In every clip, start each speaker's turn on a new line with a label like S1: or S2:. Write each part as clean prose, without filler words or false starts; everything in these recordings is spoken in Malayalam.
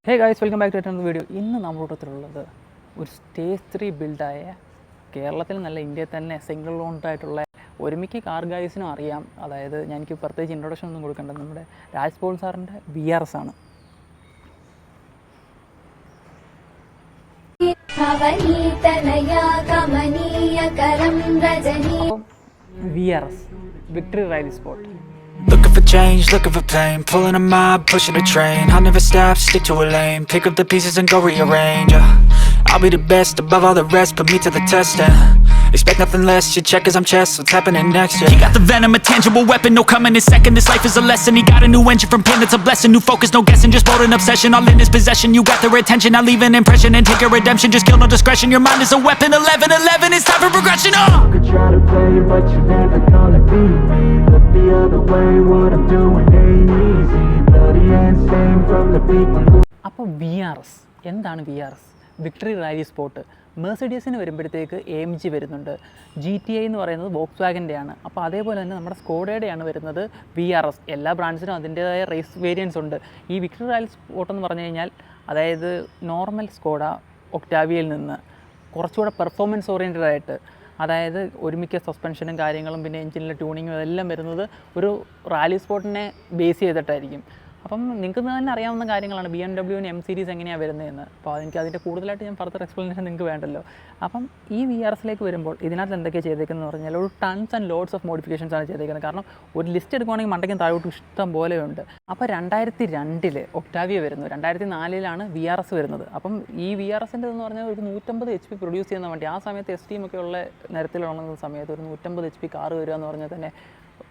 S1: Hey guys, welcome back to another video. ഇന്ന് നമ്മളോടത്തിലുള്ളത് ഒരു സ്റ്റേജ് 3 ബിൽഡായ കേരളത്തിൽ നല്ല ഇന്ത്യയിൽ തന്നെ സിംഗിൾ ഓൺഡായിട്ടുള്ള ഒരുമിക്ക കാർ ഗൈസിനും അറിയാം. അതായത് എനിക്ക് പ്രത്യേകിച്ച് ഇൻട്രൊഡക്ഷൻ ഒന്നും കൊടുക്കേണ്ട, നമ്മുടെ രാജ് പോൾ സാറിൻ്റെ VRS ആണ്. അപ്പം VRS victory rally spot.
S2: Looking for change, looking for pain, pulling a mob, pushing a train. I'll never stop, stick to a lane, pick up the pieces and go rearrange. I'll be the best above all the rest, put me to the test. Expect nothing less, your check is I'm chess, what's happening next? He got the venom, a tangible weapon, no coming in second. This life is a lesson, he got a new engine from pain, that's a blessing. New focus, no guessing, just bold and obsession, all in his possession. You got their attention, I'll leave an impression and take your redemption. Just kill no discretion, your mind is a weapon. 11-11, it's time for progression. You could try to play it, but you're never gonna beat me. Look the other way, what I'm doing ain't easy. Bloody hands stained from the people who...
S1: അപ്പോൾ VRS എന്താണ്? VRS victory rally spot. മെഴ്സിഡീസിന് വരുമ്പോഴത്തേക്ക് AMG വരുന്നുണ്ട്, GTA എന്ന് പറയുന്നത് വോക്സ് വാഗൻ്റെയാണ്. അപ്പോൾ അതേപോലെ തന്നെ നമ്മുടെ സ്കോഡയുടെയാണ് വരുന്നത് VRS. എല്ലാ ബ്രാൻഡ്സിനും അതിൻ്റേതായ റേസ് വേരിയൻസ് ഉണ്ട്. ഈ വിക്ടറി റാലി സ്പോട്ട് എന്ന് പറഞ്ഞു കഴിഞ്ഞാൽ അതായത് നോർമൽ സ്കോഡ ഒക്ടാവിയയിൽ നിന്ന് കുറച്ചുകൂടെ പെർഫോമൻസ് ഓറിയൻറ്റഡ് ആയിട്ട്, അതായത് ഒരുമിക്ക സസ്പെൻഷനും കാര്യങ്ങളും പിന്നെ എഞ്ചിനിലെ ട്യൂണിങ്ങും അതെല്ലാം വരുന്നത് ഒരു റാലി സ്പോട്ടിനെ ബേസ് ചെയ്തിട്ടായിരിക്കും. അപ്പം നിങ്ങൾക്ക് തന്നെ അറിയാവുന്ന കാര്യങ്ങളാണ് BMW M സീരീസ് എങ്ങനെയാണ് വരുന്നതെന്ന്. അപ്പോൾ എനിക്ക് അതിൻ്റെ കൂടുതലായിട്ട് ഞാൻ ഫർദർ എക്സ്പ്ലനേഷൻ നിങ്ങൾക്ക് വേണ്ടല്ലോ. അപ്പം ഈ VRSലേക്ക് വരുമ്പോൾ ഇതിനകത്ത് എന്തൊക്കെയാണ് ചെയ്തേക്കുന്നതെന്ന് പറഞ്ഞാൽ ഒരു tons and loads of modifications ആണ് ചെയ്തേക്കുന്നത്. കാരണം ഒരു ലിസ്റ്റ് എടുക്കുവാണെങ്കിൽ മണ്ടയ്ക്കും താഴോട്ട് ഇഷ്ടം പോലെയുണ്ട്. അപ്പോൾ 2002 ഒക്ടാവിയ വരുന്നു, 2004 VRS വരുന്നത്. അപ്പം ഈ VRSൻ്റെ എന്ന് പറഞ്ഞാൽ ഒരു 150 HP പ്രൊഡ്യൂസ് ചെയ്യുന്ന വണ്ടി. ആ സമയത്ത് STM ഒക്കെ ഉള്ള നിരത്തിലുണങ്ങുന്ന സമയത്ത് ഒരു 150 HP കാർ വരിക എന്ന് പറഞ്ഞാൽ തന്നെ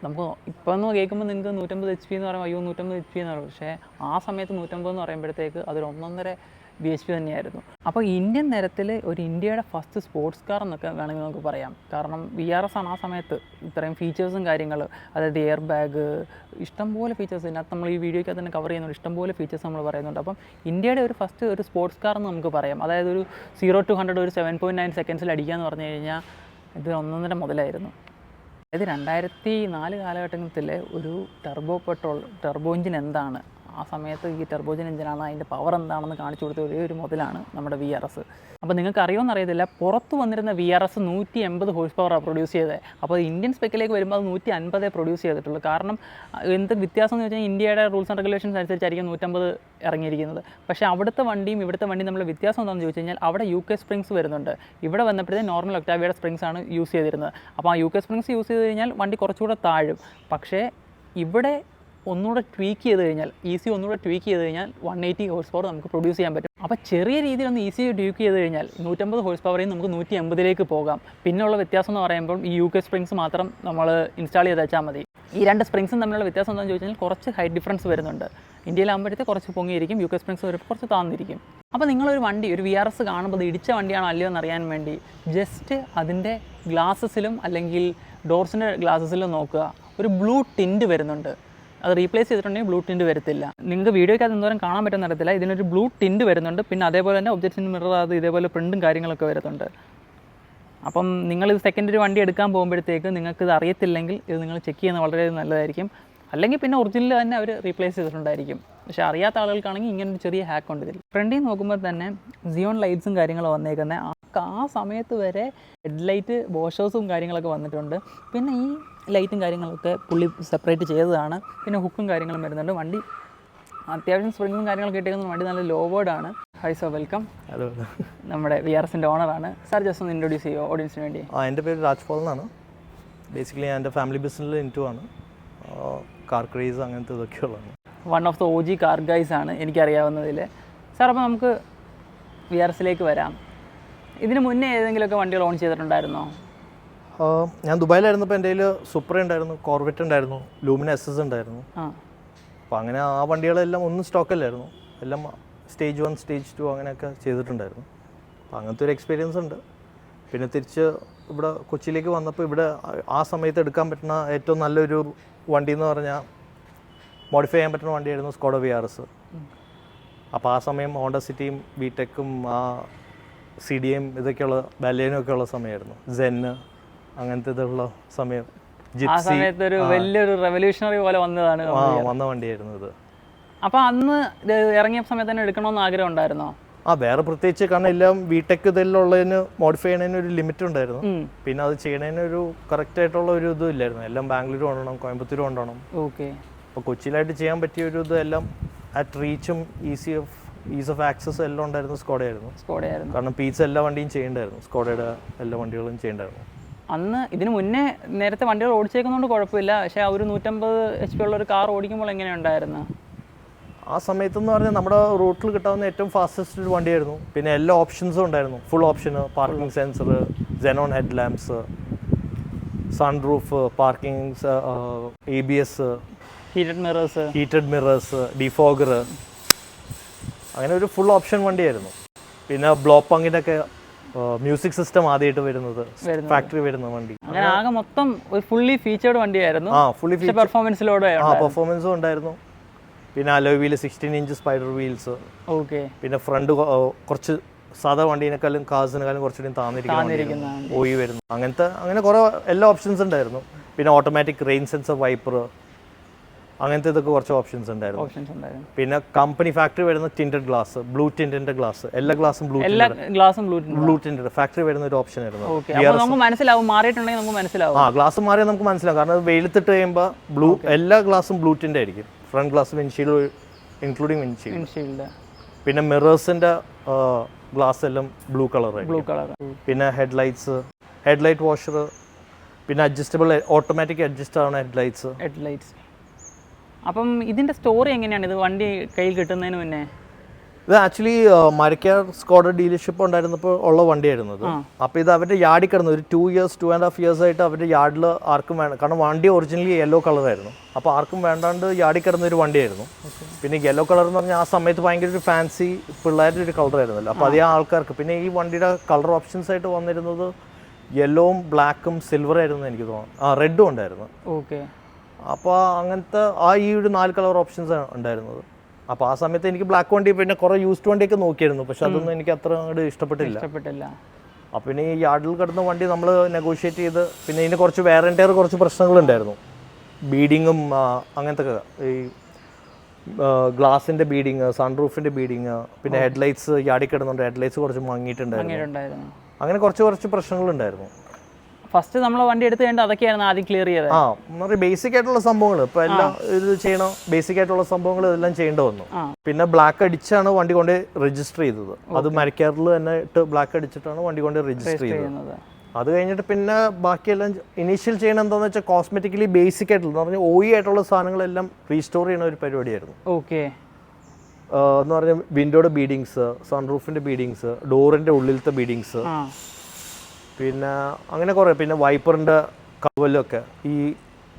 S1: നമുക്ക് ഇപ്പോൾ ഒന്ന് കേൾക്കുമ്പോൾ നിങ്ങൾക്ക് 150 HP എന്ന് പറയുമ്പോൾ അയ്യോ 150 HP എന്ന് പറയും. പക്ഷേ ആ സമയത്ത് 150 എന്ന് പറയുമ്പോഴത്തേക്ക് അതൊരു 1.5 BHP തന്നെയായിരുന്നു. അപ്പോൾ ഇന്ത്യൻ നിരത്തിൽ ഒരു ഇന്ത്യയുടെ ഫസ്റ്റ് സ്പോർട്സ് കാർ എന്നൊക്കെ വേണമെങ്കിൽ നമുക്ക് പറയാം. കാരണം VRS ആണ് ആ സമയത്ത് ഇത്രയും ഫീച്ചേഴ്സും കാര്യങ്ങൾ, അതായത് എയർ ബാഗ്, ഇഷ്ടംപോലെ ഫീച്ചേഴ്സ് ഇതിനകത്ത് നമ്മൾ ഈ വീഡിയോയ്ക്കകത്ത് തന്നെ കവർ ചെയ്യുന്നുണ്ട്. ഇഷ്ടംപോലെ ഫീച്ചേഴ്സ് നമ്മൾ പറയുന്നുണ്ട്. അപ്പം ഇന്ത്യയുടെ ഒരു ഫസ്റ്റ് ഒരു സ്പോർട്സ് കാർ എന്ന് നമുക്ക് പറയാം. അതായത് ഒരു 0 to 100 ഒരു 7.9 സെക്കൻഡ്സിൽ അടിക്കുക എന്ന് പറഞ്ഞു കഴിഞ്ഞാൽ ഇത് 1.5 മുതലായിരുന്നു. അതായത് 2004 കാലഘട്ടത്തിലെ ഒരു ടെർബോ എഞ്ചിൻ എന്താണ്, ആ സമയത്ത് ഈ ടെർബോ എഞ്ചിനാണ്, അതിൻ്റെ പവർ എന്താണെന്ന് കാണിച്ചു കൊടുത്ത ഒരു മുതലാണ് നമ്മുടെ VRS. അപ്പോൾ നിങ്ങൾക്ക് അറിയുമെന്ന് അറിയത്തില്ല, പുറത്ത് വന്നിരുന്ന VRS 180 ഹോഴ്സ് പവറാണ് പ്രൊഡ്യൂസ് ചെയ്തത്. അപ്പോൾ ഇന്ത്യൻ സ്പെക്കിലേക്ക് വരുമ്പോൾ അത് 150 പ്രൊഡ്യൂസ് ചെയ്തിട്ടുള്ളൂ. കാരണം എന്ത് വ്യത്യാസം എന്ന് വെച്ചാൽ ഇന്ത്യയുടെ റൂൾസ് ആൻഡ് റെഗുലേഷൻസ് അനുസരിച്ചായിരിക്കും 150 ഇറങ്ങിയിരിക്കുന്നത്. പക്ഷേ അവിടുത്തെ വണ്ടിയും ഇവിടുത്തെ വണ്ടിയും തമ്മിലുള്ള വ്യത്യാസം എന്താണെന്ന് ചോദിച്ചു കഴിഞ്ഞാൽ അവിടെ UK സ്പ്രിങ്സ് വരുന്നുണ്ട്. ഇവിടെ വന്നപ്പോഴത്തേക്കും നോർമൽ ഒക്ടാവിയയുടെ സ്പ്രിങ്സ് ആണ് യൂസ് ചെയ്തിരുന്നത്. അപ്പോൾ ആ UK സ്പ്രിങ്സ് യൂസ് ചെയ്ത് കഴിഞ്ഞാൽ വണ്ടി കുറച്ചുകൂടെ താഴും. പക്ഷേ ഇവിടെ ഒന്നുകൂടെ ട്വീക്ക് ചെയ്ത് കഴിഞ്ഞാൽ, ഒന്നുകൂടെ ട്വീക്ക് ചെയ്ത് കഴിഞ്ഞാൽ 180 ഹോഴ്സ് പവർ നമുക്ക് പ്രൊഡ്യൂസ് ചെയ്യാൻ പറ്റും. അപ്പോൾ ചെറിയ രീതിയിലൊന്ന് ട്വീക്ക് ചെയ്ത് കഴിഞ്ഞാൽ 150 ഹോഴ്സ് പവറിൽ നമുക്ക് 180 പോകാം. പിന്നെയുള്ള വ്യത്യാസം എന്ന് പറയുമ്പോൾ ഈ UK സ്പ്രിങ്സ് മാത്രം നമ്മൾ ഇൻസ്റ്റാൾ ചെയ്ത് വെച്ചാൽ മതി. ഈ രണ്ട് സ്പ്രിങ്സും തമ്മിലുള്ള വ്യത്യാസം എന്താണെന്ന് ചോദിച്ചു കഴിഞ്ഞാൽ കുറച്ച് ഹൈറ്റ് ഡിഫറൻസ് വരുന്നുണ്ട്. ഇന്ത്യയിലാകുമ്പോഴത്തേക്ക് കുറച്ച് പൊങ്ങിയിരിക്കും, UK സ്പ്രിങ്സ് വരുമ്പോൾ കുറച്ച് താന്നിരിക്കും. അപ്പോൾ നിങ്ങളൊരു വണ്ടി, ഒരു VRS കാണുമ്പോൾ അത് ഇടിച്ച വണ്ടിയാണോ അല്ലയോ എന്നറിയാൻ വേണ്ടി ജസ്റ്റ് അതിൻ്റെ ഗ്ലാസസിലും അല്ലെങ്കിൽ ഡോർസിൻ്റെ ഗ്ലാസസിലും നോക്കുക. ഒരു ബ്ലൂ ടിൻറ്റ് വരുന്നുണ്ട്. അത് റീപ്ലേസ് ചെയ്തിട്ടുണ്ടെങ്കിൽ ബ്ലൂ ടിൻറ്റ് വരത്തില്ല. നിങ്ങൾക്ക് വീഡിയോയ്ക്കകത്ത് എന്തോരം കാണാൻ പറ്റുന്ന തരത്തില്ല, ഇതിനൊരു ബ്ലൂ ടിൻറ്റ് വരുന്നുണ്ട്. പിന്നെ അതേപോലെ തന്നെ ഒബ്ജക്റ്റിൻ്റെ മിറർ, അത് ഇതേപോലെ പ്രിൻറ്റും കാര്യങ്ങളൊക്കെ വരുന്നുണ്ട്. അപ്പം നിങ്ങളിത് സെക്കൻഡറി വണ്ടി എടുക്കാൻ പോകുമ്പോഴത്തേക്ക് നിങ്ങൾക്കിത് അറിയത്തില്ലെങ്കിൽ ഇത് നിങ്ങൾ ചെക്ക് ചെയ്യുന്നത് വളരെ നല്ലതായിരിക്കും. അല്ലെങ്കിൽ പിന്നെ ഒറിജിനൽ തന്നെ അവർ റീപ്ലേസ് ചെയ്തിട്ടുണ്ടായിരിക്കും. പക്ഷേ അറിയാത്ത ആളുകൾക്കാണെങ്കിൽ ഇങ്ങനൊരു ചെറിയ ഹാക്ക് ഉണ്ട് ഇതിൽ. ഫ്രണ്ടിൽ നോക്കുമ്പോൾ തന്നെ സിയോൺ ലൈറ്റ്സും കാര്യങ്ങളും വന്നേക്കുന്നത്. ആ സമയത്ത് വരെ ഹെഡ്ലൈറ്റ് വാഷേഴ്സും കാര്യങ്ങളൊക്കെ വന്നിട്ടുണ്ട്. പിന്നെ ഈ ലൈറ്റും കാര്യങ്ങളൊക്കെ പുള്ളി സെപ്പറേറ്റ് ചെയ്തതാണ്. പിന്നെ ഹുക്കും കാര്യങ്ങളും വരുന്നുണ്ട്. വണ്ടി അത്യാവശ്യം സ്പ്രിങ്ങും കാര്യങ്ങളൊക്കെ ഇട്ടേക്കുന്ന വണ്ടി നല്ല ലോ വേർഡാണ്. Hi sir, welcome.
S3: ഹലോ,
S1: നമ്മുടെ VRSൻ്റെ ഓണറാണ് സാർ. ജസ്റ്റ് ഒന്ന് ഇൻട്രൊഡ്യൂസ് ചെയ്യുമോ ഓഡിയൻസിന് വേണ്ടി?
S3: എൻ്റെ പേര് രാജ് പോൾ എന്നാണ്. ബേസിക്കലി ഞാൻ എൻ്റെ ഫാമിലി ബിസിനസ്സിൽ ആണ്. കാർ ക്രേസ് അങ്ങനത്തെ ഇതൊക്കെയുള്ളതാണ്.
S1: One of the OG car guys ആണ് എനിക്കറിയാവുന്നതിൽ. സാർ, അപ്പോൾ നമുക്ക് VRSലേക്ക് വരാം. ഇതിന് മുന്നേ ഏതെങ്കിലുമൊക്കെ വണ്ടികൾ ഓൺ ചെയ്തിട്ടുണ്ടായിരുന്നോ?
S3: ഞാൻ ദുബായിലായിരുന്നപ്പോൾ എൻ്റെ കയ്യിൽ സൂപ്പർ ഉണ്ടായിരുന്നു, കോർവെറ്റ് ഉണ്ടായിരുന്നു, ലൂമിന SS ഉണ്ടായിരുന്നു. അപ്പോൾ അങ്ങനെ ആ വണ്ടികളെല്ലാം ഒന്നും സ്റ്റോക്കല്ലായിരുന്നു, എല്ലാം സ്റ്റേജ് 1 സ്റ്റേജ് 2 അങ്ങനെയൊക്കെ ചെയ്തിട്ടുണ്ടായിരുന്നു. അപ്പോൾ അങ്ങനത്തെ ഒരു എക്സ്പീരിയൻസ് ഉണ്ട്. പിന്നെ തിരിച്ച് ഇവിടെ കൊച്ചിയിലേക്ക് വന്നപ്പോൾ ഇവിടെ ആ സമയത്ത് എടുക്കാൻ പറ്റുന്ന ഏറ്റവും നല്ലൊരു വണ്ടി എന്ന് പറഞ്ഞാൽ മോഡിഫൈ ചെയ്യാൻ പറ്റുന്ന വണ്ടിയായിരുന്നു സ്കോഡ VRS. അപ്പോൾ ആ സമയം ഹോണ്ട സിറ്റിയും BTECും ആ CDM ഇതൊക്കെയുള്ള ബാലേനും ഒക്കെ ഉള്ള സമയമായിരുന്നു. സെന്ന് അങ്ങനത്തെ ഇതുള്ള സമയം.
S1: വലിയൊരു റെവല്യൂഷണറി പോലെ വന്നതാണ്,
S3: വന്ന വണ്ടിയായിരുന്നു ഇത്.
S1: അപ്പോൾ അന്ന് ഇത് ഇറങ്ങിയ സമയത്ത് തന്നെ എടുക്കണമെന്ന് ആഗ്രഹം ഉണ്ടായിരുന്നോ?
S3: വേറെ പ്രത്യേകിച്ച് കാരണം എല്ലാം VTech ഇതിലുള്ളതിന് മോഡിഫൈ ചെയ്യുന്നതിന് ഒരു ലിമിറ്റ് ഉണ്ടായിരുന്നു. പിന്നെ അത് ചെയ്യുന്നതിന് ഒരു കറക്റ്റ് ആയിട്ടുള്ള ഒരു ഇതും ഇല്ലായിരുന്നു. എല്ലാം ബാംഗ്ലൂർ കൊണ്ടുപോകണം, കോയമ്പത്തൂർ കൊണ്ടുപോകണം.
S1: ഓക്കെ.
S3: അപ്പോൾ കൊച്ചിയിലായിട്ട് ചെയ്യാൻ പറ്റിയ ഒരു ഇത് എല്ലാം അറ്റ് റീച്ചും ഈസ് ഓഫ് ആക്സസ് എല്ലാം ഉണ്ടായിരുന്നു സ്കോഡയായിരുന്നു. കാരണം പീസ് എല്ലാ വണ്ടിയും ചെയ്യേണ്ടായിരുന്നു, സ്കോഡയുടെ എല്ലാ വണ്ടികളും ചെയ്യേണ്ടായിരുന്നു.
S1: അന്ന് ഇതിന് മുന്നേ നേരത്തെ വണ്ടികൾ ഓടിച്ചേക്കുന്നതുകൊണ്ട് കുഴപ്പമില്ല, പക്ഷേ ആ ഒരു 150 HP ഉള്ള ഒരു കാർ ഓടിക്കുമ്പോൾ എങ്ങനെയുണ്ടായിരുന്നു?
S3: ആ സമയത്തെന്ന് പറഞ്ഞാൽ നമ്മുടെ റൂട്ടിൽ കിട്ടാവുന്ന ഏറ്റവും ഫാസ്റ്റസ്റ്റ് ഒരു വണ്ടിയായിരുന്നു. പിന്നെ എല്ലാ ഓപ്ഷൻസും ഉണ്ടായിരുന്നു, ഫുൾ ഓപ്ഷന്, parking sensor, xenon head lamps, sunroof, parking, ABS, heated mirrors, defogger, അങ്ങനെ ഒരു ഫുൾ ഓപ്ഷൻ വണ്ടിയായിരുന്നു. പിന്നെ ബ്ലോപ്പങ്ങിനൊക്കെ മ്യൂസിക് സിസ്റ്റം ആദ്യമായിട്ട് വരുന്നത്, ഫാക്ടറി വരുന്ന വണ്ടി.
S1: അങ്ങനെ ആകെ മൊത്തം ഒരു ഫുള്ളി ഫീച്ചേർഡ് വണ്ടിയായിരുന്നു.
S3: പെർഫോമൻസും ഉണ്ടായിരുന്നു. പിന്നെ alloy wheel 16 inch spider wheels.
S1: Okay.
S3: പിന്നെ ഫ്രണ്ട് കുറച്ച് സാധാ വണ്ടീനെക്കാളും കാസിനെക്കാളും കുറച്ചുകൂടി താന്നിരിക്കുന്ന വരുന്നു. അങ്ങനെ കുറെ എല്ലാ ഓപ്ഷൻസ് ഉണ്ടായിരുന്നു. പിന്നെ ഓട്ടോമാറ്റിക് റെയിൻ സെൻസർ വൈപ്പർ, അങ്ങനത്തെ ഇതൊക്കെ കുറച്ച് ഓപ്ഷൻസ് ഉണ്ടായിരുന്നു. പിന്നെ കമ്പനി ഫാക്ടറി വരുന്ന ടിൻറ്റഡ് ഗ്ലാസ്, ബ്ലൂ ടിൻറ്റിന്റെ ഗ്ലാസ്, എല്ലാ ഗ്ലാസും ബ്ലൂ ടിൻറ്റഡ് ഫാക്ടറി വരുന്ന ഒരു ഓപ്ഷൻ ആയിരുന്നു. ഗ്ലാസ് മാറിയാൽ നമുക്ക് മനസ്സിലാവും, കാരണം വെയിലത്തിട്ട് കഴിയുമ്പോൾ എല്ലാ ഗ്ലാസും ബ്ലൂ ടിൻറ്റ് ആയിരിക്കും. Front glass, windshield including windshield. പിന്നെ മിറേഴ്സിന്റെ ഗ്ലാസ് എല്ലാം ബ്ലൂ കളർ. പിന്നെ ഹെഡ്ലൈറ്റ് വാഷർ, പിന്നെ അഡ്ജസ്റ്റബിൾ ഓട്ടോമാറ്റിക് അഡ്ജസ്റ്റ് ആവുന്ന ഹെഡ്ലൈറ്റ്സ്.
S1: അപ്പം ഇതിന്റെ സ്റ്റോറി എങ്ങനെയാണ്, ഇത് വണ്ടി കയ്യിൽ കിട്ടുന്നതിന് മുന്നേ?
S3: ഇത് ആക്ച്വലി മരക്കാർ സ്കോഡ ഡീലർഷിപ്പ് ഉണ്ടായിരുന്നപ്പോൾ ഉള്ള വണ്ടിയായിരുന്നു ഇത്. അപ്പോൾ ഇത് അവരുടെ യാർഡിൽ കിടന്നു ഒരു 2.5 years ആയിട്ട് അവരുടെ യാർഡിൽ ആർക്കും വേണം, കാരണം വണ്ടി ഒറിജിനലി യെല്ലോ കളറായിരുന്നു. അപ്പോൾ ആർക്കും വേണ്ടാണ്ട് യാർഡിൽ കിടന്ന ഒരു വണ്ടിയായിരുന്നു. പിന്നെ യെല്ലോ കളർ എന്ന് പറഞ്ഞാൽ ആ സമയത്ത് ഭയങ്കര ഒരു ഫാൻസി പിള്ളേരുടെ ഒരു കളറായിരുന്നല്ലോ. അപ്പോൾ അതേ ആൾക്കാർക്ക്. പിന്നെ ഈ വണ്ടിയുടെ കളർ ഓപ്ഷൻസ് ആയിട്ട് വന്നിരുന്നത് യെല്ലോവും ബ്ലാക്കും സിൽവർ ആയിരുന്നു എനിക്ക് തോന്നുന്നു. റെഡും ഉണ്ടായിരുന്നു.
S1: ഓക്കെ.
S3: അപ്പോൾ അങ്ങനത്തെ ഈ ഒരു 4 കളർ ഓപ്ഷൻസ് ഉണ്ടായിരുന്നത്. അപ്പോൾ ആ സമയത്ത് എനിക്ക് ബ്ലാക്ക് വണ്ടി, പിന്നെ കുറേ യൂസ്ഡ് വണ്ടിയൊക്കെ നോക്കിയായിരുന്നു, പക്ഷെ അതൊന്നും എനിക്ക് അത്ര അങ്ങോട്ട് ഇഷ്ടപ്പെട്ടില്ല. അപ്പോൾ പിന്നെ ഈ യാർഡിൽ കിടന്ന വണ്ടി നമ്മൾ നെഗോഷിയേറ്റ് ചെയ്ത്, പിന്നെ ഇതിന് കുറച്ച് വേറെൻറ്റയർ കുറച്ച് പ്രശ്നങ്ങളുണ്ടായിരുന്നു, ബീഡിങ്ങും അങ്ങനത്തെ ഈ ഗ്ലാസിൻ്റെ ബീഡിങ്, സൺറൂഫിൻ്റെ ബീഡിങ്, പിന്നെ ഹെഡ്ലൈറ്റ്സ് യാർഡിൽ കിടന്നുണ്ട്, ഹെഡ്ലൈറ്റ്സ് കുറച്ച് മങ്ങിയിട്ടുണ്ടായിരുന്നു. അങ്ങനെ കുറച്ച് പ്രശ്നങ്ങളുണ്ടായിരുന്നു.
S1: ഫസ്റ്റ് നമ്മൾ വണ്ടി എടുത്ത് കഴിഞ്ഞാൽ അതൊക്കെയായിരുന്നു ആദ്യം ക്ലിയർ ചെയ്തത്.
S3: ബേസിക് ആയിട്ടുള്ള സംഭവങ്ങൾ ഇപ്പൊ എല്ലാം ഇത് ചെയ്യണം, ബേസിക് ആയിട്ടുള്ള സംഭവങ്ങൾ ഇതെല്ലാം ചെയ്യേണ്ടി വന്നു. പിന്നെ ബ്ലാക്ക് അടിച്ചാണ് വണ്ടി കൊണ്ട് രജിസ്റ്റർ ചെയ്തത്. അത് മരക്കാറിൽ തന്നെ ഇട്ട് ബ്ലാക്ക് അടിച്ചിട്ടാണ് വണ്ടി കൊണ്ട് രജിസ്റ്റർ ചെയ്തത്. അത് കഴിഞ്ഞിട്ട് പിന്നെ ബാക്കിയെല്ലാം ഇനീഷ്യൽ ചെയ്യണം എന്താണെന്ന് വെച്ചാൽ കോസ്മെറ്റിക്കലി ബേസിക് ആയിട്ടുള്ള പറഞ്ഞാൽ ആയിട്ടുള്ള സാധനങ്ങളെല്ലാം റീസ്റ്റോർ ചെയ്യുന്ന ഒരു പരിപാടിയായിരുന്നു.
S1: ഓക്കെ.
S3: എന്ന് പറഞ്ഞാൽ വിൻഡോയുടെ ബീഡിങ്സ്, സൺറൂഫിന്റെ ബീഡിങ്സ്, ഡോറിന്റെ ഉള്ളിലത്തെ ബീഡിങ്സ്, പിന്നെ അങ്ങനെ കുറേ, പിന്നെ വൈപ്പറിന്റെ കവലൊക്കെ, ഈ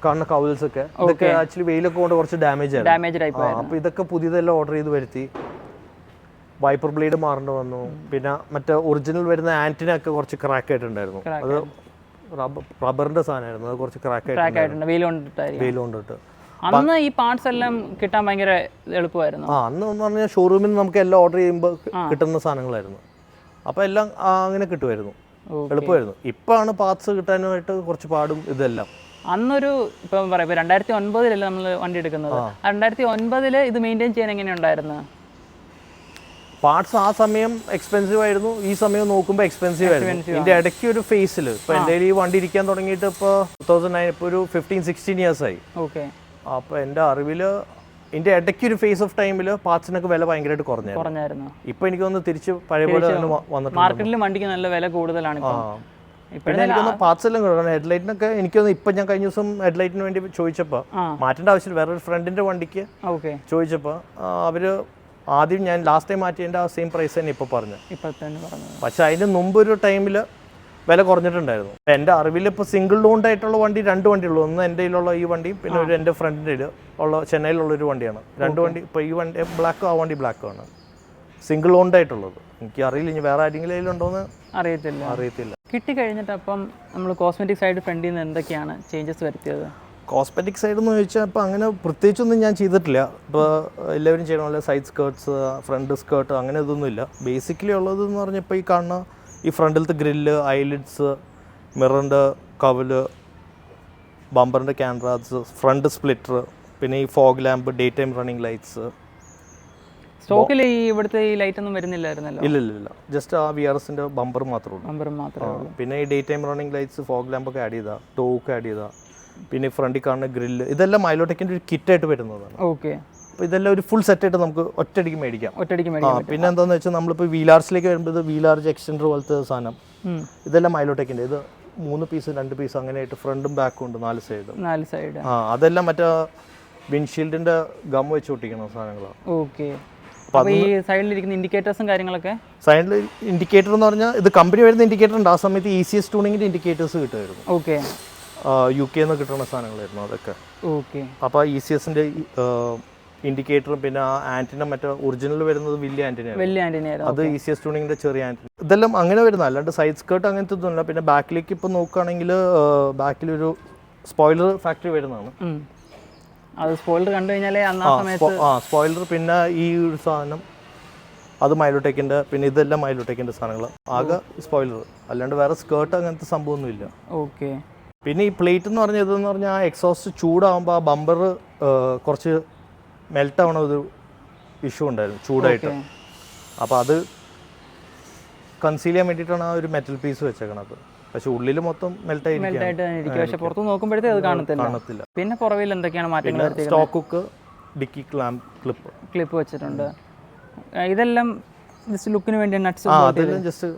S3: കാണുന്ന കവൽസൊക്കെ ഇതൊക്കെ ആക്ച്വലി വെയിലൊക്കെ കൊണ്ട് കുറച്ച് ഡാമേജ് ആയിരുന്നു. അപ്പോൾ ഇതൊക്കെ പുതിയതെല്ലാം ഓർഡർ ചെയ്ത് വരുത്തി. വൈപ്പർ ബ്ലേഡ് മാറേണ്ടി വന്നു. പിന്നെ മറ്റേ ഒറിജിനൽ വരുന്ന ആന്റിനൊക്കെ കുറച്ച് ക്രാക്ക് ആയിട്ടുണ്ടായിരുന്നു. അത് റബ്ബറിന്റെ സാധനമായിരുന്നു, അത് കുറച്ച് ക്രാക്ക് ആയിട്ടുണ്ട് വെയിൽ കൊണ്ടിട്ട്.
S1: അന്ന് ഈ പാർട്സ് എല്ലാം കിട്ടാൻ ഭയങ്കര എളുപ്പമായിരുന്നു.
S3: അന്ന് എന്ന് പറഞ്ഞാൽ ഷോറൂമിൽ നിന്ന് നമുക്ക് എല്ലാം ഓർഡർ ചെയ്യുമ്പോൾ കിട്ടുന്ന സാധനങ്ങളായിരുന്നു. അപ്പോൾ എല്ലാം അങ്ങനെ കിട്ടുമായിരുന്നു, എളുപ്പമായിരുന്നു. ഇപ്പാണ് പാർട്സ് കിട്ടാനായിട്ട് കുറച്ച് പാടും ഇതെല്ലാം.
S1: അന്നൊരു ഇപ്പം പറയാം, 2009 നമ്മൾ വണ്ടി എടുക്കുന്നത്. 2009 ഇത് മെയിൻറ്റെയിൻ ചെയ്യാൻ എങ്ങനെയുണ്ടായിരുന്നു?
S3: പാർട്സ് ആ സമയം എക്സ്പെൻസീവ് ആയിരുന്നു, ഈ സമയം നോക്കുമ്പോൾ എക്സ്പെൻസീവ് ആയിരുന്നു. ഇതിന്റെ ഇടയ്ക്ക് ഒരു ഫേസിൽ ഇപ്പൊ എൻ്റെ ഈ വണ്ടി ഇരിക്കാൻ തുടങ്ങിയിട്ട് ഇപ്പോൾ 2009, ഇപ്പോൾ ഒരു 15-16 years ആയി.
S1: ഓക്കെ.
S3: അപ്പോൾ എൻ്റെ അറിവില് ഇതിന്റെ ഇടയ്ക്ക് ഒരു ഫേസ് ഓഫ് ടൈമിൽ പാർട്സിനൊക്കെ വില ഭയങ്കരമായിട്ട് കുറഞ്ഞായിരുന്നു. ഇപ്പൊ എനിക്ക് തോന്നുന്നു തിരിച്ച് പഴയ പോലെ തന്നെ വന്നിട്ടുണ്ട്.
S1: മാർക്കറ്റിൽ വണ്ടിക്ക് നല്ല വില കൂടുതലാണ്.
S3: പിന്നെ എനിക്കൊന്ന് പാർട്സ് എല്ലാം കൊടുക്കണം. ഹെഡ്ലൈറ്റിനൊക്കെ എനിക്കൊന്ന് ഇപ്പൊ ഞാൻ കഴിഞ്ഞ ദിവസം ഹെഡ്ലൈറ്റിന് വേണ്ടി ചോദിച്ചപ്പോൾ മാറ്റേണ്ട ആവശ്യമില്ല, വേറൊരു ഫ്രണ്ടിന്റെ വണ്ടിക്ക് ചോദിച്ചപ്പോൾ അവര് ആദ്യം ഞാൻ ലാസ്റ്റ് ടൈം മാറ്റിയതിന്റെ ആ സെയിം പ്രൈസ് തന്നെ ഇപ്പൊ പറഞ്ഞു. പക്ഷെ അതിന് മുമ്പ് ഒരു ടൈമിൽ വില കുറഞ്ഞിട്ടുണ്ടായിരുന്നു. എൻ്റെ അറിവിൽ ഇപ്പോൾ സിംഗിൾ ലോൺഡ് ആയിട്ടുള്ള വണ്ടി 2 വണ്ടിയുള്ളൂ. ഒന്ന് എൻ്റെ കയ്യിലുള്ള ഈ വണ്ടിയും പിന്നെ ഒരു എൻ്റെ ഫ്രണ്ടിൻ്റെ ഉള്ള ചെന്നൈയിലുള്ളൊരു വണ്ടിയാണ്. 2 വണ്ടി. ഇപ്പോൾ ഈ വണ്ടി ബ്ലാക്കും, ആ വണ്ടി ബ്ലാക്കുമാണ് സിംഗിൾ ലോൺഡ് ആയിട്ടുള്ളത്. എനിക്ക് അറിയില്ല ഇനി വേറെ ആരെങ്കിലും കയ്യിലുണ്ടോയെന്ന് അറിയത്തില്ല.
S1: കിട്ടിക്കഴിഞ്ഞിട്ട് അപ്പം നമ്മൾ കോസ്മെറ്റിക് സൈഡ് ഫ്രണ്ടിൽ നിന്ന് എന്തൊക്കെയാണ് ചേഞ്ചസ് വരുത്തിയത്?
S3: കോസ്മെറ്റിക് സൈഡ് എന്ന് ചോദിച്ചാൽ ഇപ്പോൾ അങ്ങനെ പ്രത്യേകിച്ചൊന്നും ഞാൻ ചെയ്തിട്ടില്ല. ഇപ്പോൾ എല്ലാവരും ചെയ്യണ പോലെ സൈഡ് സ്കേർട്ട്സ്, ഫ്രണ്ട് സ്കേർട്ട് അങ്ങനെ ഇതൊന്നുമില്ല. ബേസിക്കലി ഉള്ളതെന്ന് പറഞ്ഞാൽ ഇപ്പോൾ ഈ കാണുന്ന ഈ ഫ്രണ്ടിലത്തെ ഗ്രില്ല്, ഐലിഡ്സ്, മിററിൻ്റെ കവല്, ബമ്പറിൻ്റെ ക്യാമറാസ്, ഫ്രണ്ട് സ്പ്ലിറ്റർ, പിന്നെ ഈ fog lamp, day time running lights,
S1: സ്റ്റോക്കിൽ ഈ ഇവിടുത്തെ ഈ ലൈറ്റ് ഒന്നും വരുന്നില്ലായിരുന്നല്ലോ.
S3: ഇല്ല ജസ്റ്റ് ആ VRSന്റെ ബമ്പർ മാത്രമേ ഉള്ളൂ.
S1: നമ്പർ മാത്രമേ ഉള്ളൂ.
S3: പിന്നെ ഈ day time running lights, fog lamp ഒക്കെ ആഡ് ചെയ്താൽ, ടോക്ക് ആഡ് ചെയ്താൽ, പിന്നെ ഫ്രണ്ടിൽ കാണുന്ന ഗ്രില്ല്, ഇതെല്ലാം മൈലോടെക്കിൻ്റെ ഒരു കിറ്റായിട്ട് വരുന്നതാണ്.
S1: ഓക്കെ.
S3: അപ്പോൾ ഇതെല്ലാം ഒരു ഫുൾ സെറ്റായിട്ട് നമുക്ക് ഒറ്റയടിക്ക് മേടിക്കാം. പിന്നെ എന്താണെന്ന് വെച്ചാൽ നമ്മളിപ്പോൾ വീലാർസിലേക്ക് വരുമ്പോൾ ഇത് വീലാർജ് എക്സ്റ്റൻഡർ പോലത്തെ സാധനം, ഇതെല്ലാം മൈലോടെക്കിൻ്റെ. ഇത് 3 പീസ് 2 പീസ് അങ്ങനെയായിട്ട് ഫ്രണ്ടും ബാക്കും ഉണ്ട് 4 സൈഡ്. അതെല്ലാം മറ്റേ വിൻഷീൽഡിന്റെ ഗം വെച്ച് ഒട്ടിക്കുന്ന സാധനങ്ങളാണ്.
S1: ഓക്കെ. അപ്പോൾ ഈ സൈഡിലിരിക്കുന്ന ഇൻഡിക്കേറ്റേഴ്സും കാര്യങ്ങളൊക്കെ,
S3: സൈഡിൽ ഇൻഡിക്കേറ്റർ എന്ന് പറഞ്ഞാൽ ഇത് കമ്പനി വരുന്ന ഇൻഡിക്കേറ്റർ ഉണ്ട്. ആ സമയത്ത് ECS ട്യൂണിങ്ങിന്റെ ഇൻഡിക്കേറ്റേഴ്സ് കിട്ടുമായിരുന്നു.
S1: ഓക്കെ.
S3: UK നിന്ന് കിട്ടുന്ന സാധനങ്ങളായിരുന്നു അതൊക്കെ.
S1: ഓക്കെ.
S3: അപ്പോൾ ECSന്റെ ഇൻഡിക്കേറ്ററും പിന്നെ ആ ആന്റിന മറ്റേ ഒറിജിനൽ വരുന്നത് വലിയ ആന്റിനയായിരുന്നു. അത് ECS ട്യൂണിങ്ങിന്റെ ചെറിയ ആന്റിന. ഇതെല്ലാം അങ്ങനെ വരുന്ന, അല്ലാണ്ട് സൈഡ് സ്കേർട്ട് അങ്ങനത്തെ ഒന്നുമില്ല. പിന്നെ ബാക്കിലേക്ക് ഇപ്പോൾ നോക്കുകയാണെങ്കിൽ ബാക്കിലൊരു സ്പോയിലർ ഫാക്ടറി വരുന്നതാണ്.
S1: അത് സ്പോയിലർ കണ്ടു കഴിഞ്ഞാലേ
S3: സ്പോയിലർ. പിന്നെ ഈ ഒരു സാധനം അത് മൈലോടെക്കിന്റെ, പിന്നെ ഇതെല്ലാം മൈലോടെക്കിന്റെ സാധനങ്ങൾ. ആകെ സ്പോയിലർ, അല്ലാണ്ട് വേറെ സ്കേർട്ട് അങ്ങനത്തെ സംഭവമൊന്നുമില്ല.
S1: ഓക്കെ.
S3: പിന്നെ ഈ പ്ലേറ്റ് എന്ന് പറഞ്ഞാൽ ഇതെന്ന് പറഞ്ഞാൽ ആ എക്സോസ്റ്റ് ചൂടാകുമ്പോൾ ആ ബമ്പർ കുറച്ച് മെൽറ്റ് ആവണ ഒരു ഇഷ്യൂ ഉണ്ടായിരുന്നു ചൂടായിട്ട്. അപ്പോൾ അത് കൺസീൽ ചെയ്യാൻ വേണ്ടിയിട്ടാണ് ആ ഒരു മെറ്റൽ പീസ് വെച്ചേക്കണത്. പക്ഷെ ഉള്ളിൽ മൊത്തം മെൽറ്റ് ആയിരിക്കും.
S1: പക്ഷെ പുറത്ത് നോക്കുമ്പോഴത്തേ അത് കാണത്തില്ല. പിന്നെ പുറകിൽ എന്തൊക്കെയാണ് മാറ്റങ്ങൾ?
S3: സ്റ്റോക്ക് ഹുക്ക്, ഡിക്കി ക്ലിപ്പ്
S1: വെച്ചിട്ടുണ്ട്. ഇതെല്ലാം ജസ്റ്റ് ലുക്കിന് വേണ്ടി നട്ട്സ്
S3: അതെല്ലാം ജസ്റ്റ്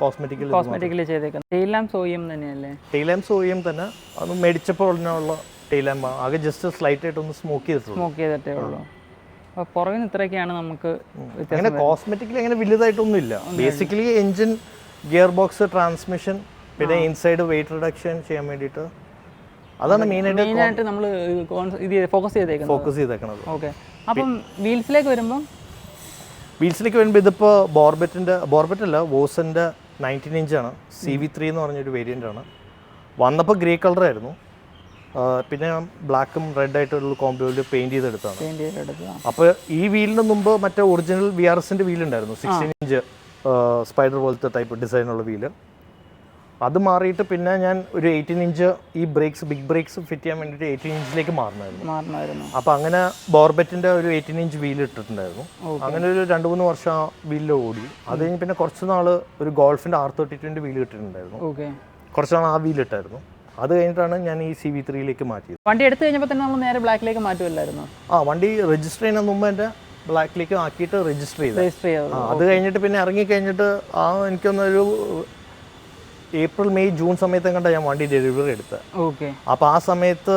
S3: കോസ്മെറ്റിക്കലി
S1: ചെയ്തേക്കുന്നത്. ടെയിൽ ലാംപ്സ് OEM തന്നെയല്ലേ?
S3: ടെയിൽ ലാംപ്സ് OEM തന്നെ. അത് മേടിച്ചപ്പോൾ ഉള്ള ടെയിൽ ലാമ്പ് ആകെ ജസ്റ്റ് സ്ലൈറ്റ് ആയിട്ട് ഒന്ന് സ്മോക്ക് ചെയ്തിട്ടേ ഉള്ളൂ. അപ്പോൾ പുറകിൽ ഇത്രയൊക്കെയാണ് നമുക്ക്. അങ്ങനെ കോസ്മെറ്റിക്കലി അങ്ങനെ വലുതായിട്ടൊന്നും ഇല്ല. Basically engine, gear box, transmission, പിന്നെ ഇൻസൈഡ് വെയിറ്റ് റിഡക്ഷൻ ചെയ്യാൻ വേണ്ടിയിട്ട് അതാണ് മെയിനായിട്ട് നമ്മൾ
S1: ഫോക്കസ് ചെയ്തേക്കുന്നത്. ഓക്കെ. അപ്പം വീൽസിലേക്ക് വരുമ്പോൾ
S3: ഇതിപ്പോൾ ബോർബറ്റല്ല, വോസന്റെ 19 ഇഞ്ചാണ്. CV3 എന്ന് പറഞ്ഞൊരു വേരിയൻ്റ് ആണ്. വന്നപ്പോൾ ഗ്രേ കളറായിരുന്നു. പിന്നെ ബ്ലാക്കും റെഡ് ആയിട്ടുള്ള കോമ്പോയിൽ പെയിന്റ് ചെയ്തെടുത്താണ്. അപ്പോൾ ഈ വീലിന് മുമ്പ് മറ്റേ ഒറിജിനൽ VRSന്റെ വീലുണ്ടായിരുന്നു, 16 ഇഞ്ച് സ്പൈഡർ പോലത്തെ ടൈപ്പ് ഡിസൈനുള്ള വീല്. അത് മാറിയിട്ട് പിന്നെ ഞാൻ ഒരു 18 ഇഞ്ച് ഈ ബിഗ് ബ്രേക്സ് ഫിറ്റ് ചെയ്യാൻ വേണ്ടിയിട്ട് 18 ഇഞ്ചിലേക്ക് മാറണമായിരുന്നു. അപ്പോൾ അങ്ങനെ ബോർബറ്റിന്റെ ഒരു 18 ഇഞ്ച് വീൽ ഇട്ടിട്ടുണ്ടായിരുന്നു. അങ്ങനെ ഒരു 2-3 വർഷം ആ വീലിൽ ഓടി. അത് കഴിഞ്ഞ് പിന്നെ കുറച്ച് നാൾ ഒരു ഗോൾഫിന്റെ R32 വീൽ ഇട്ടിട്ടുണ്ടായിരുന്നു. കുറച്ച് നാൾ ആ വീൽ ഇട്ടായിരുന്നു. അത് കഴിഞ്ഞിട്ടാണ് ഞാൻ ഈ CV3യിലേക്ക് മാറ്റിയത്.
S1: വണ്ടി എടുത്തു കഴിഞ്ഞപ്പോൾ തന്നെ നമ്മൾ നേരെ ബ്ലാക്കിലേക്ക് മാറ്റുമല്ലായിരുന്നു?
S3: വണ്ടി രജിസ്റ്റർ ചെയ്യുന്ന മുമ്പ് എൻ്റെ ബ്ലാക്കിലേക്ക് ആക്കിയിട്ട് രജിസ്റ്റർ ചെയ്തു. അത് കഴിഞ്ഞിട്ട് പിന്നെ ഇറങ്ങി കഴിഞ്ഞിട്ട് എനിക്കൊന്നൊരു ഏപ്രിൽ മെയ് ജൂൺ സമയത്ത് കണ്ട ഞാൻ വണ്ടി ഡെലിവറി എടുത്തത്.
S1: ഓക്കെ.
S3: അപ്പോൾ ആ സമയത്ത്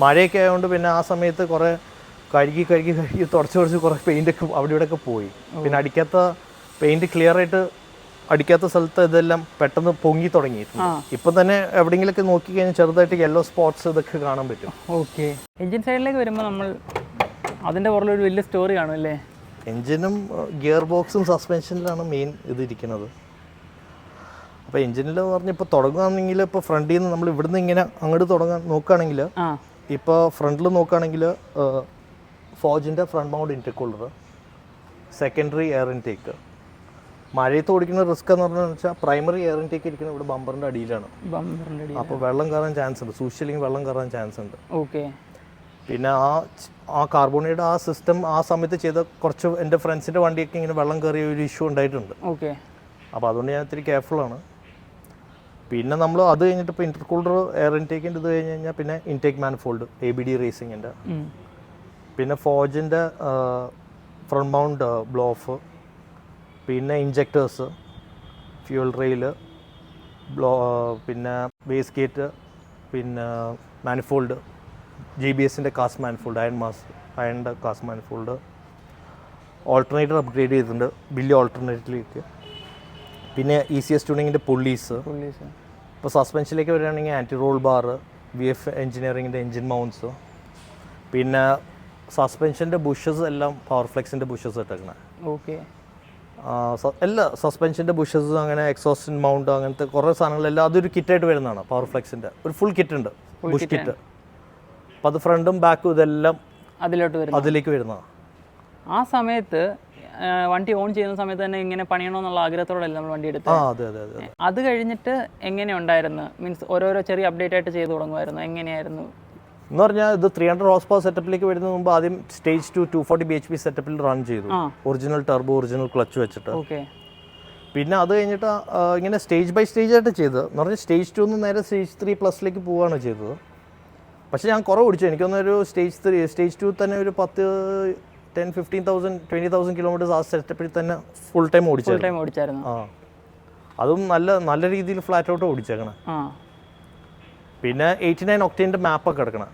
S3: മഴയൊക്കെ ആയതുകൊണ്ട് പിന്നെ ആ സമയത്ത് കുറേ കഴുകി തുടച്ച് കുറേ പെയിൻ്റൊക്കെ അവിടെ ഇവിടെയൊക്കെ പോയി. പിന്നെ അടിക്കാത്ത പെയിൻറ്റ് ക്ലിയർ ആയിട്ട് അടിക്കാത്ത സ്ഥലത്ത് ഇതെല്ലാം പെട്ടെന്ന് പൊങ്ങി തുടങ്ങിയിട്ടുണ്ട്. ഇപ്പം തന്നെ എവിടെയെങ്കിലൊക്കെ നോക്കി കഴിഞ്ഞാൽ ചെറുതായിട്ട് യെല്ലോ സ്പോട്ട്സ് ഇതൊക്കെ കാണാൻ പറ്റും.
S1: ഓക്കെ. എഞ്ചിൻ സൈഡിലേക്ക് വരുമ്പോൾ നമ്മൾ അതിൻ്റെ പുറകിലൊരു വലിയ സ്റ്റോറി കാണും അല്ലേ?
S3: എഞ്ചിനും ഗിയർ ബോക്സും സസ്പെൻഷനിലാണ് മെയിൻ ഇതിരിക്കുന്നത്. അപ്പോൾ എഞ്ചിനിൽ പറഞ്ഞാൽ ഇപ്പോൾ തുടങ്ങുകയാണെങ്കിൽ ഇപ്പോൾ ഫ്രണ്ടിൽ നിന്ന് നമ്മൾ ഇവിടുന്ന് ഇങ്ങനെ അങ്ങോട്ട് നോക്കുകയാണെങ്കിൽ ഇപ്പോൾ ഫ്രണ്ടിൽ നോക്കുകയാണെങ്കിൽ ഫോർജിൻ്റെ front mount intercooler, secondary air intake. മഴയത്ത് ഓടിക്കുന്ന റിസ്ക് എന്ന് പറഞ്ഞാൽ വെച്ചാൽ പ്രൈമറി എയർ ഇൻടേക്ക് ഇരിക്കുന്നത് ഇവിടെ ബമ്പറിൻ്റെ അടിയിലാണ്. അപ്പോൾ വെള്ളം കയറാൻ ചാൻസ് ഉണ്ട്, സൂക്ഷിച്ചില്ലെങ്കിൽ വെള്ളം കയറാൻ ചാൻസ് ഉണ്ട്.
S1: ഓക്കെ.
S3: പിന്നെ ആ കാർബോണയുടെ ആ സിസ്റ്റം ആ സമയത്ത് ചെയ്ത കുറച്ച് എൻ്റെ ഫ്രണ്ട്സിൻ്റെ വണ്ടിയൊക്കെ ഇങ്ങനെ വെള്ളം കയറിയ ഒരു ഇഷ്യൂ ഉണ്ടായിട്ടുണ്ട്.
S1: ഓക്കെ.
S3: അപ്പോൾ അതുകൊണ്ട് ഞാൻ ഇത്തിരി കെയർഫുള്ളാണ്. പിന്നെ നമ്മൾ അത് കഴിഞ്ഞിട്ട് ഇപ്പോൾ ഇൻ്റർകൂളർ എയർ ഇൻടേക്കിൻ്റെ ഇത് കഴിഞ്ഞ് കഴിഞ്ഞാൽ പിന്നെ ഇൻടേക്ക് മാനിഫോൾഡ് ABD റേസിങ്ങിൻ്റെ, പിന്നെ ഫോർജിൻ്റെ ഫ്രണ്ട് മൗണ്ട് ബ്ലോ ഓഫ്, പിന്നെ ഇഞ്ചക്ടേഴ്സ്, ഫ്യൂൽ റെയില്, പിന്നെ ബേസ് ഗേറ്റ്, പിന്നെ മാനിഫോൾഡ്, GBSൻ്റെ കാസ്റ്റ് മാനിഫോൾഡ്, അയണിൻ്റെ കാസ്റ്റ് മാനിഫോൾഡ്, ഓൾട്ടർനേറ്റർ അപ്ഗ്രേഡ് ചെയ്തിട്ടുണ്ട് വലിയ ഓൾട്ടർനേറ്ററിലേക്ക്. പിന്നെ ECS ട്യൂണിങ്ങിൻ്റെ പുള്ളീസ്. ഇപ്പോൾ സസ്പെൻഷനിലേക്ക് വരികയാണെങ്കിൽ ആൻറ്റി റോൾ ബാർ, VF എഞ്ചിനീയറിങ്ങിൻ്റെ എഞ്ചിൻ മൗണ്ട്സ്, പിന്നെ സസ്പെൻഷൻ്റെ ബുഷസ് എല്ലാം പവർഫ്ലെക്സിൻ്റെ ബുഷസ് ഇട്ടേക്കണേ.
S1: ഓക്കെ.
S3: എല്ലാ സസ്പെൻഷൻ്റെ ബുഷസ്, അങ്ങനെ എക്സോസ്റ്റ് മൗണ്ട്, അങ്ങനത്തെ കുറേ സാധനങ്ങളെല്ലാം അതൊരു കിറ്റായിട്ട് വരുന്നതാണ്. പവർഫ്ലെക്സിൻ്റെ ഒരു ഫുൾ കിറ്റ് ഉണ്ട്, ബുഷ് കിറ്റ്. അപ്പോൾ അത് ഫ്രണ്ടും ബാക്കും ഇതെല്ലാം അതിലേക്ക് വരുന്നതാണ്.
S1: ആ സമയത്ത് വണ്ടി ഓൺ ചെയ്യുന്ന സമയത്ത് തന്നെ ഇങ്ങനെ പണിയണമെന്നുള്ള ആഗ്രഹത്തോടെയല്ല നമ്മൾ വണ്ടി എടുത്തത്. അത് കഴിഞ്ഞിട്ട് എങ്ങനെ ഉണ്ടായിരുന്നു? മീൻസ് ഓരോരോ ചെറിയ അപ്ഡേറ്റ് ആയിട്ട് ചെയ്തു തുടങ്ങുമായിരുന്നു? എങ്ങനെയായിരുന്നു?
S3: എന്ന് പറഞ്ഞാൽ ഇത് 300 ഹോഴ്സ് പവർ സെറ്റപ്പിലേക്ക് വരുന്നതിന് മുമ്പ് ആദ്യം സ്റ്റേജ് 2 240 bhp സെറ്റപ്പിൽ റൺ ചെയ്തു. ഒറിജിനൽ ടർബോ, ഒറിജിനൽ ക്ലച്ച് വെച്ചിട്ട്. പിന്നെ അത് കഴിഞ്ഞിട്ട് ഇങ്ങനെ സ്റ്റേജ് ബൈ സ്റ്റേജ് ആയിട്ട് ചെയ്തത്. എന്ന് പറഞ്ഞാൽ സ്റ്റേജ് 2 നിന്ന് നേരെ സ്റ്റേജ് 3 പ്ലസിലേക്ക് പോവുകയാണ് ചെയ്തത്. പക്ഷേ ഞാൻ കുറവ് ഓടിച്ചു. എനിക്കൊന്നൊരു സ്റ്റേജ് 2 തന്നെ ഒരു 10,000-15,000 20,000 കിലോമീറ്റേഴ്സ് ആ സെറ്റപ്പിൽ തന്നെ ഫുൾ ടൈം ഓടിച്ചായിരുന്നു. ആ, അതും നല്ല രീതിയിൽ ഫ്ലാറ്റ് ഔട്ട് ഓടിച്ചേക്കണം. പിന്നെ 89 ഒക്ടേൻ്റെ മാപ്പൊക്കെ എടുക്കണം.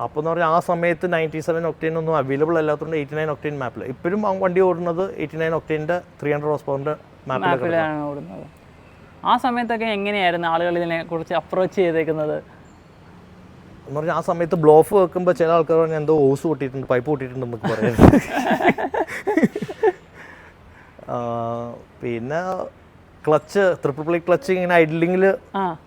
S3: അപ്പോൾ എന്ന് പറഞ്ഞാൽ ആ സമയത്ത് 97 ഒക്ടേൻ ഒന്നും അവൈലബിൾ അല്ലാത്തതുകൊണ്ട് 89 ഒക്ടേൻ മാപ്പിൽ ഇപ്പോഴും വണ്ടി ഓടുന്നത് 89 ഒക്ടേൻ്റെ 300 ഹോഴ്സ് പവറിൻ്റെ മാപ്പിലാണ്
S1: ഓടുന്നത്. ആ സമയത്തൊക്കെ എങ്ങനെയായിരുന്നു ആളുകൾ ഇതിനെ കുറിച്ച് അപ്രോച്ച് ചെയ്തേക്കുന്നത്?
S3: എന്ന് പറഞ്ഞാൽ ആ സമയത്ത് ബ്ലോഫ് വെക്കുമ്പോൾ ചില ആൾക്കാർ പറഞ്ഞാൽ എന്തോ ഓസ് പൊട്ടിയിട്ടുണ്ട്, പൈപ്പ് പൊട്ടിയിട്ടുണ്ടെന്നൊക്കെ പറയുന്നത്. പിന്നെ ക്ലച്ച്, ട്രിപ്പിൾ പ്ലേ ക്ലച്ച് ഇങ്ങനെ ഐഡ്ലിങ്ങിൽ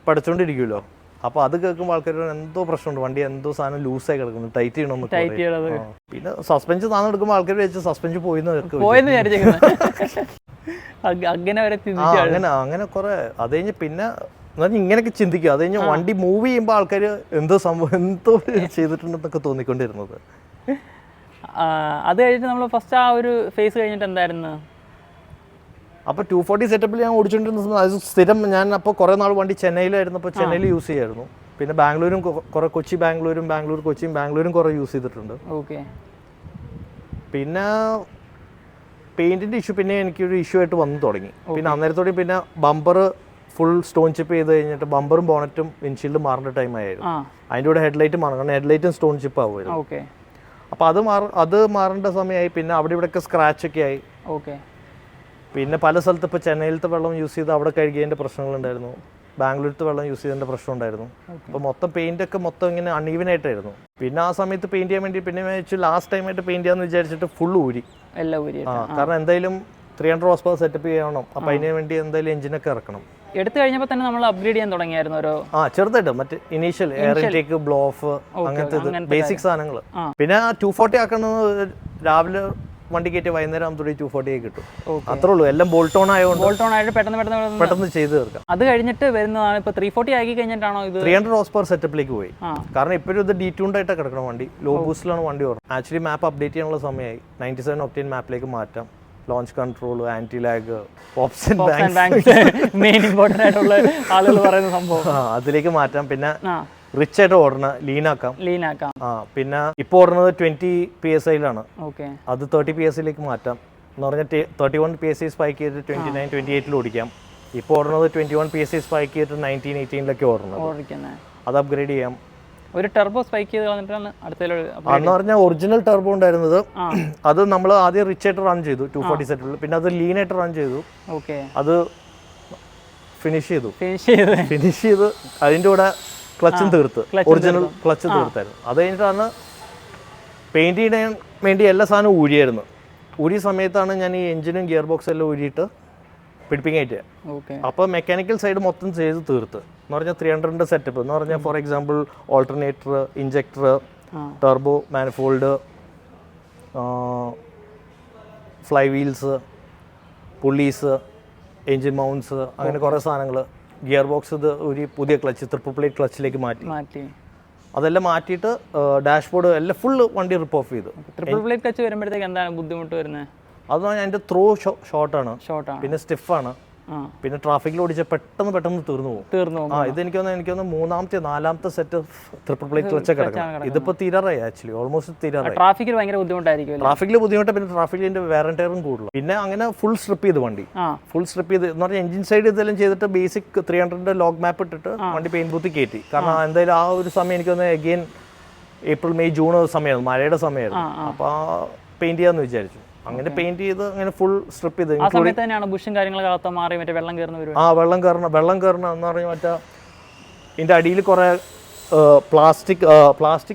S3: പഠിച്ചുകൊണ്ടിരിക്കുമല്ലോ. അപ്പോൾ അത് കേൾക്കുമ്പോൾ ആൾക്കാർ എന്തോ പ്രശ്നമുണ്ട്, വണ്ടി എന്തോ സാധനം ലൂസായി കിടക്കുന്നു, ടൈറ്റ് ചെയ്യണമെന്ന്. പിന്നെ സസ്പെൻഷൻ താന്ന് എടുക്കുമ്പോൾ ആൾക്കാർ വെച്ച് സസ്പെൻഷൻ അങ്ങനെ കുറെ. അത് കഴിഞ്ഞ് പിന്നെ ഇങ്ങനെയൊക്കെ ചിന്തിക്കുക. അത് കഴിഞ്ഞ് വണ്ടി മൂവ് ചെയ്യുമ്പോൾ ആൾക്കാർ എന്തോ ചെയ്തിട്ടുണ്ടെന്നൊക്കെ തോന്നിക്കൊണ്ടിരുന്നത്.
S1: അത് കഴിഞ്ഞിട്ട് നമ്മൾ ഫസ്റ്റ് ആ ഒരു ഫേസ് കഴിഞ്ഞിട്ട് എന്തായിരുന്നു?
S3: അപ്പോൾ 240 സെറ്റപ്പിൽ ഞാൻ ഓടിച്ചുകൊണ്ടിരുന്ന അത് സ്ഥിരം. ഞാൻ അപ്പോൾ കുറേ നാൾ വണ്ടി ചെന്നൈയിലായിരുന്നപ്പോൾ ചെന്നൈയിൽ യൂസ് ചെയ്യായിരുന്നു. പിന്നെ ബാംഗ്ലൂരും കുറേ ബാംഗ്ലൂർ കൊച്ചിയും ബാംഗ്ലൂരും കുറേ യൂസ് ചെയ്തിട്ടുണ്ട്. പിന്നെ പെയിൻറ്റിൻ്റെ ഇഷ്യൂ പിന്നെ എനിക്കൊരു ഇഷ്യൂ ആയിട്ട് വന്നു തുടങ്ങി. പിന്നെ അന്നേരത്തോടെ പിന്നെ ബമ്പർ ഫുൾ സ്റ്റോൺ ചിപ്പ് ചെയ്ത് കഴിഞ്ഞിട്ട് ബമ്പറും ബോണറ്റും വിൻഷീൽഡും മാറേണ്ട ടൈം ആയിരുന്നു. അതിൻ്റെ കൂടെ ഹെഡ്ലൈറ്റ് മാറണം, കാരണം ഹെഡ്ലൈറ്റും സ്റ്റോൺ ചിപ്പ് ആവുമായിരുന്നു. അപ്പോൾ അത് മാറേണ്ട സമയമായി. പിന്നെ അവിടെ ഇവിടെയൊക്കെ സ്ക്രാച്ചൊക്കെ ആയി. പിന്നെ പല സ്ഥലത്ത് ഇപ്പോൾ ചെന്നൈയിലത്തെ വെള്ളം യൂസ് ചെയ്ത് അവിടെ കഴുകിയതിൻ്റെ പ്രശ്നങ്ങളുണ്ടായിരുന്നു. ബാംഗ്ലൂരിലത്തെ വെള്ളം യൂസ് ചെയ്തതിൻ്റെ പ്രശ്നം ഉണ്ടായിരുന്നു. അപ്പോൾ മൊത്തം പെയിൻ്റൊക്കെ മൊത്തം ഇങ്ങനെ അൺഈവൻ ആയിട്ടായിരുന്നു. പിന്നെ ആ സമയത്ത് പെയിൻറ്റ് ചെയ്യാൻ വേണ്ടി പിന്നെ വെച്ച് ലാസ്റ്റ് ടൈമായിട്ട് പെയിൻറ്റ് ചെയ്യാമെന്ന് വിചാരിച്ചിട്ട് ഫുൾ ഊരി. കാരണം എന്തായാലും 300 ഹോഴ്സ് പവർ സെറ്റപ്പ് ചെയ്യണം. അപ്പോൾ അതിന് വേണ്ടി എന്തായാലും എഞ്ചിനൊക്കെ ഇറക്കണം.
S1: എടുത്തു കഴിഞ്ഞപ്പോൾ തന്നെ നമ്മൾ അപ്ഗ്രേഡ് ചെയ്യാൻ തുടങ്ങിയായിരുന്നു ഓരോ
S3: ചെറുതായിട്ട് മറ്റേ initial air intake, blow of, അങ്ങനത്തെ ബേസിക് സാധനങ്ങൾ. പിന്നെ 240 ആക്കുന്നത് രാവിലെ വണ്ടി കയറ്റി വൈകുന്നേരം ആകുമ്പോൾ 240 കിട്ടും. അത്രേ ഉള്ളൂ. എല്ലാം ബോൾട്ടോൺ ആയിട്ട് പെട്ടെന്ന് ചെയ്ത് തീർക്കാം.
S1: അത് കഴിഞ്ഞിട്ട് വരുന്നതാണ് ഇപ്പോൾ 340 ആക്കി കഴിഞ്ഞിട്ടാണോ ഇത്
S3: 300 ഹോഴ്സ് പവർ സെറ്റപ്പിലേക്ക് പോയി. കാരണം ഇപ്പോഴും ഇത് ഡീറ്റ്യൂൺഡ് ആയിട്ട് കിടക്കണം വണ്ടി. ലോ ബൂസ്റ്റിലാണ് വണ്ടി ഓടുന്നത്. ആക്ച്വലി മാപ്പ് അപ്ഡേറ്റ് ചെയ്യാനുള്ള സമയമായി. 97 ഒക്ടേൻ മാപ്പിലേക്ക് മാറ്റാം. Launch control, anti lag, pops and bangs
S1: main important ആയിട്ടുള്ള ആളുകൾ പറയുന്ന സംഭവം
S3: അതിലേക്ക് മാറ്റാം. പിന്നെ റിച്ച് ആയിട്ട് ഓടണം, ലീനാക്കാം. പിന്നെ ഇപ്പോൾ ഓടുന്നത് 20 PSI-ലാണ്. അത് 30 PSI-ലേക്ക് മാറ്റാം. എന്ന് പറഞ്ഞാൽ 31 PSI സ്പൈക്ക് ചെയ്തിട്ട് 29, 28 ഓടിക്കാം. ഇപ്പോൾ ഓടുന്നത് 21 PSI സ്പൈക്ക് ചെയ്തിട്ട് 19, 18 ഓടുന്നത്. അത് അപ്ഗ്രേഡ് ചെയ്യാം.
S1: ഒരു ടർബോ സ്പൈക്ക് ചെയ്ത് കളഞ്ഞിട്ടാണ്
S3: അന്ന് പറഞ്ഞാൽ ഒറിജിനൽ ടർബോ ഉണ്ടായിരുന്നത്. അത് നമ്മൾ ആദ്യം റിച്ച് ആയിട്ട് റൺ ചെയ്തു 240 സെറ്റിൽ. പിന്നെ അത് ലീൻ ആയിട്ട് റൺ ചെയ്തു. അത് ഫിനിഷ് ചെയ്ത് അതിൻ്റെ കൂടെ ക്ലച്ചും തീർത്ത്, ഒറിജിനൽ ക്ലച്ച് തീർത്തായിരുന്നു. അത് കഴിഞ്ഞിട്ടാണ് പെയിൻറ്റ് ചെയ്യാൻ വേണ്ടി എല്ലാ സാധനവും ഊരിയായിരുന്നു. ഊരിയ സമയത്താണ് ഞാൻ ഈ എഞ്ചിനും ഗിയർ ബോക്സും എല്ലാം ഊരിയിട്ട് പിടിപ്പിങ്ങായിട്ട്. അപ്പോൾ മെക്കാനിക്കൽ സൈഡ് മൊത്തം ചെയ്ത് തീർത്ത്. എന്ന് പറഞ്ഞാൽ 300ൻ്റെ സെറ്റപ്പ് എന്ന് പറഞ്ഞാൽ for example alternator, injector, turbo, manifold, fly wheels, pulleys, engine mounts, അങ്ങനെ കുറേ സാധനങ്ങൾ. ഗിയർ ബോക്സ് ഇത് ഒരു പുതിയ ക്ലച്ച്, ട്രിപ്പിൾ പ്ലേറ്റ് ക്ലച്ചിലേക്ക് മാറ്റി. അതെല്ലാം മാറ്റിയിട്ട് ഡാഷ്ബോർഡ് എല്ലാം ഫുൾ വണ്ടി റിപ്പ് ഓഫ് ചെയ്തു.
S1: ട്രിപ്പിൾ പ്ലേറ്റ് ക്ലച്ച് വരുമ്പോഴത്തേക്ക് എന്താണ് ബുദ്ധിമുട്ട് വരുന്നത്?
S3: അത് അതിൻ്റെ ത്രോ ഷോർട്ടാണ്, പിന്നെ സ്റ്റിഫാണ്. പിന്നെ ട്രാഫിക്കിൽ ഓടിച്ച പെട്ടെന്ന് തീർന്നു പോകും. ഇതെനിക്ക് തോന്നുന്നു മൂന്നാമത്തെ 4ാമത്തെ സെറ്റ് ട്രിപ്പിൾ പ്ലേറ്റ് ക്ലച്ച് കിടക്കണം. ഇതിപ്പോൾ തീരാറായി. ആക്ച്വലി ഓൾമോസ്റ്റ് തീരാറായി.
S1: ട്രാഫിക്കിൽ ഭയങ്കര ബുദ്ധിമുട്ടായിരിക്കും.
S3: ട്രാഫിക്കിൽ ബുദ്ധിമുട്ട്. പിന്നെ ട്രാഫിക്കിന്റെ വേറെ ടയറും കൂടുതൽ. പിന്നെ അങ്ങനെ ഫുൾ സ്ട്രിപ്പ് ചെയ്ത് വണ്ടി എന്ന് പറഞ്ഞാൽ എഞ്ചിൻ സൈഡ് ഇതെല്ലാം ചെയ്തിട്ട് ബേസിക് 300ന്റെ ലോഗ് മാപ്പ് ഇട്ടിട്ട് വണ്ടി പെയിന്റ് ബൂത്തിൽ കയറ്റി. കാരണം എന്തായാലും ആ ഒരു സമയം എനിക്ക് തോന്നുന്നത് അഗെയിൻ ഏപ്രിൽ, മെയ്, ജൂൺ സമയമായിരുന്നു, മഴയുടെ സമയമായിരുന്നു. അപ്പോൾ പെയിന്റ് ചെയ്യാന്ന് വിചാരിച്ചു. അങ്ങനെ പെയിന്റ് ചെയ്ത് അങ്ങനെ ഫുൾ സ്ട്രിപ്പ് ചെയ്ത്.
S1: ആ സമയത്ത് തന്നെയാണ് ബുഷും കാര്യങ്ങളൊക്കെ മാറി മറ്റേ വെള്ളം കയറുന്ന വരും.
S3: വെള്ളം കയറണം എന്ന് പറഞ്ഞാൽ മറ്റേ ഇതിൻ്റെ അടിയിൽ കുറേ പ്ലാസ്റ്റിക്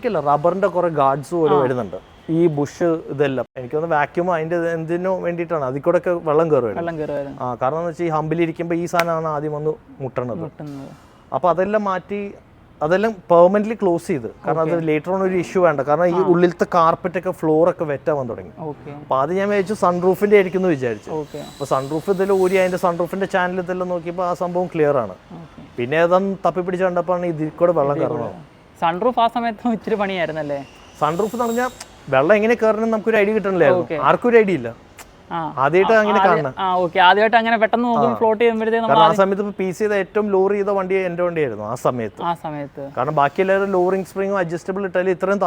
S3: അല്ല, റബ്ബറിൻ്റെ കുറേ ഗാർഡ്സ് പോലെ വരുന്നുണ്ട്. ഈ ബുഷ് ഇതെല്ലാം എനിക്ക് തോന്നുന്നു വാക്യൂം അതിൻ്റെ എന്തിനു വേണ്ടിയിട്ടാണ്. അതിൽ കൂടെ ഒക്കെ വെള്ളം കയറുമായിരുന്നു. കാരണം എന്ന് വെച്ചാൽ ഈ ഹമ്പിലിരിക്കുമ്പോൾ ഈ സാധനമാണ് ആദ്യം വന്ന് മുട്ടണത്. അപ്പോൾ അതെല്ലാം മാറ്റി, അതെല്ലാം പെർമനന്റ്ലി ക്ലോസ് ചെയ്ത്. കാരണം അത് ലേറ്റർ ഓൺ ഒരു ഇഷ്യൂ വേണ്ട. കാരണം ഈ ഉള്ളിലത്തെ കാർപ്പറ്റൊക്കെ ഫ്ലോറൊക്കെ വെറ്റാവാൻ തുടങ്ങി. അപ്പോൾ അത് ഞാൻ വിചാരിച്ചു സൺറൂഫിൻ്റെ ആയിരിക്കും എന്ന് വിചാരിച്ചു. അപ്പോൾ സൺറൂഫ് ഇതെല്ലാം ഊരി അതിൻ്റെ സൺറൂഫിൻ്റെ ചാനൽ ഇതെല്ലാം നോക്കിയപ്പോൾ ആ സംഭവം ക്ലിയർ ആണ്. പിന്നെ ഏതാ തപ്പിപ്പിടിച്ച് കണ്ടപ്പോഴാണ് ഇതിൽ കൂടെ വെള്ളം കയറണം.
S1: സൺറൂഫ് ആ സമയത്ത് ഇച്ചിരി പണിയായിരുന്നല്ലേ?
S3: സൺറൂഫ് എന്ന് പറഞ്ഞാൽ വെള്ളം എങ്ങനെ കയറണം നമുക്കൊരു ഐഡിയ കിട്ടണില്ലായിരുന്നു. ആർക്കും ഒരു ഐഡിയ ഇല്ല. ആദ്യമായിട്ട് അങ്ങനെ കാണണം.
S1: ആദ്യമായിട്ട് അങ്ങനെ പെട്ടെന്ന് നോക്കും ഫ്ലോട്ട് ചെയ്യുമ്പോഴത്തേക്കും.
S3: കാരണം ആ സമയത്ത് ഇപ്പോൾ പീസ് ചെയ്ത ഏറ്റവും ലോറി ചെയ്ത വണ്ടി എൻ്റെ വണ്ടിയായിരുന്നു ആ സമയത്ത്. കാരണം ബാക്കി എല്ലാവരും ലോറിംഗ് സ്പ്രിങ്ങും അഡ്ജസ്റ്റബിൾ ഇട്ടാലും ഇത്രയും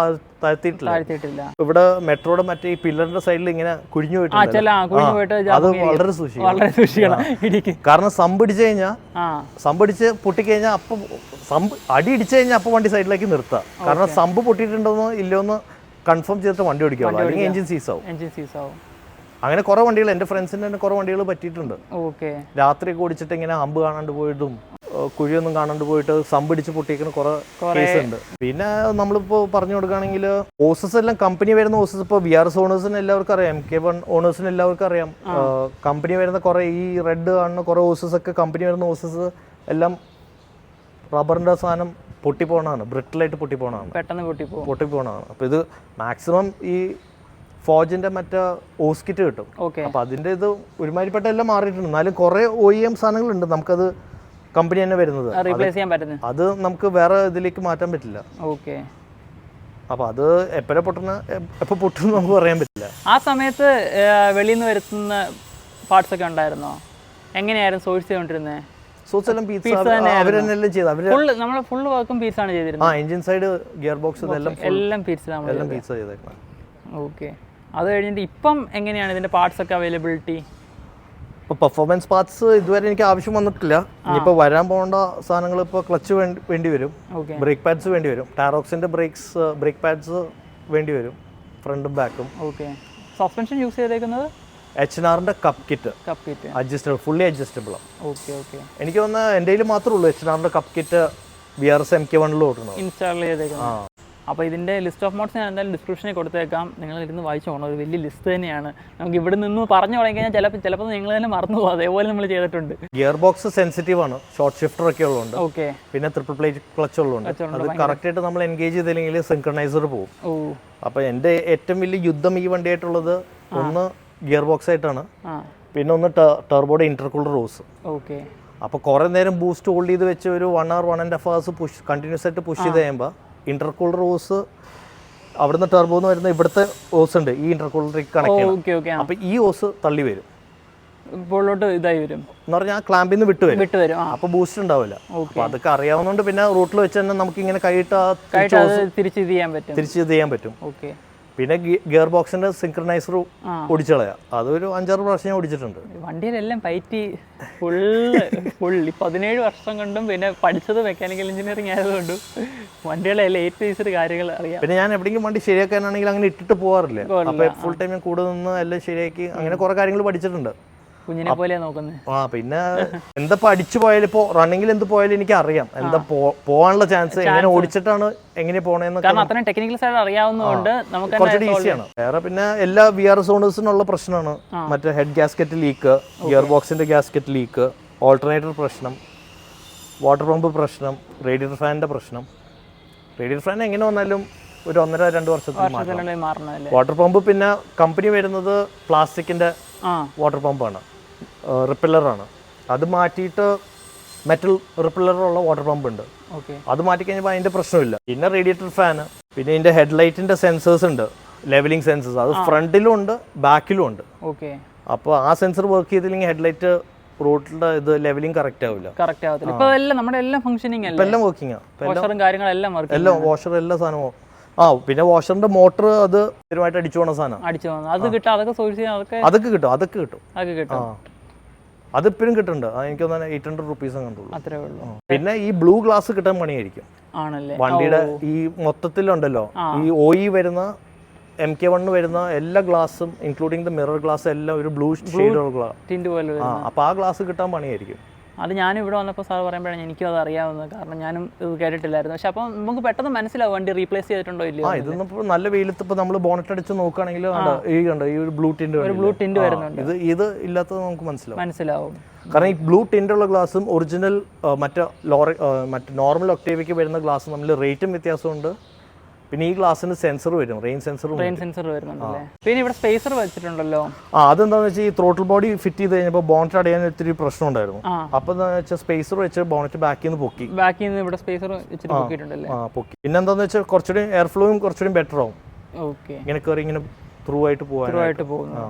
S3: താഴ്ത്തിയിട്ടില്ല. ഇവിടെ മെട്രോയുടെ മറ്റേ ഈ പില്ലറിന്റെ സൈഡിൽ ഇങ്ങനെ കുഴിഞ്ഞു പോയിട്ടുണ്ട്. അത് വളരെ സൂക്ഷിക്കണം. കാരണം സമ്പടിച്ചു കഴിഞ്ഞാൽ സമ്പടിച്ച് പൊട്ടിക്കഴിഞ്ഞാൽ അപ്പം അടി ഇടിച്ചു കഴിഞ്ഞാൽ അപ്പം വണ്ടി സൈഡിലേക്ക് നിർത്തുക. കാരണം സമ്പ് പൊട്ടിയിട്ടുണ്ടോന്നോ ഇല്ലോന്ന് കൺഫേം ചെയ്തിട്ട് വണ്ടി ഓടിക്കുക, അല്ലെങ്കിൽ എഞ്ചിൻ സീസ് ആവും. അങ്ങനെ കുറെ വണ്ടികൾ എൻ്റെ ഫ്രണ്ട്സിൻ്റെ തന്നെ കുറെ വണ്ടികൾ പറ്റിയിട്ടുണ്ട്. രാത്രിയൊക്കെ ഓടിച്ചിട്ട് ഇങ്ങനെ ഹമ്പ് കാണാണ്ട് പോയിട്ടും കുഴിയൊന്നും കാണാണ്ട് പോയിട്ട് സമ്പിടിച്ച് പൊട്ടിക്കുന്ന കുറെ കേസ് ഉണ്ട്. പിന്നെ നമ്മളിപ്പോൾ പറഞ്ഞു കൊടുക്കുകയാണെങ്കിൽ ഓസസ് എല്ലാം കമ്പനി വരുന്ന ഓസസ് ഇപ്പോൾ VRS ഓണേഴ്സിന് എല്ലാവർക്കും അറിയാം, MK1 ഓണേഴ്സിന് എല്ലാവർക്കും അറിയാം. കമ്പനി വരുന്ന കുറെ ഈ റെഡ് കാണുന്ന കുറെ ഓസസ് ഒക്കെ കമ്പനി വരുന്ന ഓസസ് എല്ലാം റബ്ബറിൻ്റെ സാധനം പൊട്ടിപ്പോണതാണ്, ബ്രിട്ടിലായിട്ട് പൊട്ടിപ്പോണതാണ്,
S1: പെട്ടെന്ന്
S3: പൊട്ടിപ്പോണതാണ്. അപ്പോൾ ഇത് മാക്സിമം ഈ ഫോജിന്റെ മറ്റേ ഓസ്കിറ്റ് കിട്ടും. അപ്പൊ അതിന്റെ ഇത് ഒരുമാതിരിപ്പെട്ട എല്ലാം മാറിയിട്ടുണ്ട്. എന്നാലും കുറെ OEM സാധനങ്ങളുണ്ട് നമുക്കത് കമ്പനി തന്നെ വരുന്നത്, അത് നമുക്ക് വേറെ ഇതിലേക്ക് മാറ്റാൻ പറ്റില്ല. അപ്പൊ അത് എപ്പോ പൊട്ടും നമുക്ക് പറയാൻ പറ്റില്ല.
S1: ആ സമയത്ത് വെളിയിൽ നിന്ന് വരുത്തുന്ന പാർട്സ് ഒക്കെ ഉണ്ടായിരുന്നോ? എങ്ങനെയായിരുന്നു സോഴ്സ് ചെയ്തോണ്ടിരുന്നത്? ഫുൾ വർക്കും പീസ് ആണ് ചെയ്തിരുന്നത്.
S3: എഞ്ചിൻ സൈഡ്, ഗിയർ ബോക്സ്
S1: എല്ലാം പീസ്
S3: ചെയ്തേക്കണം.
S1: ഓക്കെ. അത് കഴിഞ്ഞിട്ട് ഇപ്പം എങ്ങനെയാണ് ഇതിന്റെ പാർട്സ് ഒക്കെ അവൈലബിലിറ്റി?
S3: ഇപ്പോൾ പെർഫോമൻസ് പാർട്സ് ഇതുവരെ എനിക്ക് ആവശ്യം വന്നിട്ടില്ല. ഇനിയിപ്പോൾ വരാൻ പോകേണ്ട സാധനങ്ങൾ ഇപ്പോൾ ക്ലച്ച് വേണ്ടി വരും, ബ്രേക്ക് പാഡ്സ് വേണ്ടി വരും, ടാറോക്സിന്റെ ബ്രേക്ക് പാഡ്സ് വേണ്ടി വരും, ഫ്രണ്ടും ബാക്കും.
S1: ഓക്കെ. സസ്പെൻഷൻ യൂസ് ചെയ്തേക്കുന്നത്
S3: H&Rന്റെ cup kit adjustable, fully adjustable. എനിക്ക് തോന്നുന്നത് എൻ്റെ കയ്യിൽ മാത്രമേ ഉള്ളൂ H&Rന്റെ cup kit VRS MK1
S1: install ചെയ്തേക്കുന്നത്. അപ്പോൾ ഇതിൻ്റെ ലിസ്റ്റ് ഓഫ് മോഡ്സ് ഞാൻ എന്തായാലും ഡിസ്ക്രിപ്ഷനിൽ കൊടുത്തേക്കാം, നിങ്ങൾ ഇരുന്ന് വായിച്ചു പോകണം. ഒരു വലിയ ലിസ്റ്റ് തന്നെയാണ്. നമുക്ക് ഇവിടെ നിന്ന് പറഞ്ഞു തുടങ്ങി കഴിഞ്ഞാൽ ചിലപ്പോൾ നിങ്ങൾ തന്നെ മറന്നു പോകും. അതേപോലെ നമ്മൾ ചെയ്തിട്ടുണ്ട്.
S3: ഗിയർ ബോക്സ് സെൻസിറ്റീവ് ആണ്, ഷോർട്ട് ഷിഫ്റ്റർ ഒക്കെ ഉള്ളതുകൊണ്ട്.
S1: ഓക്കെ.
S3: പിന്നെ ട്രിപ്പിൾ പ്ലേറ്റ് ക്ലച്ച് ഉള്ളതുകൊണ്ട് അത് കറക്റ്റായിട്ട് നമ്മൾ എൻഗേജ് ചെയ്തില്ലെങ്കിൽ സിൻക്രണൈസർ പോകും. അപ്പോൾ എൻ്റെ ഏറ്റവും വലിയ യുദ്ധം ഈ വണ്ടിയായിട്ടുള്ളത് ഒന്ന് ഗിയർ ബോക്സ് ആയിട്ടാണ്, പിന്നെ ഒന്ന് ടർബോയുടെ ഇന്റർകൂളർ റോസ്.
S1: ഓക്കെ.
S3: അപ്പോൾ കുറേ നേരം ബൂസ്റ്റ് ഹോൾഡ് ചെയ്ത് വെച്ച് ഒരു 1 hour 1.5 hours കണ്ടിന്യൂസ് ആയിട്ട് പുഷ് ചെയ്ത് കഴിയുമ്പോൾ ഇന്റർകൂളർ റോസ് അവിടുന്ന് ടർബോ എന്ന് വരുന്ന ഇവിടുത്തെ ഓസ് ഉണ്ട്, ഈ ഇന്റർകൂളറിലേക്ക് കണക്ട് ചെയ്യണം. അപ്പോൾ ഈ ഓസ് തള്ളി വരും,
S1: ഇതായി വരും
S3: എന്ന് പറഞ്ഞാൽ ക്ലാമ്പിൽ നിന്ന് വിട്ട് വരും. അപ്പോൾ ബൂസ്റ്റ് ഉണ്ടാവില്ല. അപ്പോൾ അതൊക്കെ അറിയാവുന്നതുകൊണ്ട് പിന്നെ റൂട്ടിൽ വെച്ച് തന്നെ നമുക്ക് ഇങ്ങനെ കൈയിട്ട്
S1: തിരിച്ച്
S3: ചെയ്യാൻ പറ്റും. പിന്നെ ഗിയർ ബോക്സിന്റെ സിൻക്രണൈസർ ഓടിച്ചു കളയാം. അതൊരു 5-6 പ്രാവശ്യം ഞാൻ ഓടിച്ചിട്ടുണ്ട്.
S1: വണ്ടിയിലെല്ലാം പറ്റി ഫുൾ 17 വർഷം കൊണ്ടും പിന്നെ പഠിച്ചത് മെക്കാനിക്കൽ എഞ്ചിനീയറിംഗ് ആയതുകൊണ്ടും വണ്ടികളെല്ലാം ഏറ്റവും കാര്യങ്ങൾ അറിയാം.
S3: പിന്നെ ഞാൻ എവിടെയെങ്കിലും വണ്ടി ശരിയാക്കാനാണെങ്കിൽ അങ്ങനെ ഇട്ടിട്ട് പോകാറില്ല. അപ്പോൾ ഫുൾ ടൈം ഞാൻ കൂടെ നിന്ന് എല്ലാം ശരിയാക്കി അങ്ങനെ കുറെ കാര്യങ്ങൾ പഠിച്ചിട്ടുണ്ട്.
S1: കുഞ്ഞിനെ പോലെ നോക്കുന്നത്.
S3: പിന്നെ എന്താ പഠിച്ചു പോയാലും ഇപ്പോൾ റണ്ണിങ്ങിൽ എന്ത് പോയാലും എനിക്ക് അറിയാം എന്താ പോകാനുള്ള ചാൻസ്, എങ്ങനെ ഓടിച്ചിട്ടാണ് എങ്ങനെ പോണേന്ന്.
S1: അത്രയും ടെക്നിക്കൽ സൈഡ് അറിയാവുന്നതുകൊണ്ട് നമുക്ക്
S3: കുറച്ചുകൂടി ഈസിയാണ്. വേറെ പിന്നെ എല്ലാ VRS ഓണേഴ്സിനുള്ള പ്രശ്നമാണ് മറ്റേ ഹെഡ് ഗ്യാസ്കറ്റ് ലീക്ക്, ഗിയർ ബോക്സിന്റെ ഗ്യാസ്കറ്റ് ലീക്ക്, ഓൾട്ടർനേറ്റർ പ്രശ്നം, വാട്ടർ പമ്പ് പ്രശ്നം, റേഡിയേറ്റർ ഫാനിന്റെ പ്രശ്നം. റേഡിയേറ്റർ ഫാൻ എങ്ങനെ വന്നാലും ഒരു 1.5-2 വർഷത്തിൽ മാറണം. വാട്ടർ പമ്പ് പിന്നെ കമ്പനി വരുന്നത് പ്ലാസ്റ്റിക്കിന്റെ വാട്ടർ പമ്പാണ്, റിപ്പല്ലറാണ്. അത് മാറ്റിയിട്ട് മെറ്റൽ റിപ്പല്ലറുള്ള വാട്ടർ പമ്പ് ഉണ്ട്. അത് മാറ്റിക്കഴിഞ്ഞപ്പോൾ അതിന്റെ പ്രശ്നമില്ല. പിന്നെ റേഡിയേറ്റർ ഫാന്, പിന്നെ ഇതിന്റെ ഹെഡ്ലൈറ്റിന്റെ സെൻസേഴ്സ് ഉണ്ട്, ലെവലിംഗ് സെൻസേഴ്സ്. അത് ഫ്രണ്ടിലും ഉണ്ട് ബാക്കിലും ഉണ്ട്. അപ്പോൾ ആ സെൻസർ വർക്ക് ചെയ്തില്ലെങ്കിൽ ഹെഡ്ലൈറ്റ് റോഡിന്റെ ഇത് ലെവലിംഗ് കറക്റ്റ് ആവില്ല.
S1: നമ്മുടെ എല്ലാം ഫംഗ്ഷനിങ്
S3: എല്ലാം വർക്കിംഗ്,
S1: എല്ലാം
S3: വാഷർ എല്ലാ സാധനവും. പിന്നെ വാഷറിന്റെ മോട്ടർ അത് സ്ഥിരമായിട്ട് അടിച്ചു പോണ സാധനം, അതൊക്കെ കിട്ടും. അതിപ്പോഴും കിട്ടുന്നുണ്ട്. എനിക്ക് തോന്നുന്നു 800 rupees കണ്ടുള്ളൂ. പിന്നെ ഈ ബ്ലൂ ഗ്ലാസ് കിട്ടാൻ പണിയായിരിക്കും വണ്ടിയുടെ. ഈ മൊത്തത്തിലുണ്ടല്ലോ ഈ OE വരുന്ന MK1 വരുന്ന എല്ലാ ഗ്ലാസും ഇൻക്ലൂഡിങ് ദ മിറർ ഗ്ലാസ് എല്ലാം ഒരു ബ്ലൂ ഷെയ്ഡുള്ള ഗ്ലാസ്. അപ്പൊ ആ ഗ്ലാസ് കിട്ടാൻ പണിയായിരിക്കും.
S1: അത് ഞാനും ഇവിടെ വന്നപ്പോൾ സാർ പറയുമ്പോഴാണ് എനിക്കും അത് അറിയാവുന്നത്. കാരണം ഞാനും ഇത് കേട്ടിട്ടില്ലായിരുന്നു. പക്ഷെ അപ്പം നമുക്ക് പെട്ടെന്ന് മനസ്സിലാവും വണ്ടി റീപ്ലേസ് ചെയ്തിട്ടുണ്ടോ ഇല്ലയോ.
S3: ഇതൊന്നും നല്ല വെയിലത്ത് ഇപ്പോൾ നമ്മൾ ബോണറ്റ് അടിച്ച് നോക്കുകയാണെങ്കിൽ ഈ ഒരു ബ്ലൂ ടിന്റ്
S1: വരുന്നുണ്ട്.
S3: ഇത് ഇല്ലാത്തത് നമുക്ക് മനസ്സിലാവും. കാരണം ഈ ബ്ലൂ ടിന്റുള്ള ഗ്ലാസും ഒറിജിനൽ മറ്റേ നോർമൽ ഒക്ടേവിക്ക് വരുന്ന ഗ്ലാസും തമ്മിൽ റേറ്റും വ്യത്യാസമുണ്ട്. പിന്നെ ഈ ഗ്ലാസ്സിന് സെൻസർ വരും, റെയിൻ സെൻസറും.
S1: റെയിൻ സെൻസർ വരുന്നുണ്ടല്ലേ. പിന്നെ ഇവിടെ സ്പേസർ വെച്ചിട്ടുണ്ടല്ലോ.
S3: അതെന്താണെന്ന് വെച്ചാൽ ഈ ത്രോട്ടിൽ ബോഡി ഫിറ്റ് ചെയ്ത് കഴിഞ്ഞപ്പോൾ ബോണറ്റ് അടയാൻ ഒത്തിരി പ്രശ്നം ഉണ്ടായിരുന്നു. അപ്പോൾ എന്താണെന്ന് വെച്ചാൽ സ്പേസർ വെച്ച് ബോണറ്റ് ബാക്കിൽ നിന്ന് പൊക്കി.
S1: ബാക്കിൽ നിന്ന് ഇവിടെ സ്പേസർ വെച്ചിട്ട് പൊക്കിയിട്ടുണ്ടല്ലേ.
S3: പൊക്കി. പിന്നെ എന്താണെന്ന് വെച്ചാൽ കുറച്ചുകൂടി എയർ ഫ്ലോയും കുറച്ചുകൂടി ബെറ്റർ ആവും.
S1: ഓക്കെ.
S3: ഇങ്ങനെ കയറി ഇങ്ങനെ ത്രൂ ആയിട്ട്
S1: പോകുന്നു.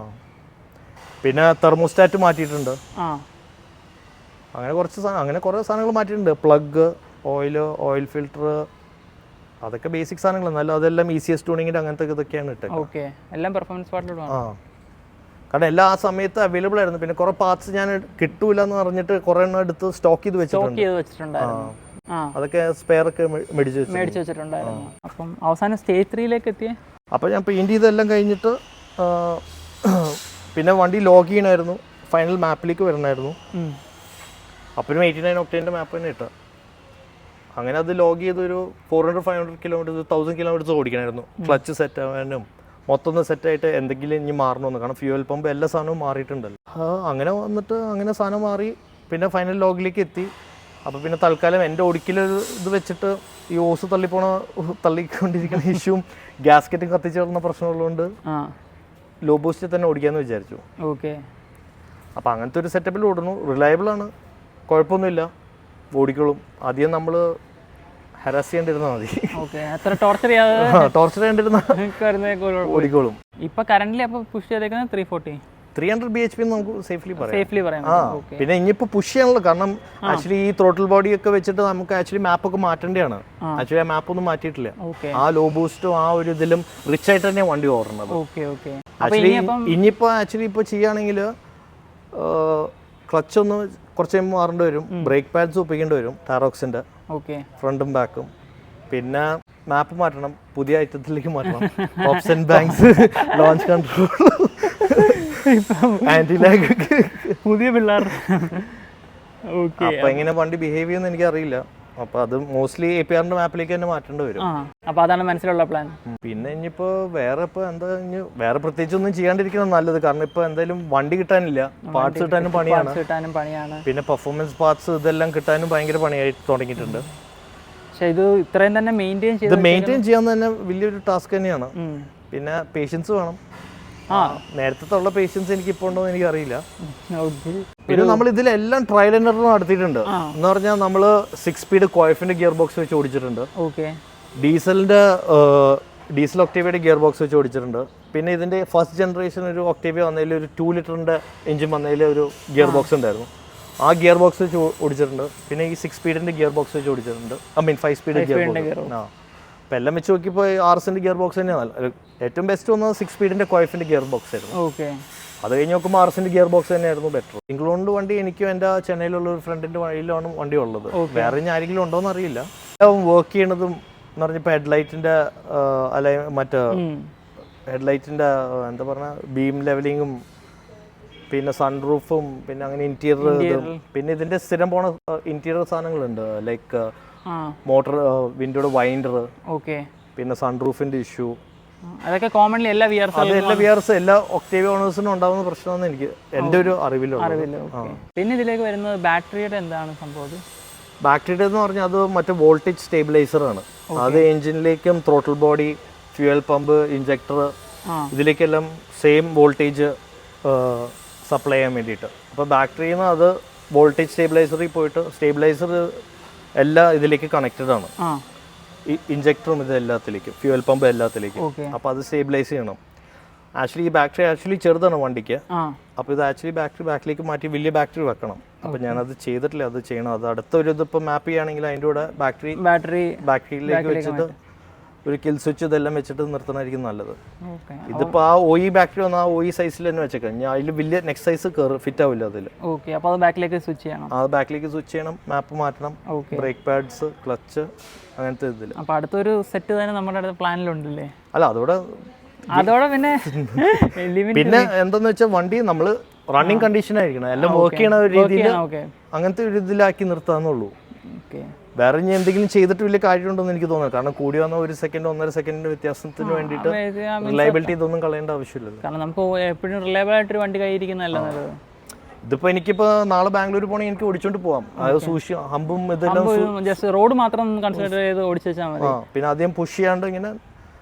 S3: പിന്നെ തെർമോസ്റ്റാറ്റ് മാറ്റിയിട്ടുണ്ട്. അങ്ങനെ കുറേ സാധനങ്ങൾ മാറ്റിയിട്ടുണ്ട്. പ്ലഗ്, ഓയിൽ ഫിൽറ്റർ, അതൊക്കെ ബേസിക് സാധനങ്ങൾ. എന്നാലും അതെല്ലാം ECS ട്യൂണിങ്ങിൻ്റെ അങ്ങനത്തെ ഇതൊക്കെയാണ് ഇട്ടത്.
S1: എല്ലാം പെർഫോമൻസ് പാർട്ടിലോട്ട്.
S3: കാരണം എല്ലാം ആ സമയത്ത് അവൈലബിൾ ആയിരുന്നു. പിന്നെ കുറേ പാർട്സ് ഞാൻ കിട്ടൂല എന്ന് പറഞ്ഞിട്ട് കുറേ എണ്ണം എടുത്ത് സ്റ്റോക്ക് ചെയ്ത് വെച്ചിട്ടുണ്ടായിരുന്നു. അതൊക്കെ സ്പെയർ ഒക്കെ മേടിച്ച്
S1: വെച്ചിട്ടുണ്ടായിരുന്നു. അപ്പം അവസാനം സ്റ്റേജ് 3ലേക്ക് എത്തിയേ.
S3: അപ്പോൾ ഞാൻ പെയിൻറ് ചെയ്തെല്ലാം കഴിഞ്ഞിട്ട് പിന്നെ വണ്ടി ലോഗ് ചെയ്യണമായിരുന്നു, ഫൈനൽ മാപ്പിലേക്ക് വരണമായിരുന്നു. അപ്പോഴും 89 ഒക്ടേൻ്റെ മാപ്പ് തന്നെ ഇട്ട. അങ്ങനെ അത് ലോഗ് ചെയ്തൊരു 400-500 കിലോമീറ്റർ 1000 കിലോമീറ്റേഴ്സ് ഓടിക്കണമായിരുന്നു. ക്ലച്ച് സെറ്റ് ആവാനും മൊത്തം സെറ്റായിട്ട് എന്തെങ്കിലും ഇനി മാറണമെന്ന്. കാരണം ഫ്യൂവൽ പമ്പ് എല്ലാ സാധനവും മാറിയിട്ടുണ്ടല്ലോ. അങ്ങനെ വന്നിട്ട് അങ്ങനെ സാധനം മാറി. പിന്നെ ഫൈനൽ ലോഗിലേക്ക് എത്തി. അപ്പോൾ പിന്നെ തൽക്കാലം എൻ്റെ ഒടിക്കൽ ഇത് വെച്ചിട്ട് ഈ ഓസ് തള്ളിക്കൊണ്ടിരിക്കുന്ന ഇഷ്യൂവും ഗ്യാസ്കറ്റും കത്തിച്ചേർന്ന പ്രശ്നമുള്ളതുകൊണ്ട് ലോ ബൂസ്റ്റിൽ തന്നെ ഓടിക്കാമെന്ന് വിചാരിച്ചു. അപ്പോൾ അങ്ങനത്തെ ഒരു സെറ്റപ്പിൽ ഓടുന്നു. റിലയബിളാണ്, കുഴപ്പമൊന്നുമില്ല, ഓടിക്കോളും. ആദ്യം നമ്മൾ ഹരാസ് ചെയ്യേണ്ടിരുന്നാൽ മതി.
S1: ടോർച്ചർ
S3: ചെയ്യേണ്ടിരുന്ന ഓടിക്കോളും.
S1: ഇപ്പൊ കറന്റ്ലി അപ്പോൾ പുഷ് ചെയ്തേക്കുന്നത്
S3: 300 bhp നമുക്ക് സേഫ്ലി പറയാം. പിന്നെ ഇനിയിപ്പോൾ പുഷ് ചെയ്യാനുള്ള കാരണം ആക്ച്വലി ഈ ത്രോട്ടിൽ ബോഡി ഒക്കെ വെച്ചിട്ട് നമുക്ക് ആക്ച്വലി മാപ്പൊക്കെ മാറ്റേണ്ടതാണ്. ആക്ച്വലി ആ മാപ്പ് ഒന്നും മാറ്റിയിട്ടില്ല. ആ ലോ ബൂസ്റ്റും ആ ഒരു ഇതിലും റിച്ച് ആയിട്ട് തന്നെ വണ്ടി ഓടുന്നത്. ആക്ച്വലി ഇനിയിപ്പോൾ ആക്ച്വലി ഇപ്പോൾ ചെയ്യുകയാണെങ്കിൽ ക്ലച്ച് ഒന്ന് കുറച്ച് കഴിയുമ്പോൾ മാറേണ്ടി വരും. ബ്രേക്ക് പാഡ്സ് ഒപ്പിക്കേണ്ടി വരും ടാറോക്സിൻ്റെ ഫ്രണ്ടും ബാക്കും. പിന്നെ മാപ്പ് മാറ്റണം, പുതിയ ഐറ്റത്തിലേക്ക് മാറ്റണം. Pops and bangs, launch control, anti lag,
S1: പുതിയ പിള്ളേർ.
S3: അപ്പൊ എങ്ങനെ വണ്ടി ബിഹേവ് ചെയ്യുമെന്ന് എനിക്ക് അറിയില്ല. അപ്പൊ അത് മോസ്റ്റ്ലി APRന്റെ മാപ്പിലേക്ക് തന്നെ മാറ്റേണ്ടി വരും.
S1: അപ്പൊ അതാണ് മനസ്സിലുള്ള പ്ലാൻ.
S3: പിന്നെ ഇനിയിപ്പോ വേറെ വേറെ പ്രത്യേകിച്ച് ഒന്നും ചെയ്യാണ്ടിരിക്കണം നല്ലത്. കാരണം ഇപ്പൊ എന്തായാലും വണ്ടി കിട്ടാനില്ല, പാർട്സ് കിട്ടാനും പണിയാണ്. പിന്നെ പെർഫോമൻസ് പാർട്സ് ഇതെല്ലാം കിട്ടാനും ഭയങ്കര പണിയായി തുടങ്ങിയിട്ടുണ്ട്.
S1: പക്ഷെ ഇത് ഇത്രയും തന്നെ മെയിൻറ്റെയിൻ
S3: ചെയ്യാൻ തന്നെ വലിയൊരു ടാസ്ക് തന്നെയാണ്. പിന്നെ പേഷ്യൻസ് വേണം. നേരത്തെ ഉള്ള പേഷ്യൻസ് എനിക്ക് ഇപ്പോൾ ഉണ്ടോ എന്ന് എനിക്ക് അറിയില്ല. പിന്നെ നമ്മൾ ഇതിലെല്ലാം ട്രയൽ ആൻഡ് എറർ നടത്തിയിട്ടുണ്ട്. എന്ന് പറഞ്ഞാൽ നമ്മൾ 6 സ്പീഡ് കോയഫിന്റെ ഗിയർ ബോക്സ് വെച്ച് ഓടിച്ചിട്ടുണ്ട്. ഡീസൽ ഒക്ടേവിയയുടെ ഗിയർ ബോക്സ് വെച്ച് ഓടിച്ചിട്ടുണ്ട്. പിന്നെ ഇതിന്റെ ഫസ്റ്റ് ജനറേഷൻ ഒരു ഒക്ടേവിയ വന്നതിൽ ഒരു 2 ലിറ്ററിന്റെ എഞ്ചിൻ വന്നതിൽ ഒരു ഗിയർ ബോക്സ് ഉണ്ടായിരുന്നു. ആ ഗിയർ ബോക്സ് വെച്ച് ഓടിച്ചിട്ടുണ്ട്. പിന്നെ ഈ 6 സ്പീഡിന്റെ ഗിയർ ബോക്സ് വെച്ച് ഓടിച്ചിട്ടുണ്ട്. 5 സ്പീഡ് ഗിയർ ബോക്സ്. അപ്പം എല്ലാം വെച്ച് നോക്കിയപ്പോൾ RSന്റെ ഗിയർ ബോക്സ് തന്നെയാണ് ഏറ്റവും ബെസ്റ്റ് വന്നത്. 6 സ്പീഡിന്റെ കോയഫിന്റെ ഗിയർ ബോക്സ് ആയിരുന്നു. അത് കഴിഞ്ഞ് നോക്കുമ്പോൾ RSന്റെ ഗിയർ ബോക്സ് തന്നെയായിരുന്നു ബെറ്റർ. ഇംഗ്ലണ്ട് വണ്ടി എനിക്കും എൻ്റെ ചെന്നൈയിലുള്ള ഒരു ഫ്രണ്ടിന്റെ വഴിയിലാണ് വണ്ടി ഉള്ളത്. വേറെ ഇനി ആരെങ്കിലും ഉണ്ടോയെന്ന് അറിയില്ല. വർക്ക് ചെയ്യണതും എന്ന് പറഞ്ഞപ്പോൾ ഹെഡ്ലൈറ്റിന്റെ മറ്റേ ഹെഡ്ലൈറ്റിന്റെ എന്താ പറഞ്ഞ ബീം ലെവലിങ്ങും പിന്നെ സൺറൂഫും പിന്നെ അങ്ങനെ ഇന്റീരിയർ പിന്നെ ഇതിന്റെ സ്ഥിരം പോണ ഇന്റീരിയർ സാധനങ്ങളുണ്ട്. ലൈക്ക് മോട്ടർ വിൻഡോയുടെ വൈൻഡർ, പിന്നെ സൺറൂഫിന്റെ ഇഷ്യൂ.
S1: അതൊക്കെ കോമൺലി എല്ലാ
S3: VRS എല്ലാ ഒക്ടേവിയ ഓണേഴ്സിനും ഉണ്ടാവുന്ന പ്രശ്നമെന്ന് എനിക്ക് എൻ്റെ ഒരു അറിവിലുണ്ട്.
S1: പിന്നെ ഇതിലേക്ക് വരുന്നത് ബാറ്ററിയുടെ എന്താണ് സംഭവം?
S3: ബാറ്ററിയുടെ എന്ന് പറഞ്ഞാൽ അത് മറ്റേ വോൾട്ടേജ് സ്റ്റേബിലൈസർ ആണ്. അത് എഞ്ചിനിലേക്കും throttle body, fuel pump, injector ഇതിലേക്കെല്ലാം സെയിം വോൾട്ടേജ് സപ്ലൈ ചെയ്യാൻ വേണ്ടിയിട്ട്. അപ്പോൾ ബാറ്ററിയിൽ നിന്ന് അത് വോൾട്ടേജ് സ്റ്റേബിലൈസറിൽ പോയിട്ട് സ്റ്റേബിലൈസർ എല്ലാ ഇതിലേക്ക് കണക്റ്റഡ് ആണ്. ഇഞ്ചക്ടറും ഇത് എല്ലാത്തിലേക്കും, ഫ്യൂവൽ പമ്പ് എല്ലാത്തിലേക്കും. അപ്പോൾ അത് സ്റ്റേബിലൈസ് ചെയ്യണം. ആക്ച്വലി ഈ ബാറ്ററി ചെറുതാണ് വണ്ടിക്ക്. അപ്പോൾ ഇത് ആക്ച്വലി ബാക്കിലേക്ക് മാറ്റി വലിയ ബാറ്ററി വെക്കണം. അപ്പോൾ ഞാനത് ചെയ്തിട്ടില്ല, അത് ചെയ്യണം. അത് അടുത്തൊരു ഇതിപ്പോൾ മാപ്പ് ചെയ്യുകയാണെങ്കിൽ അതിൻ്റെ കൂടെ ബാറ്ററിയിലേക്ക് വെച്ചിട്ട് ഒരു കിൽ സ്വിച്ച് ഇതെല്ലാം വെച്ചിട്ട് നിർത്തണമായിരിക്കും നല്ലത്. ഇതിപ്പോൾ ആ OE ബാറ്ററി വന്ന് ആ OE സൈസിൽ തന്നെ വെച്ചേക്കാം. ഞാൻ അതിൽ വലിയ നെക്സ്റ്റ് സൈസ് ഫിറ്റ് ആവില്ല അതിൽ.
S1: അത് ബാക്കിലേക്ക്
S3: സ്വിച്ച് ചെയ്യണം, മാപ്പ് മാറ്റണം, ബ്രേക്ക് പാഡ്സ്, ക്ലച്ച്, അങ്ങനത്തെ ഇതിൽ.
S1: അപ്പോൾ അടുത്തൊരു സെറ്റ് തന്നെ നമ്മുടെ അടുത്ത പ്ലാനിലുണ്ടല്ലേ?
S3: അല്ല അതോടെ പിന്നെ എന്താന്ന് വെച്ചാൽ വണ്ടി നമ്മൾ റണ്ണിങ് കണ്ടീഷൻ ആയിരിക്കണം, എല്ലാം വർക്ക് ചെയ്യണ ഒരു രീതിയിൽ അങ്ങനത്തെ ഒരു ഇതിലാക്കി നിർത്താന്നുള്ളൂ. വേറെ ഇനി എന്തെങ്കിലും ചെയ്തിട്ട് വലിയ കാര്യമുണ്ടെന്ന് എനിക്ക് തോന്നുന്നു. കാരണം കൂടി വന്ന 1 സെക്കൻഡ് 1.5 സെക്കൻഡിന്റെ വ്യത്യാസത്തിന് വേണ്ടിയിട്ട് റിലയബിലിറ്റി ഇതൊന്നും കളയേണ്ട ആവശ്യമില്ലല്ലോ.
S1: കാരണം നമുക്ക് എപ്പോഴും റിലയബിൾ ആയിട്ടൊരു വണ്ടി കയ്യിരിക്കുന്നതല്ല നല്ലത്.
S3: ഇതിപ്പോ എനിക്കിപ്പോ നാളെ ബാംഗ്ലൂർ പോകണമെങ്കിൽ എനിക്ക് ഓടിച്ചോണ്ട് പോവാം. അത് സൂക്ഷിച്ച് ഹമ്പും ഇതെല്ലാം
S1: ജസ്റ്റ് റോഡ് മാത്രം കൺസിഡർ ചെയ്ത് ഓടിച്ചാൽ മതി.
S3: പിന്നെ ആദ്യം പുഷ് ചെയ്യാണ്ട് ഇങ്ങനെ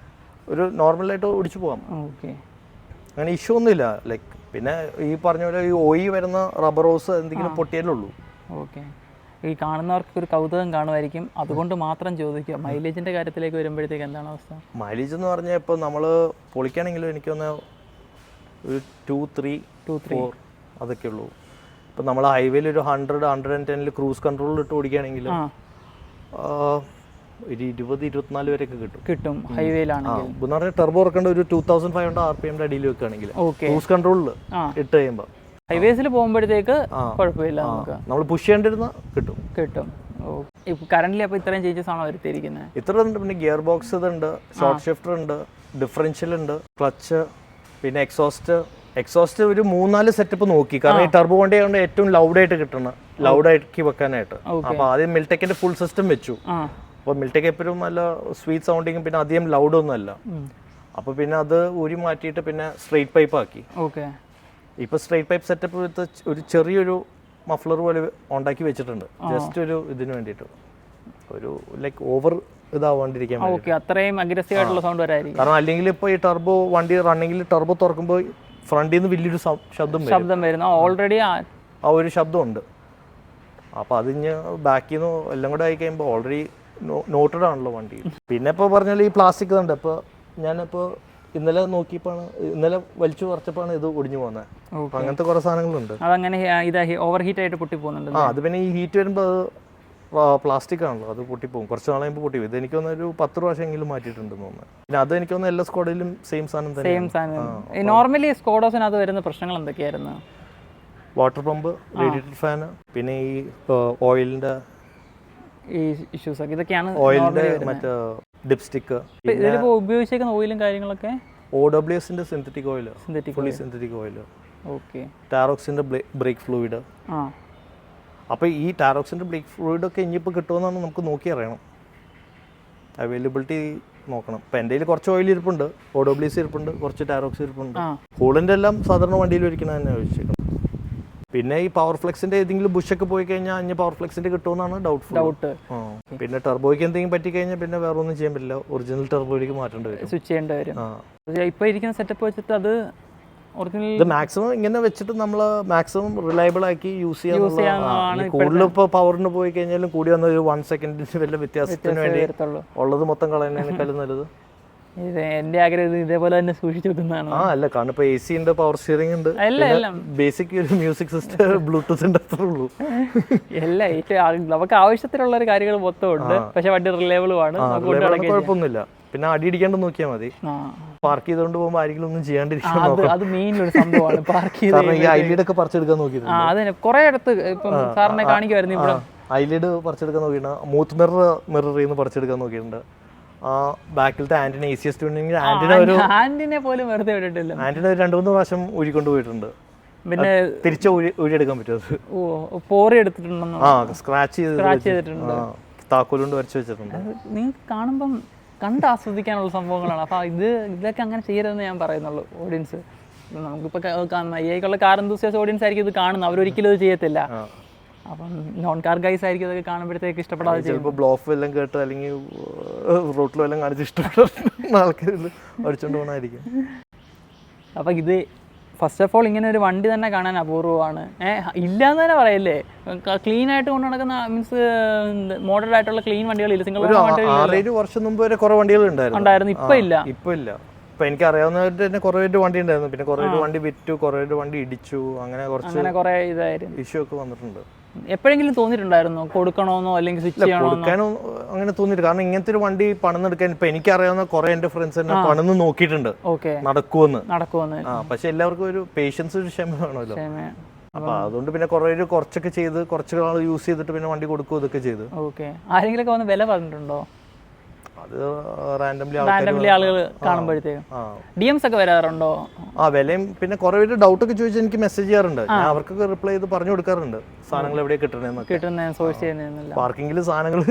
S3: ഒരു നോർമലായിട്ട് ഓടിച്ചു പോകാം.
S1: ഓക്കെ.
S3: അങ്ങനെ ഇഷ്യൂ ഒന്നുമില്ല. ലൈക്ക് പിന്നെ ഈ പറഞ്ഞ പോലെ ഈ ഓയി വരുന്ന റബ്ബർ ഹോസ് എന്തെങ്കിലും പൊട്ടിയാലേ ഉള്ളൂ.
S1: ഓക്കെ. ഈ കാണുന്നവർക്ക് ഒരു കൗതുകം കാണുമായിരിക്കും, അതുകൊണ്ട് മാത്രം ചോദിക്കുക, മൈലേജിൻ്റെ കാര്യത്തിലേക്ക് വരുമ്പോഴത്തേക്ക് എന്താണ് അവസ്ഥ?
S3: മൈലേജ് എന്ന് പറഞ്ഞാൽ ഇപ്പോൾ നമ്മൾ പൊളിക്കുകയാണെങ്കിലും എനിക്കൊന്ന് ഒരു 2-3 അതൊക്കെ ഉള്ളൂ. ഇപ്പം നമ്മൾ ഹൈവേയിൽ ഒരു 100-110 ക്രൂസ് കൺട്രോളിൽ ഇട്ട് ഓടിക്കുകയാണെങ്കിൽ ഒരു 20-24 വരെയൊക്കെ കിട്ടും
S1: ഹൈവേയിലാണെങ്കിൽ.
S3: എന്ന് പറഞ്ഞാൽ ടെർബോ ഇറക്കേണ്ട ഒരു 2500 RPM അടിയിൽ വെക്കുകയാണെങ്കിൽ ക്രൂസ് കൺട്രോളിൽ ഇട്ട് കഴിയുമ്പോൾ.
S1: ഹൈവേസിൽ പോകുമ്പോഴത്തേക്ക് കുഴപ്പമില്ല, നമുക്ക്
S3: നമ്മൾ പുഷ് ചെയ്യേണ്ടിരുന്ന കിട്ടും.
S1: ഇപ്പോൾ കറന്റ്ലി അപ്പോൾ ഇത്രയും ചേഞ്ചസ് ആണോ വരുത്തിയിരിക്കുന്നത്?
S3: ഇത്ര ഉണ്ട്. പിന്നെ ഗിയർ ബോക്സ് ഇതുണ്ട്, ഷോർട്ട് ഷിഫ്റ്റർ ഉണ്ട്, ഡിഫറൻഷ്യൽ ഉണ്ട്, ക്ലച്ച്, പിന്നെ എക്സോസ്റ്റ് ഒരു 4-4 സെറ്റപ്പ് നോക്കി. കാരണം ഈ ടർബോ വണ്ടി കൊണ്ട് ഏറ്റവും ലൗഡായിട്ട് കിട്ടണം, ലൗഡാക്കി വെക്കാനായിട്ട്. അപ്പോൾ ആദ്യം മിൽടെക്കിന്റെ ഫുൾ സിസ്റ്റം വെച്ചു. അപ്പോൾ മിൽടെക്ക് എപ്പോഴും നല്ല സ്വീറ്റ് സൗണ്ടിങ്ങും പിന്നെ അധികം ലൗഡൊന്നും അല്ല. അപ്പോൾ പിന്നെ അത് ഊരി മാറ്റിയിട്ട് പിന്നെ സ്ട്രെയിറ്റ് പൈപ്പ് ആക്കി.
S1: ഓക്കെ.
S3: ഇപ്പോൾ സ്ട്രെയിറ്റ് പൈപ്പ് സെറ്റപ്പ് വിത്ത് ഒരു ചെറിയൊരു മഫ്ലർ പോലെ ഉണ്ടാക്കി വെച്ചിട്ടുണ്ട്, ജസ്റ്റ് ഒരു ഇതിന് വേണ്ടിയിട്ട്, ഒരു ലൈക്ക് ഓവർ ഇതാവാണ്ടിരിക്കാൻ.
S1: അത്രയും അഗ്രസീവ് ആയിട്ടുള്ള സൗണ്ട് വരായിരിക്കും.
S3: കാരണം അല്ലെങ്കിൽ ഇപ്പോൾ ഈ ടർബോ വണ്ടി റണ്ണിങ്ങിൽ ടർബോ തുറക്കുമ്പോൾ ഫ്രണ്ടിൽ നിന്ന് വലിയൊരു ശബ്ദം
S1: വരുന്നു. ഓൾറെഡി ആ
S3: ഒരു ശബ്ദമുണ്ട്. അപ്പോൾ അതിന് ബാക്കിൽ നിന്ന് എല്ലാം കൂടെ ആയി കഴിയുമ്പോൾ ഓൾറെഡി നോട്ടഡ് ആണല്ലോ വണ്ടി. പിന്നെ ഇപ്പോൾ പറഞ്ഞാൽ ഈ പ്ലാസ്റ്റിക് ഉണ്ട്. ഇപ്പോൾ ഞാനിപ്പോൾ ഇന്നലെ വലിച്ചു കുറച്ചപ്പോഴാണ് ഇത് ഒടിഞ്ഞു പോകുന്നത്. അപ്പോൾ അങ്ങനത്തെ കുറേ സാധനങ്ങളുണ്ട്.
S1: അതങ്ങനെ ഓവർ ഹീറ്റ് ആയിട്ട് പൊട്ടി പോകുന്നുണ്ട്.
S3: അത് പിന്നെ ഈ ഹീറ്റ് വരുമ്പോൾ അത് പ്ലാസ്റ്റിക് ആണല്ലോ, അത് പൊട്ടിപ്പോകും. കുറച്ച് നാളെ കഴിയുമ്പോൾ പൊട്ടിപ്പോകും. ഇത് എനിക്ക് തോന്നുന്നു ഒരു 10 പ്രാവശ്യമെങ്കിലും മാറ്റിയിട്ടുണ്ടെന്ന് തോന്നുന്നു. പിന്നെ അത് എനിക്ക് തോന്നുന്നു എല്ലാ സ്കോഡയിലും സെയിം സാധനം തന്നെ.
S1: നോർമലി സ്കോഡോസിനകത്ത് വരുന്ന പ്രശ്നങ്ങൾ എന്തൊക്കെയായിരുന്നു?
S3: വാട്ടർ പമ്പ്, റേഡിയേറ്റർ ഫാന്, പിന്നെ ഈ ഓയിലിന്റെ
S1: ഈ ഇഷ്യൂസ് ഒക്കെ, ഇതൊക്കെയാണ്
S3: ഓയിലിന്റെ മറ്റേ ഡിപ്സ്റ്റിക്ക്.
S1: ഇതിലിപ്പോൾ ഉപയോഗിച്ചേക്കുന്ന ഓയിലും കാര്യങ്ങളൊക്കെ
S3: OWSന്റെ synthetic oil, synthetic oil.
S1: Okay.
S3: ടാറോക്സിന്റെ ബ്രേക്ക് ഫ്ലൂയിഡ്. അപ്പോൾ ഈ ടാറോക്സിന്റെ ബ്രേക്ക് ഫ്ലൂയിഡ് ഒക്കെ ഇനിയിപ്പോൾ കിട്ടുമെന്നാണ് നമുക്ക് നോക്കി അറിയണം. അവൈലബിലിറ്റി നോക്കണം. ഇപ്പം എൻ്റെ കയ്യിൽ കുറച്ച് ഓയിൽ ഇരിപ്പുണ്ട്, OWS ഇരിപ്പുണ്ട്, കുറച്ച് ടാറോക്സ് ഇരിപ്പുണ്ട്. കൂളിൻ്റെ എല്ലാം സാധാരണ വണ്ടിയിൽ ഒരിക്കണം തന്നെ ചോദിച്ചേക്കണം. പിന്നെ ഈ പവർ ഫ്ലെക്സിന്റെ ഏതെങ്കിലും ബുഷൊക്കെ പോയി കഴിഞ്ഞാൽ അഞ്ഞ് പവർ ഫ്ലെക്സിന്റെ കിട്ടുമെന്നാണ് ഡൗട്ട്. പിന്നെ ടർബോയ്ക്ക് എന്തെങ്കിലും പറ്റി കഴിഞ്ഞാൽ പിന്നെ വേറെ ഒന്നും ചെയ്യാൻ പറ്റില്ല, ഒറിജിനൽ ടർബോയിലേക്ക് മാറ്റേണ്ടി വരും,
S1: സ്വിച്ച് ചെയ്യേണ്ടി വരും. ഇപ്പോൾ ഇരിക്കുന്ന സെറ്റപ്പ് വെച്ചിട്ട് അത്
S3: ഇത് മാക്സിമം ഇങ്ങനെ വെച്ചിട്ട് നമ്മൾ മാക്സിമം റിലയബിൾ ആക്കി യൂസ് ചെയ്യാൻ. കൂടുതൽ ഇപ്പോൾ പവറിന് പോയി കഴിഞ്ഞാലും കൂടി വന്ന ഒരു 1 സെക്കൻഡിന് വല്ല വ്യത്യാസത്തിന് വേണ്ടി ഉള്ളത് മൊത്തം കളയുന്നതിനേക്കാളും നല്ലത്.
S1: എന്റെ ആഗ്രഹം ഇതേപോലെ തന്നെ സൂക്ഷിച്ചു വെക്കുന്നതാണ്.
S3: അല്ല, കാരണം ഇപ്പൊ AC ഉണ്ട്, പവർ സ്റ്റിയറിംഗ് ഉണ്ട്, ബേസിക് ഒരു മ്യൂസിക് സിസ്റ്റം, ബ്ലൂടൂത്ത് ഉണ്ട്, അത്രേ ഉള്ളൂ.
S1: നമുക്ക് ആവശ്യത്തിനുള്ള കാര്യങ്ങൾ മൊത്തം ഉണ്ട്. പക്ഷെ വണ്ടി റിലയബിൾ ആണ്,
S3: കുഴപ്പമൊന്നുമില്ല. പിന്നെ അടിയിടിക്കാണ്ട് നോക്കിയാൽ മതി. പാർക്ക് ചെയ്തുകൊണ്ട് പോകുമ്പോൾ ആരെങ്കിലും ഒന്നും ചെയ്യാണ്ടിരിക്കും.
S1: അത് മെയിൻ ഒരു സംഭവമാണ്. പാർക്ക്
S3: ചെയ്ത് ഈ ഐലിഡ് ഒക്കെ പറിച്ചെടുക്കാൻ നോക്കിയിട്ടുണ്ട്.
S1: അതിന് കുറെ അടുത്ത് ഇപ്പം സാറിനെ കാണിക്കുമായിരുന്നു. ഇവിടെ
S3: ഐലിഡ് പറിച്ചെടുക്കാൻ നോക്കിയിട്ടുണ്ട്, മൂത്ത് മിററിൽ നിന്ന് പറിച്ചെടുക്കാൻ നോക്കിയിട്ടുണ്ട്. ബാക്കിലത്തെ ആന്റിന ഈസിയസ്റ്റ് ട്യൂണിംഗ്
S1: ആന്റിനെ പോലും വെറുതെ വിട്ടിട്ടില്ല.
S3: ആന്റിന 2-3 പ്രാവശ്യം ഊരിക്കൊണ്ട് പോയിട്ടുണ്ട്. പിന്നെ തിരിച്ച് ഊരിയെടുക്കാൻ പറ്റും.
S1: പോറി എടുത്തിട്ടുണ്ടെന്നോ?
S3: സ്ക്രാച്ച് ചെയ്തിട്ടുണ്ട്, താക്കോലുകൊണ്ട് വരച്ച് വെച്ചിട്ടുണ്ട്.
S1: നിങ്ങൾക്ക് കാണുമ്പം കണ്ട് ആസ്വദിക്കാനുള്ള സംഭവങ്ങളാണ്. അപ്പോൾ ഇതൊക്കെ അങ്ങനെ ചെയ്യരുതെന്ന് ഞാൻ പറയുന്നുള്ളൂ. ഓഡിയൻസ് നമുക്കിപ്പോൾ കാണുന്ന ഏക്കുള്ള കാർ എന്തൂസിയാസ് ഓഡിയൻസ് ആയിരിക്കും ഇത് കാണുന്നത്, അവരൊരിക്കലും ഇത് ചെയ്യത്തില്ല. അപ്പം നോൺ കാർ ഗൈസ് ആയിരിക്കും ഇതൊക്കെ കാണുമ്പോഴത്തേക്ക് ഇഷ്ടപ്പെടാതെ
S3: ചിലപ്പോൾ ബ്ലോഫ് എല്ലാം കേട്ട് അല്ലെങ്കിൽ റോട്ടിലും എല്ലാം കാണിച്ച് ഇഷ്ടപ്പെടുന്ന ആൾക്കാർ അടിച്ചുകൊണ്ട് പോകണമായിരിക്കും.
S1: അപ്പം ഇത് ഫസ്റ്റ് ഓഫ് ഓൾ ഇങ്ങനെ ഒരു വണ്ടി തന്നെ കാണാൻ അപൂർവമാണ്. ഇല്ലാന്ന് തന്നെ പറയല്ലേ. ക്ലീൻ ആയിട്ട് കൊണ്ട് നടക്കുന്ന മീൻസ് മോഡേൺ ആയിട്ടുള്ള ക്ലീൻ വണ്ടികളില്ല. സിംഗിൾ
S3: 6-7 വർഷം മുമ്പ് വരെ കുറേ വണ്ടികൾ
S1: ഉണ്ടായിരുന്നു. ഇപ്പം ഇല്ല.
S3: ഇപ്പൊ എനിക്ക് അറിയാവുന്നവരുടെ തന്നെ കുറേ വണ്ടി ഉണ്ടായിരുന്നു. പിന്നെ കുറേ വണ്ടി വിറ്റു, കുറേ വണ്ടി ഇടിച്ചു, അങ്ങനെ കുറേ ഇതായിരുന്നു, ഇഷ്യൂ ഒക്കെ വന്നിട്ടുണ്ട്.
S1: എപ്പോഴെങ്കിലും തോന്നിയിട്ടുണ്ടായിരുന്നു കൊടുക്കണമെന്നോ അല്ലെങ്കിൽ സ്വിച്ച് ചെയ്യണോ?
S3: കൊടുക്കാനോ അങ്ങനെ തോന്നിയിട്ട്. കാരണം ഇങ്ങനത്തെ ഒരു വണ്ടി പണിതെടുക്കാൻ ഇപ്പൊ എനിക്കറിയാവുന്ന കുറെ എന്റെ ഫ്രണ്ട്സ് തന്നെ പണിന്ന് നോക്കിയിട്ടുണ്ട്, നടക്കുമെന്ന്. പക്ഷെ എല്ലാവർക്കും ഒരു പേഷ്യൻസ്, ഒരു ക്ഷമ വേണമല്ലോ. അപ്പൊ അതുകൊണ്ട് പിന്നെ കുറച്ചൊക്കെ ചെയ്ത് കുറച്ച് നാൾ യൂസ് ചെയ്തിട്ട് പിന്നെ വണ്ടി കൊടുക്കും, ഇതൊക്കെ ചെയ്ത്.
S1: ആരെങ്കിലും വന്ന് വില പറഞ്ഞിട്ടുണ്ടോ?
S3: അത് റാൻഡംലി
S1: ആളുകൾ കാണുമ്പോഴത്തേക്കും DMs ഒക്കെ വരാറുണ്ടോ?
S3: വിലയും പിന്നെ കുറെ പേര് ഡൗട്ട് ഒക്കെ ചോദിച്ചാൽ എനിക്ക് മെസ്സേജ് ചെയ്യാറുണ്ട്. ഞാൻ അവർക്കൊക്കെ റിപ്ലൈ ചെയ്ത് പറഞ്ഞു കൊടുക്കാറുണ്ട് സാധനങ്ങൾ എവിടെയാ കിട്ടുന്നത്. പാർക്കിങ്ങിൽ സാധനങ്ങൾ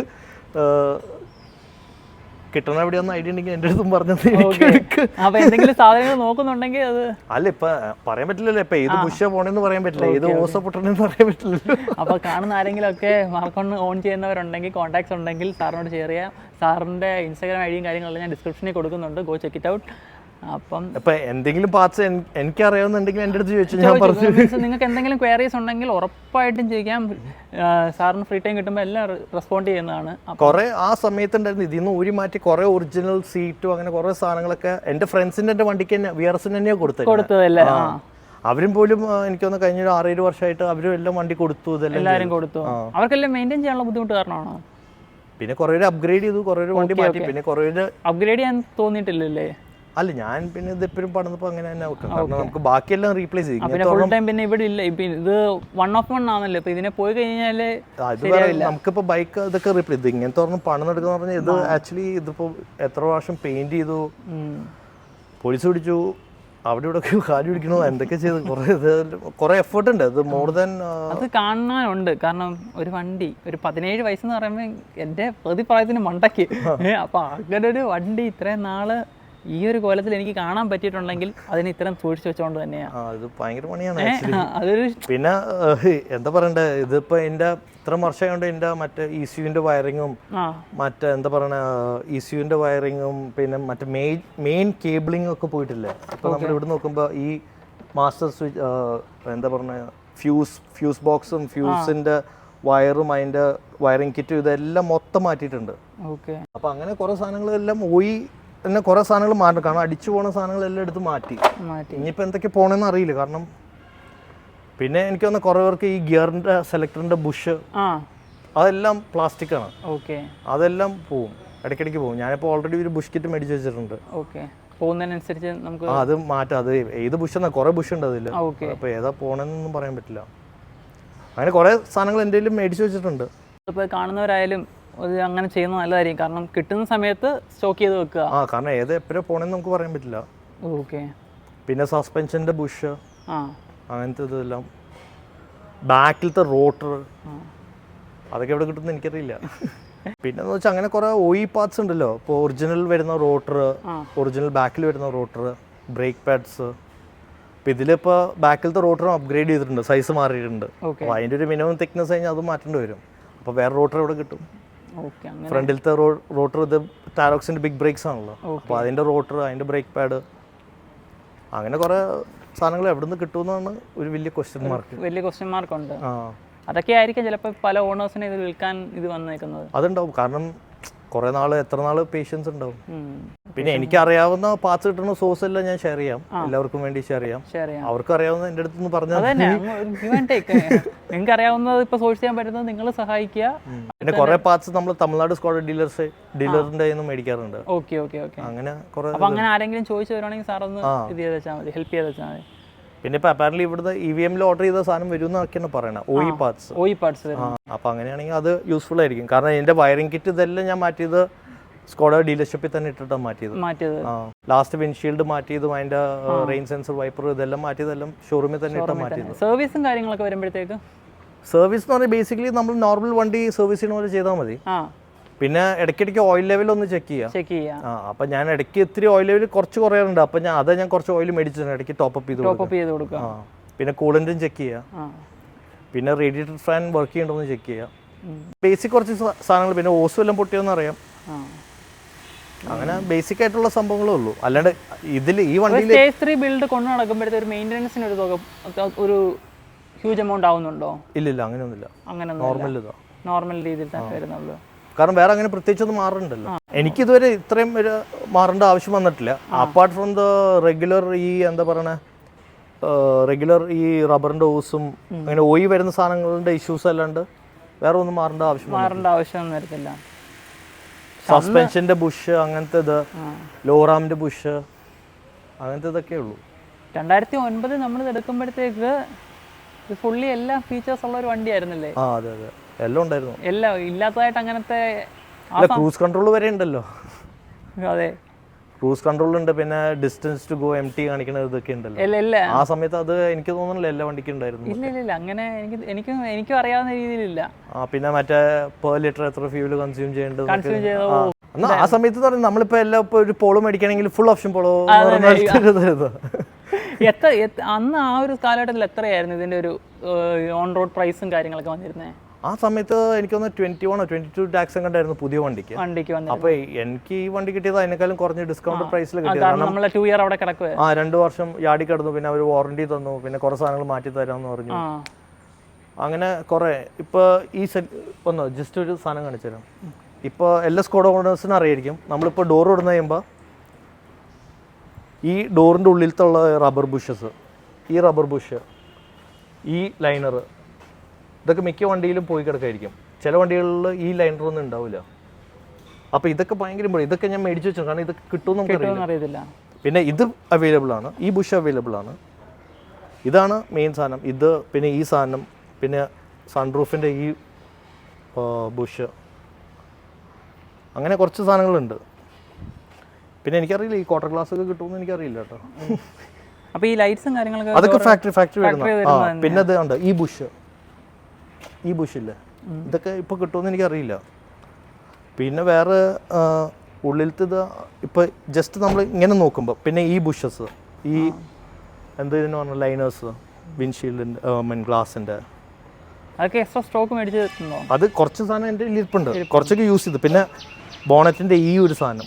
S3: കിട്ടണ എവിടെയൊന്നും ഐഡിയ ഉണ്ടെങ്കിൽ എൻ്റെ അടുത്തും പറഞ്ഞത് എനിക്ക് എടുക്ക്.
S1: അപ്പൊ എന്തെങ്കിലും സാധനങ്ങൾ നോക്കുന്നുണ്ടെങ്കിൽ അത്
S3: അല്ല ഇപ്പൊ പറയാൻ പറ്റില്ലല്ലോ, ഇപ്പൊ ഏത് ബുഷ പോണെന്ന് പറയാൻ പറ്റില്ല, ഏത് ഓസ പൊട്ടണെന്ന് പറയാൻ പറ്റില്ലല്ലോ.
S1: അപ്പോൾ കാണുന്ന ആരെങ്കിലും ഒക്കെ മാർക്കോൺ ഓൺ ചെയ്യുന്നവരുണ്ടെങ്കിൽ കോൺടാക്ട്സ് ഉണ്ടെങ്കിൽ സാറിനോട് ഷെയർ ചെയ്യാം. സാറിൻ്റെ ഇൻസ്റ്റാഗ്രാം ഐഡിയും കാര്യങ്ങളെല്ലാം ഞാൻ ഡിസ്ക്രിപ്ഷനിൽ കൊടുക്കുന്നുണ്ട്, ഗോ ചെക്ക് ഇറ്റ് ഔട്ട്. അപ്പം
S3: ഇപ്പൊ എന്തെങ്കിലും പാർട്സ് എനിക്ക് അറിയാവുന്നുണ്ടെങ്കിൽ എൻ്റെ അടുത്ത് ചോദിച്ചു ഞാൻ പറഞ്ഞു.
S1: നിങ്ങൾക്ക് എന്തെങ്കിലും ക്വയറീസ് ഉണ്ടെങ്കിൽ ഉറപ്പായിട്ടും ചോദിക്കാം. സാറിന് ഫ്രീ ടൈം കിട്ടുമ്പോൾ എല്ലാം റെസ്പോണ്ട് ചെയ്യുന്നതാണ്.
S3: കുറെ ആ സമയത്തുണ്ടായിരുന്നു, ഇതിൽ നിന്ന് ഊരി മാറ്റി കുറെ ഒറിജിനൽ സീറ്റും അങ്ങനെ കുറെ സാധനങ്ങളൊക്കെ എൻ്റെ ഫ്രണ്ട്സിൻ്റെ എൻ്റെ വണ്ടിക്ക് തന്നെ VRS തന്നെയാണ്
S1: കൊടുത്തതല്ലേ.
S3: അവരും പോലും എനിക്കൊന്ന് കഴിഞ്ഞ 6-7 വർഷമായിട്ട് അവരും എല്ലാം വണ്ടി കൊടുത്തു.
S1: എല്ലാവരും കൊടുത്തു. അവർക്കെല്ലാം മെയിൻറ്റെയിൻ ചെയ്യാനുള്ള ബുദ്ധിമുട്ട് കാരണമാണോ?
S3: പിന്നെ കുറെ അപ്ഗ്രേഡ് ചെയ്തു, കുറെ വണ്ടി മാറ്റി, പിന്നെ കുറെ
S1: അപ്ഗ്രേഡ് ചെയ്യാൻ തോന്നിയിട്ടില്ലല്ലേ?
S3: അല്ല ഞാൻ പിന്നെ ഇതെപ്പോഴും പണിതപ്പോൾ അങ്ങനെ തന്നെ വെക്കാം, കാരണം നമുക്ക് ബാക്കിയെല്ലാം റീപ്ലേസ് ചെയ്യും.
S1: പിന്നെ ഫുൾ ടൈം പിന്നെ ഇവിടെ ഇല്ല, ഇപ്പൊ ഇത് 1 ആണല്ലോ, ഇപ്പൊ ഇതിനെ പോയി കഴിഞ്ഞാല്
S3: നമുക്കിപ്പോ ബൈക്ക് ഇതൊക്കെ റീപ്ലേസ് ഇത് ഇങ്ങനത്തെ ഒരെണ്ണം പണം നടക്കുന്ന പറഞ്ഞാൽ ഇത് ആക്ച്വലി ഇതിപ്പോ എത്ര പ്രാവശ്യം പെയിന്റ് ചെയ്തു, പോലീസ് പിടിച്ചു, അവിടെ ഇവിടെ കാല് പിടിക്കണോ, എന്തൊക്കെ ചെയ്തു, കുറെ എഫേർട്ട് ഉണ്ട്. അത് മോർ ദാൻ
S1: അത് കാണാനുണ്ട്. കാരണം ഒരു വണ്ടി ഒരു 17 വയസ്സെന്ന് പറയുമ്പോൾ എൻ്റെ പ്രതിപ്രായത്തിന് മണ്ടയ്ക്ക് അപ്പൊ അങ്ങനെ ഒരു വണ്ടി ഇത്രയും നാള് ഈ ഒരു കോലത്തിൽ എനിക്ക് കാണാൻ പറ്റിയിട്ടുണ്ടെങ്കിൽ അതിന് ഇത്തരം സൂക്ഷിച്ചു വെച്ചോണ്ട് തന്നെയാണ്.
S3: അത് ഭയങ്കര പണിയാണ്
S1: അതൊരു.
S3: പിന്നെ എന്താ പറയണ്ടേ, ഇതിപ്പോ എന്റെ ഇത്ര വർഷമായോണ്ട് എന്റെ മറ്റേ ECUവിന്റെ വയറിങ്ങും മറ്റേ എന്താ പറയണ ECUവിന്റെ വയറിങ്ങും പിന്നെ മറ്റേ മെയിൻ കേബിളിംഗ് ഒക്കെ പോയിട്ടില്ലേ. ഇപ്പൊ നമ്മൾ ഇവിടെ നോക്കുമ്പോ ഈ മാസ്റ്റർ സ്വിച്ച് എന്താ പറഞ്ഞ ഫ്യൂസ് ബോക്സും ഫ്യൂസിന്റെ വയറും അതിന്റെ വയറിംഗ് കിറ്റും ഇതെല്ലാം മൊത്തം മാറ്റിയിട്ടുണ്ട്. അപ്പൊ അങ്ങനെ കുറെ സാധനങ്ങളെല്ലാം പോയി തന്നെ, കുറെ സാധനങ്ങൾ മാറ്റണം. കാരണം അടിച്ചു പോണ സാധനങ്ങളെല്ലാം എടുത്ത് മാറ്റി. ഇനിയിപ്പോൾ എന്തൊക്കെ പോണെന്ന് അറിയില്ല. കാരണം പിന്നെ എനിക്ക് തോന്നുന്നു കുറെ പേർക്ക് ഈ ഗിയറിന്റെ സെലക്ടറിന്റെ ബുഷ് അതെല്ലാം പ്ലാസ്റ്റിക് ആണ്. അതെല്ലാം പോവും, ഇടയ്ക്കിടയ്ക്ക് പോകും. ഞാനിപ്പോൾ ഓൾറെഡി ഒരു ബുഷ് കിറ്റ് മേടിച്ച് വെച്ചിട്ടുണ്ട്.
S1: പോകുന്നതിനനുസരിച്ച് നമുക്ക്
S3: അത് മാറ്റാം. അത് ഏത് ബുഷ് എന്നാ, കുറെ ബുഷ് ഉണ്ട് അതിൽ. അപ്പോൾ ഏതാ പോണെന്നൊന്നും പറയാൻ പറ്റില്ല. അങ്ങനെ കുറെ സാധനങ്ങൾ എൻ്റെ കയ്യിൽ മേടിച്ച് വെച്ചിട്ടുണ്ട്.
S1: ഇപ്പോൾ കാണുന്നവരായാലും അങ്ങനെ ചെയ്യുന്നത് നല്ലതായിരിക്കും. കാരണം കിട്ടുന്ന സമയത്ത് സ്റ്റോക്ക് ചെയ്ത് വെക്കുക.
S3: കാരണം ഏത് എപ്പോഴും പോണെന്ന് നമുക്ക് പറയാൻ പറ്റില്ല. പിന്നെ സസ്പെൻഷന്റെ ബുഷ് അങ്ങനത്തെ ഇതെല്ലാം, ബാക്കിലത്തെ റോട്ടർ അതൊക്കെ എവിടെ കിട്ടുമെന്ന് എനിക്കറിയില്ല. പിന്നെന്ന് വെച്ചാൽ അങ്ങനെ കുറെ OE പാർട്സ് ഉണ്ടല്ലോ. ഇപ്പോൾ ഒറിജിനൽ വരുന്ന റോട്ടർ, ഒറിജിനൽ ബാക്കിൽ വരുന്ന റോട്ടർ, ബ്രേക്ക് പാഡ്സ്. അപ്പോൾ ഇതിലിപ്പോൾ ബാക്കിലത്തെ റോട്ടറും അപ്ഗ്രേഡ് ചെയ്തിട്ടുണ്ട്, സൈസ് മാറിയിട്ടുണ്ട്. അപ്പോൾ അതിൻ്റെ ഒരു മിനിമം തിക്നെസ് കഴിഞ്ഞാൽ അത് മാറ്റേണ്ടി വരും. അപ്പോൾ വേറെ റോട്ടർ എവിടെ കിട്ടും? ഫ്രണ്ടിലത്തെ റോട്ടർ ഇത് ടാരോക്സിന്റെ ബിഗ് ബ്രേക്സ് ആണല്ലോ. അപ്പോൾ അതിന്റെ റോട്ടർ, അതിന്റെ ബ്രേക്ക് പാഡ്, അങ്ങനെ കുറെ സാധനങ്ങൾ എവിടെ നിന്ന് കിട്ടുമെന്നാണ് ഒരു വലിയ ക്വസ്റ്റ്യൻ മാർക്ക്
S1: ഉണ്ട്. അതൊക്കെ ആയിരിക്കും ചിലപ്പോൾ പല ഓണേഴ്സിനെ ഇത് വിൽക്കാൻ ഇത് വന്നേക്കുന്നത്.
S3: അതുണ്ടാവും, കാരണം കുറെ നാള് എത്ര നാള് പേഷ്യൻസ് ഉണ്ടാവും. പിന്നെ എനിക്ക് അറിയാവുന്ന പാർട്സ് കിട്ടുന്ന സോഴ്സ് എല്ലാം ഞാൻ ഷെയർ ചെയ്യാം, എല്ലാവർക്കും വേണ്ടി ഷെയർ ചെയ്യാം. അവർക്ക് അറിയാവുന്ന എൻ്റെ അടുത്ത് നിന്ന് പറഞ്ഞാൽ
S1: നിങ്ങൾക്ക് അറിയാവുന്നത് ഇപ്പൊ സോഴ്സ് ചെയ്യാൻ പറ്റുന്നത് നിങ്ങൾ സഹായിക്കുക.
S3: പിന്നെ കുറെ പാർട്സ് നമ്മൾ തമിഴ്നാട് സ്ക്വാഡ് ഡീലറിന്റെ മേടിക്കാറുണ്ട്. അങ്ങനെ
S1: അങ്ങനെ ആരെങ്കിലും ചോദിച്ചു വരുവാണെങ്കിൽ സാർ ഒന്ന് ഇത് ചെയ്ത് വെച്ചാൽ മതി, ഹെൽപ്പ് ചെയ്ത് വെച്ചാൽ മതി.
S3: പിന്നെ ഇപ്പൊ അപ്പാരന്റ്ലി ഇവിടുത്തെ EVM-ൽ ഓർഡർ ചെയ്ത സാധനം വരും എന്നൊക്കെയാണ് പറയണത്, OE പാർട്സ്. അപ്പൊ അങ്ങനെയാണെങ്കിൽ അത് യൂസ്ഫുൾ ആയിരിക്കും. കാരണം ഇതിന്റെ വയറിംഗ് കിറ്റ് ഇതെല്ലാം ഞാൻ മാറ്റിയത് സ്കോഡ ഡീലർഷിപ്പിൽ തന്നെ ഇട്ടിട്ടാണ് മാറ്റിയത്. ലാസ്റ്റ് വിൻഷീൽഡ് മാറ്റിയതും അതിന്റെ റെയിൻ സെൻസർ വൈപ്പർ ഇതെല്ലാം മാറ്റിയതെല്ലാം ഷോറൂമിൽ തന്നെ ഇട്ടാ മാറ്റിയത്.
S1: സർവീസും കാര്യങ്ങളൊക്കെ വരുമ്പോഴത്തേക്ക്
S3: സർവീസ് എന്ന് പറഞ്ഞാൽ ബേസിക്കലി നമ്മൾ നോർമൽ വണ്ടി സർവീസ് ചെയ്യുന്ന പോലെ ചെയ്താൽ മതി. പിന്നെ ഇടയ്ക്കിടയ്ക്ക് ഓയിൽ ലെവൽ ഒന്ന് ചെക്ക് ചെയ്യാം. അപ്പൊ ഞാൻ ഇടയ്ക്ക് ഇത്തിരി ഓയിൽ ലെവൽ കുറച്ച് കുറയാറുണ്ട്. അപ്പൊ ഞാൻ കുറച്ച് ഓയിൽ മേടിച്ചിട്ടുണ്ട്, ഇടയ്ക്ക് ടോപ്പ് ചെയ്ത് കൊടുക്കുക. പിന്നെ കൂളന്റും ചെക്ക് ചെയ്യാം. പിന്നെ റേഡിയേറ്റർ ഫാൻ വർക്ക് ചെയ്യണമെന്ന് ചെക്ക് ചെയ്യാം. ബേസിക് കുറച്ച് സാധനങ്ങൾ. പിന്നെ ഓസ് എല്ലാം പൊട്ടിയോന്ന് അറിയാം. അങ്ങനെ ബേസിക് ആയിട്ടുള്ള സംഭവങ്ങളേ ഉള്ളൂ. അല്ലാണ്ട് ഇതിൽ ഈ വണ്ടിയിൽ
S1: സ്റ്റേജ് 3 ബിൽഡ് കൊണ്ടു നടക്കുമ്പോഴത്തെ ഒരു മെയിൻ്റെനൻസിന് ഒരു ഹ്യൂജ് എമൗണ്ട് ആവുന്നുണ്ടോ?
S3: ഇല്ല, അങ്ങനെയൊന്നുമില്ല.
S1: നോർമൽ രീതിയിൽ തന്നെ വരുന്നുള്ളൂ.
S3: കാരണം വേറെ അങ്ങനെ പ്രത്യേകിച്ചൊന്നും മാറുന്നുണ്ടല്ലോ. എനിക്കിതുവരെ ഇത്രയും ഒരു മാറേണ്ട ആവശ്യം വന്നിട്ടില്ല. അപ്പാർട്ട് ഫ്രം ദ റെഗുലർ ഈ എന്താ പറയണേ റെഗുലർ ഈ റബ്ബറിന്റെ ഓസും അങ്ങനെ OE വരുന്ന സാധനങ്ങളുടെ ഇഷ്യൂസ് അല്ലാണ്ട് വേറെ ഒന്നും മാറേണ്ട
S1: ആവശ്യം വരത്തില്ല.
S3: സസ്പെൻഷന്റെ ബുഷ് അങ്ങനത്തെ, ലോറാമിന്റെ ബുഷ് അങ്ങനത്തെ ഇതൊക്കെ ഉള്ളൂ.
S1: 2009 നമ്മൾ എടുക്കുമ്പോഴത്തേക്ക് ഫുള്ളി എല്ലാ ഫീച്ചേഴ്സ് ഉള്ള ഒരു വണ്ടിയായിരുന്നില്ലേ?
S3: അതെ, എല്ലാം ഉണ്ടായിരുന്നു.
S1: എല്ലാം ഇല്ലാത്തതായിട്ട് അങ്ങനത്തെ
S3: ക്രൂസ് കൺട്രോൾ വരെ ഉണ്ടല്ലോ.
S1: അതെ,
S3: ക്രൂസ് കൺട്രോൾ ഉണ്ട്. പിന്നെ ഡിസ്റ്റൻസ് ടു ഗോ MT കാണിക്കുന്ന ഇതൊക്കെ ഉണ്ടല്ലോ. ആ സമയത്ത് അത് എനിക്ക് തോന്നുന്നില്ല എല്ലാ വണ്ടിക്കും ഉണ്ടായിരുന്നു.
S1: ഇല്ല അങ്ങനെ എനിക്കും അറിയാവുന്ന രീതിയിലില്ല.
S3: പിന്നെ മറ്റേ പെർ ലിറ്റർ എത്ര ഫ്യൂൽ കൺസ്യൂം ചെയ്യേണ്ടത് എന്നാൽ ആ സമയത്ത് എന്ന് പറഞ്ഞാൽ നമ്മളിപ്പോൾ എല്ലാം ഇപ്പോൾ ഒരു പോളോ മേടിക്കണമെങ്കിൽ ഫുൾ ഓപ്ഷൻ പോളോ
S1: അന്ന് ആ ഒരു കാലഘട്ടത്തിൽ എത്രയായിരുന്നു ഇതിന്റെ ഒരു ഓൺ റോഡ് പ്രൈസും കാര്യങ്ങളൊക്കെ വന്നിരുന്നത്?
S3: ആ സമയത്ത് എനിക്ക് തോന്നുന്നു 21 or 22 ടാക്സ് കണ്ടായിരുന്നു പുതിയ വണ്ടിക്ക്. അപ്പൊ എനിക്ക് ഈ വണ്ടി കിട്ടിയത് അതിനേക്കാളും കുറഞ്ഞ ഡിസ്കൗണ്ട് പ്രൈസിൽ കിട്ടിയത്.
S1: 2 year അവിടെ കിടക്കുക.
S3: 2 വർഷം യാടി കിടന്നു, പിന്നെ അവർ വാറണ്ടി തന്നു, പിന്നെ കുറെ സാധനങ്ങൾ മാറ്റി തരാമെന്ന് പറഞ്ഞു. അങ്ങനെ കുറെ. ഇപ്പൊ ഈ ഒന്ന് ജസ്റ്റ് ഒരു സാധനം കാണിച്ചു തരാം. ഇപ്പോൾ എല്ലാ സ്കോഡ ഓണേഴ്സിനും അറിയായിരിക്കും, നമ്മളിപ്പോൾ ഡോർ ഇടുന്ന കഴിയുമ്പോൾ ഈ ഡോറിൻ്റെ ഉള്ളിലത്തെ ഉള്ള റബ്ബർ ബുഷസ്, ഈ റബ്ബർ ബുഷ്, ഈ ലൈനർ, ഇതൊക്കെ മിക്ക വണ്ടിയിലും പോയി കിടക്കായിരിക്കും. ചില വണ്ടികളിൽ ഈ ലൈനറൊന്നും ഉണ്ടാവില്ല. അപ്പോൾ ഇതൊക്കെ ഭയങ്കര ഇതൊക്കെ ഞാൻ മേടിച്ച് വെച്ചു, കാരണം ഇതൊക്കെ കിട്ടുമെന്ന് അറിയില്ല. പിന്നെ ഇത് അവൈലബിൾ ആണ്, ഈ ബുഷ് അവൈലബിൾ ആണ്. ഇതാണ് മെയിൻ സാധനം. ഇത് പിന്നെ ഈ സാധനം, പിന്നെ സൺറൂഫിൻ്റെ ഈ ബുഷ്, അങ്ങനെ കുറച്ച് സാധനങ്ങളുണ്ട്. പിന്നെ എനിക്കറിയില്ല ഈ ക്വാർട്ടർ ഗ്ലാസ് ഒക്കെ കിട്ടുമെന്ന് എനിക്കറിയില്ല കേട്ടോ.
S1: അപ്പോൾ ഈ ലൈറ്റ്സും കാര്യങ്ങളൊക്കെ
S3: അതൊക്കെ ഫാക്ടറി വരുന്ന. പിന്നെ അത് ഉണ്ട്, ഈ ബുഷില്ലേ, ഇതൊക്കെ ഇപ്പോൾ കിട്ടുമെന്ന് എനിക്കറിയില്ല. പിന്നെ വേറെ ഉള്ളിലത്തെ ഇത് ഇപ്പോൾ ജസ്റ്റ് നമ്മൾ ഇങ്ങനെ നോക്കുമ്പോൾ, പിന്നെ ഈ ബുഷസ്, ഈ എന്തെന്ന് പറഞ്ഞാൽ ലൈനേഴ്സ്, വിൻഷീൽഡിൻ്റെ ഗ്ലാസിൻ്റെ,
S1: അതൊക്കെ എക്സ്ട്രാ സ്റ്റോക്ക് മേടിച്ചിട്ടുണ്ടോ?
S3: അത് കുറച്ച് സാധനം എൻ്റെ ഇരിപ്പുണ്ട്, കുറച്ചൊക്കെ യൂസ് ചെയ്തു. പിന്നെ ബോണറ്റിൻ്റെ ഈ ഒരു സാധനം,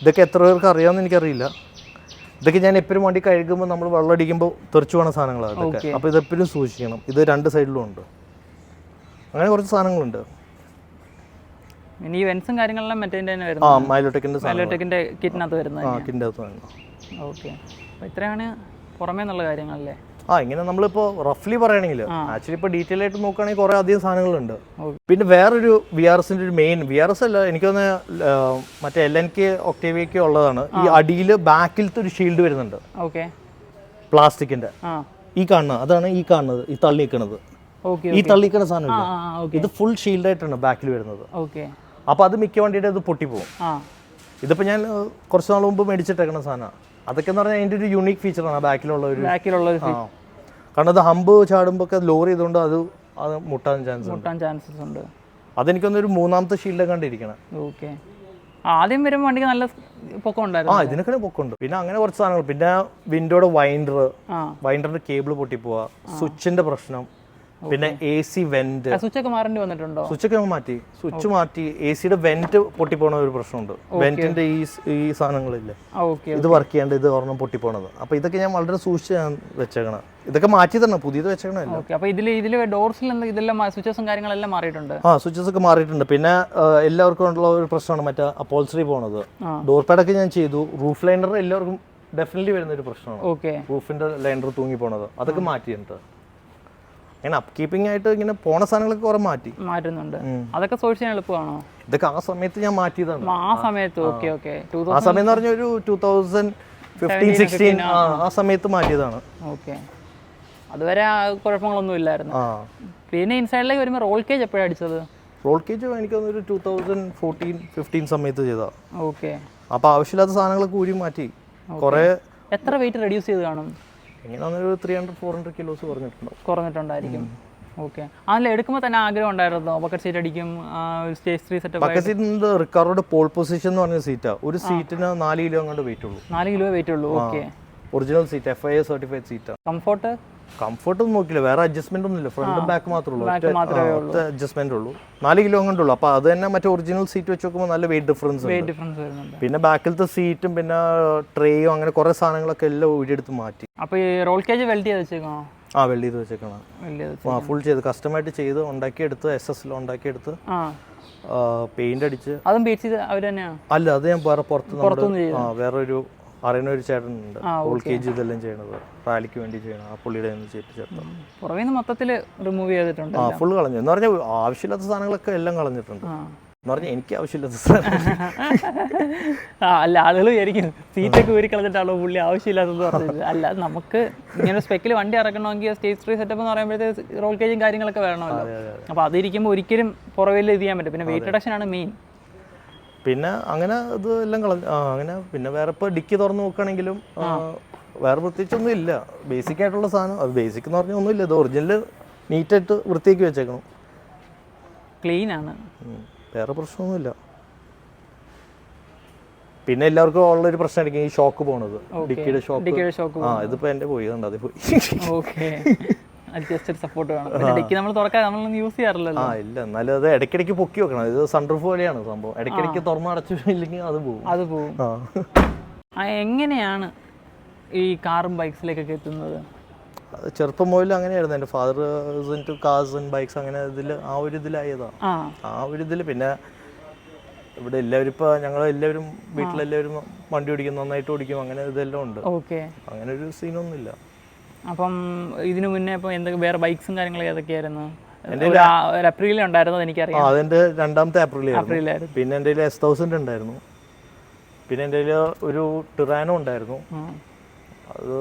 S3: ഇതൊക്കെ എത്ര പേർക്ക് അറിയാമെന്ന് എനിക്കറിയില്ല. ഇതൊക്കെ ഞാൻ എപ്പോഴും വണ്ടി കഴുകുമ്പോൾ നമ്മൾ വെള്ളം അടിക്കുമ്പോൾ തെറിച്ചു പോണ സാധനങ്ങളാണ് ഇതൊക്കെ. അപ്പോൾ ഇതെപ്പോഴും സൂക്ഷിക്കണം. ഇത് 2 സൈഡിലും ഉണ്ട്. അങ്ങനെ കുറച്ച് സാധനങ്ങളുണ്ട്.
S1: ഈ വെൻസും കാര്യങ്ങളെല്ലാം
S3: മൈലോടെക്കിൻ്റെ
S1: കിറ്റിനകത്ത് വരുന്നത്.
S3: കിറ്റിനകത്ത്.
S1: ഓക്കെ, അപ്പോൾ ഇത്രയാണ് പുറമേ എന്നുള്ള കാര്യങ്ങളല്ലേ?
S3: ഇങ്ങനെ നമ്മളിപ്പോൾ റഫ്ലി പറയുകയാണെങ്കിൽ, ആക്ച്വലി ഇപ്പോൾ ഡീറ്റെയിൽ ആയിട്ട് നോക്കുകയാണെങ്കിൽ കുറേ അധികം സാധനങ്ങളുണ്ട്. പിന്നെ വേറൊരു VRSൻ്റെ ഒരു മെയിൻ VRS അല്ല, എനിക്കൊന്ന് മറ്റേ LNK ഒക്ടേവിയൊക്കെ ഉള്ളതാണ്. ഈ അടിയിൽ ബാക്കിലത്തെ ഒരു ഷീൽഡ് വരുന്നുണ്ട്, പ്ലാസ്റ്റിക്കിന്റെ. ഈ കാണുന്നത് അതാണ്, ഈ കാണുന്നത്, ഈ തള്ളി നിൽക്കുന്നത്, ഈ തള്ളിക്കുന്ന സാധനം ഇത് ഫുൾ ഷീൽഡ് ആയിട്ടാണ് ബാക്കിൽ വരുന്നത്. അപ്പോൾ അത് മിക്ക വണ്ടിയുടെ അത് പൊട്ടിപ്പോകും. ഇതിപ്പോൾ ഞാൻ കുറച്ച് നാൾ മുമ്പ് മേടിച്ചിട്ടേക്കുന്ന സാധനമാണ്. അതൊക്കെ എന്ന് പറഞ്ഞാൽ അതിൻ്റെ ഒരു യൂണീക്ക് ഫീച്ചറാണ് ബാക്കിലുള്ള ഒരു. കാരണം അത് ഹമ്പ് ചാടുമ്പോൾ ഒക്കെ ലോർ ചെയ്തുകൊണ്ട് അത് മുട്ടാൻ ചാൻസസ് ഉണ്ട്. അതെനിക്കൊന്നൊരു 3ാമത്തെ ഷീൽഡൊക്കെ കണ്ടിരിക്കണം.
S1: ഓക്കെ, ആദ്യം വരുമ്പോൾ വണ്ടിക്ക് നല്ല പൊക്കം ഉണ്ടായിരുന്നു.
S3: ഇതിനൊക്കെ പൊക്കമുണ്ട്. പിന്നെ അങ്ങനെ കുറച്ച് സാധനങ്ങൾ. പിന്നെ വിൻഡോയുടെ വൈൻഡറിന്റെ കേബിൾ പൊട്ടിപ്പോവാ, സ്വിച്ചിന്റെ പ്രശ്നം, പിന്നെ AC വെന്റ്.
S1: സ്വിച്ചൊക്കെ മാറേണ്ടി വന്നിട്ടുണ്ടോ?
S3: സ്വിച്ചൊക്കെ മാറ്റി, ACയുടെ വെന്റ് പൊട്ടിപ്പോണ ഒരു പ്രശ്നമുണ്ട്. വെന്റിന്റെ ഈ സാധനങ്ങളില്ലേ, ഇത് വർക്ക് ചെയ്യാണ്ട് ഇത് ഒരെണ്ണം പൊട്ടിപ്പോണത്. അപ്പൊ ഇതൊക്കെ ഞാൻ വളരെ സൂക്ഷിച്ച് വെച്ചേക്കണം. ഇതൊക്കെ മാറ്റി തന്നെ പുതിയത് വെച്ചേക്കണല്ലോ.
S1: അപ്പൊ ഇതില് ഡോർസിൽ ഇതെല്ലാം സ്വിച്ചസും കാര്യങ്ങളെല്ലാം മാറിയിട്ടുണ്ട്.
S3: സ്വിച്ചസ് ഒക്കെ മാറിയിട്ടുണ്ട്. പിന്നെ എല്ലാവർക്കും ഉള്ള ഒരു പ്രശ്നമാണ് മറ്റേ അപ്പോൾസറി പോണത്. ഡോർ പാഡൊക്കെ ഞാൻ ചെയ്തു. റൂഫ് ലൈനർ എല്ലാവർക്കും ഡെഫിനറ്റ്ലി വരുന്ന ഒരു പ്രശ്നമാണ്, റൂഫിന്റെ ലൈനർ തൂങ്ങി പോണത്. അതൊക്കെ മാറ്റിയിട്ടുണ്ട്. അങ്ങനെ അപ്പ് കീപ്പിംഗ് ആയിട്ട് ഇങ്ങനെ പോണ സാധനങ്ങളൊക്കെ കുറെ മാറ്റുന്നുണ്ട്.
S1: അതൊക്കെ സോഴ്സ് ചെയ്യാൻ എളുപ്പമാണോ?
S3: ഇതൊക്കെ ആ സമയത്ത് ഞാൻ മാറ്റിയതാണ്.
S1: ആ സമയത്ത്
S3: ആ സമയം എന്ന് പറഞ്ഞ ഒരു 2015-16 ആ സമയത്ത് മാറ്റിയതാണ്.
S1: ഓക്കെ, അതുവരെ കുഴപ്പങ്ങളൊന്നും ഇല്ലായിരുന്നു. പിന്നെ ഇൻസൈഡിലേക്ക് വരുമ്പോൾ റോൾ കേജ് എപ്പോഴാണ് അടിച്ചത്?
S3: റോൾ കേജ് എനിക്ക് ഒരു 2014-15 സമയത്ത് ചെയ്താ.
S1: ഓക്കെ,
S3: അപ്പോൾ ആവശ്യമില്ലാത്ത സാധനങ്ങളൊക്കെ ഊരി മാറ്റി. കുറെ.
S1: എത്ര വെയിറ്റ് റെഡ്യൂസ് ചെയ്ത് കാണും?
S3: എങ്ങനെ ഒരു 300-400 കിലോസ്
S1: കുറഞ്ഞിട്ടുണ്ടായിരിക്കും. ഓക്കെ, അതിൽ എടുക്കുമ്പോൾ തന്നെ ആഗ്രഹം ഉണ്ടായിരുന്നോ ബക്കറ്റ് സീറ്റ് അടിക്കും, സ്റ്റേജ് 3 സെറ്റപ്പ്?
S3: ബക്കറ്റ് സീറ്റ് റിക്കാർഡോയുടെ പോൾ പൊസിഷൻ എന്ന് പറഞ്ഞ സീറ്റാണ്. ഒരു സീറ്റിന് 4 കിലോ അങ്ങോട്ട് വെയിറ്റ് ഉള്ളൂ.
S1: 4 കിലോ വെയിറ്റ് ഉള്ളൂ. Okay,
S3: original seat, FIA certified സീറ്റാണ്. കംഫർട്ട് ഒന്നും നോക്കില്ല, വേറെ അഡ്ജസ്റ്റ്മെന്റ് ഒന്നുമില്ല. ഫ്രണ്ടും ബാക്ക് മാത്രമേ ഉള്ളൂ, അഡ്ജസ്റ്റ്മെന്റ് ഉള്ളൂ. 4 കിലോ അങ്ങോട്ടുള്ളൂ. അപ്പോൾ അത് തന്നെ മറ്റേ ഒറിജിനൽ സീറ്റ് വെച്ച് നോക്കുമ്പോൾ നല്ല വെയിറ്റ് ഡിഫറൻസ് വരുന്നുണ്ട്. പിന്നെ ബാക്കിലത്തെ സീറ്റും പിന്നെ ട്രേയും അങ്ങനെ കുറെ സാധനങ്ങളൊക്കെ എല്ലാം ഊരിയെടുത്ത് മാറ്റി.
S1: അപ്പോൾ ഈ റോൾ കേജ് വെൽഡ് ചെയ്ത് വെച്ചേക്കണോ?
S3: വെൽഡ് ചെയ്ത് വെച്ചേക്കണം. ഫുൾ ചെയ്ത് കസ്റ്റമായിട്ട് ചെയ്ത് ഉണ്ടാക്കിയെടുത്ത് SSL ഉണ്ടാക്കിയെടുത്ത് പെയിന്റ് അടിച്ച്.
S1: അതും ബീറ്റ് ചെയ്ത് അവർ തന്നെയാണ്?
S3: അല്ല, അത് ഞാൻ വേറെ പുറത്ത് വേറെ ഒരു അറിയുന്ന ഒരു ചേട്ടനുണ്ട് റോൾ കേജ് ഇതെല്ലാം ചെയ്യണത്, റാലിക്ക് വേണ്ടി ചെയ്യണം. ആ പുള്ളിയുടെ
S1: ചേർത്ത് മൊത്തത്തിൽ റിമൂവ് ചെയ്തിട്ടുണ്ട്.
S3: ഫുൾ കളഞ്ഞു എന്ന് പറഞ്ഞാൽ ആവശ്യമില്ലാത്ത സാധനങ്ങളൊക്കെ എല്ലാം കളഞ്ഞിട്ടുണ്ട്. എന്ന് പറഞ്ഞാൽ എനിക്ക് ആവശ്യമില്ലാത്ത സാധനം.
S1: അല്ല, ആളുകൾ വിചാരിക്കും സീറ്റൊക്കെ ഊരി കളഞ്ഞിട്ടാണോ പുള്ളി ആവശ്യമില്ലാത്തത് പറഞ്ഞത്. അല്ല, നമുക്ക് ഇങ്ങനെ സ്പെക്കിൽ വണ്ടി ഇറക്കണമെങ്കിൽ സ്റ്റേജ് 3 സെറ്റപ്പ് എന്ന് പറയുമ്പോഴത്തേക്ക് റോൾ കേജും കാര്യങ്ങളൊക്കെ വേണമല്ലോ. അപ്പോൾ അതിരിക്കുമ്പോൾ ഒരിക്കലും പുറകിൽ ഇത് ചെയ്യാൻ പറ്റും. പിന്നെ വെയിറ്റ് റിഡക്ഷൻ ആണ് മെയിൻ.
S3: പിന്നെ അങ്ങനെ ഇത് എല്ലാം കളഞ്ഞു. അങ്ങനെ പിന്നെ വേറെ ഇപ്പോൾ ഡിക്കി തുറന്ന് നോക്കുകയാണെങ്കിലും വേറെ പ്രത്യേകിച്ചൊന്നും ഇല്ല. ബേസിക് ആയിട്ടുള്ള സാധനം. അത് ബേസിക് എന്ന് പറഞ്ഞാൽ ഒന്നുമില്ല. ഇത് ഒറിജിനൽ നീറ്റായിട്ട് വൃത്തിയാക്കി വെച്ചേക്കണം.
S1: ക്ലീൻ ആണ്,
S3: വേറെ പ്രശ്നമൊന്നുമില്ല. പിന്നെ എല്ലാവർക്കും ഉള്ളൊരു പ്രശ്നമായിരിക്കും ഈ ഷോക്ക് പോണത്, ഡിക്കിയുടെ
S1: ഡിക്കിയുടെ
S3: ഷോക്ക്.
S1: ഷോക്ക്
S3: ഇതിപ്പോ എന്റെ പോയി കണ്ടോ, അത് പോയി.
S1: ഓക്കെ, അത് ജസ്റ്റ് ഒരു സപ്പോർട്ട് വേണം. പിന്നെ ഡിക്കി നമ്മൾ തുറക്കാൻ നമ്മളൊന്നും യൂസ് ചെയ്യാറില്ലല്ലോ.
S3: ഇല്ല, എന്നാലും അത് ഇടയ്ക്കിടയ്ക്ക് പൊക്കി വെക്കണം. ഇത് സൺറൂഫ് പോലെയാണ് സംഭവം, ഇടയ്ക്കിടയ്ക്ക് തുറന്ന് അടച്ചില്ലെങ്കിൽ അത് പോകും.
S1: എങ്ങനെയാണ് ഈ കാറും ബൈക്സിലേക്കൊക്കെ എത്തുന്നത്?
S3: അത് ചെറുപ്പം മുതൽ അങ്ങനെയായിരുന്നു. എൻ്റെ father too cars and bikes, അങ്ങനെ ആ ഒരു ഇതിലായതാണ്. ആ ഒരു ഇതിൽ പിന്നെ ഇവിടെ എല്ലാവരും ഇപ്പോൾ ഞങ്ങളെല്ലാവരും വീട്ടിലെല്ലാവരും വണ്ടി ഓടിക്കും, നന്നായിട്ട് ഓടിക്കും, അങ്ങനെ ഇതെല്ലാം ഉണ്ട്.
S1: ഓക്കെ,
S3: അങ്ങനെ ഒരു സീനൊന്നുമില്ല.
S1: അപ്പം ഇതിനു മുന്നേ ഇപ്പോൾ എന്തൊക്കെ വേറെ ബൈക്സും കാര്യങ്ങളും ഏതൊക്കെയായിരുന്നു? അപ്രിൽ ഉണ്ടായിരുന്നത് എനിക്കറിയാം.
S3: അതെൻ്റെ രണ്ടാമത്തെ അപ്രിലായിരുന്നു. പിന്നെ എൻ്റെ കയ്യിൽ S1000 ഉണ്ടായിരുന്നു. പിന്നെ എൻ്റെ കയ്യിൽ ഒരു ടിറാനോ ഉണ്ടായിരുന്നു. അത്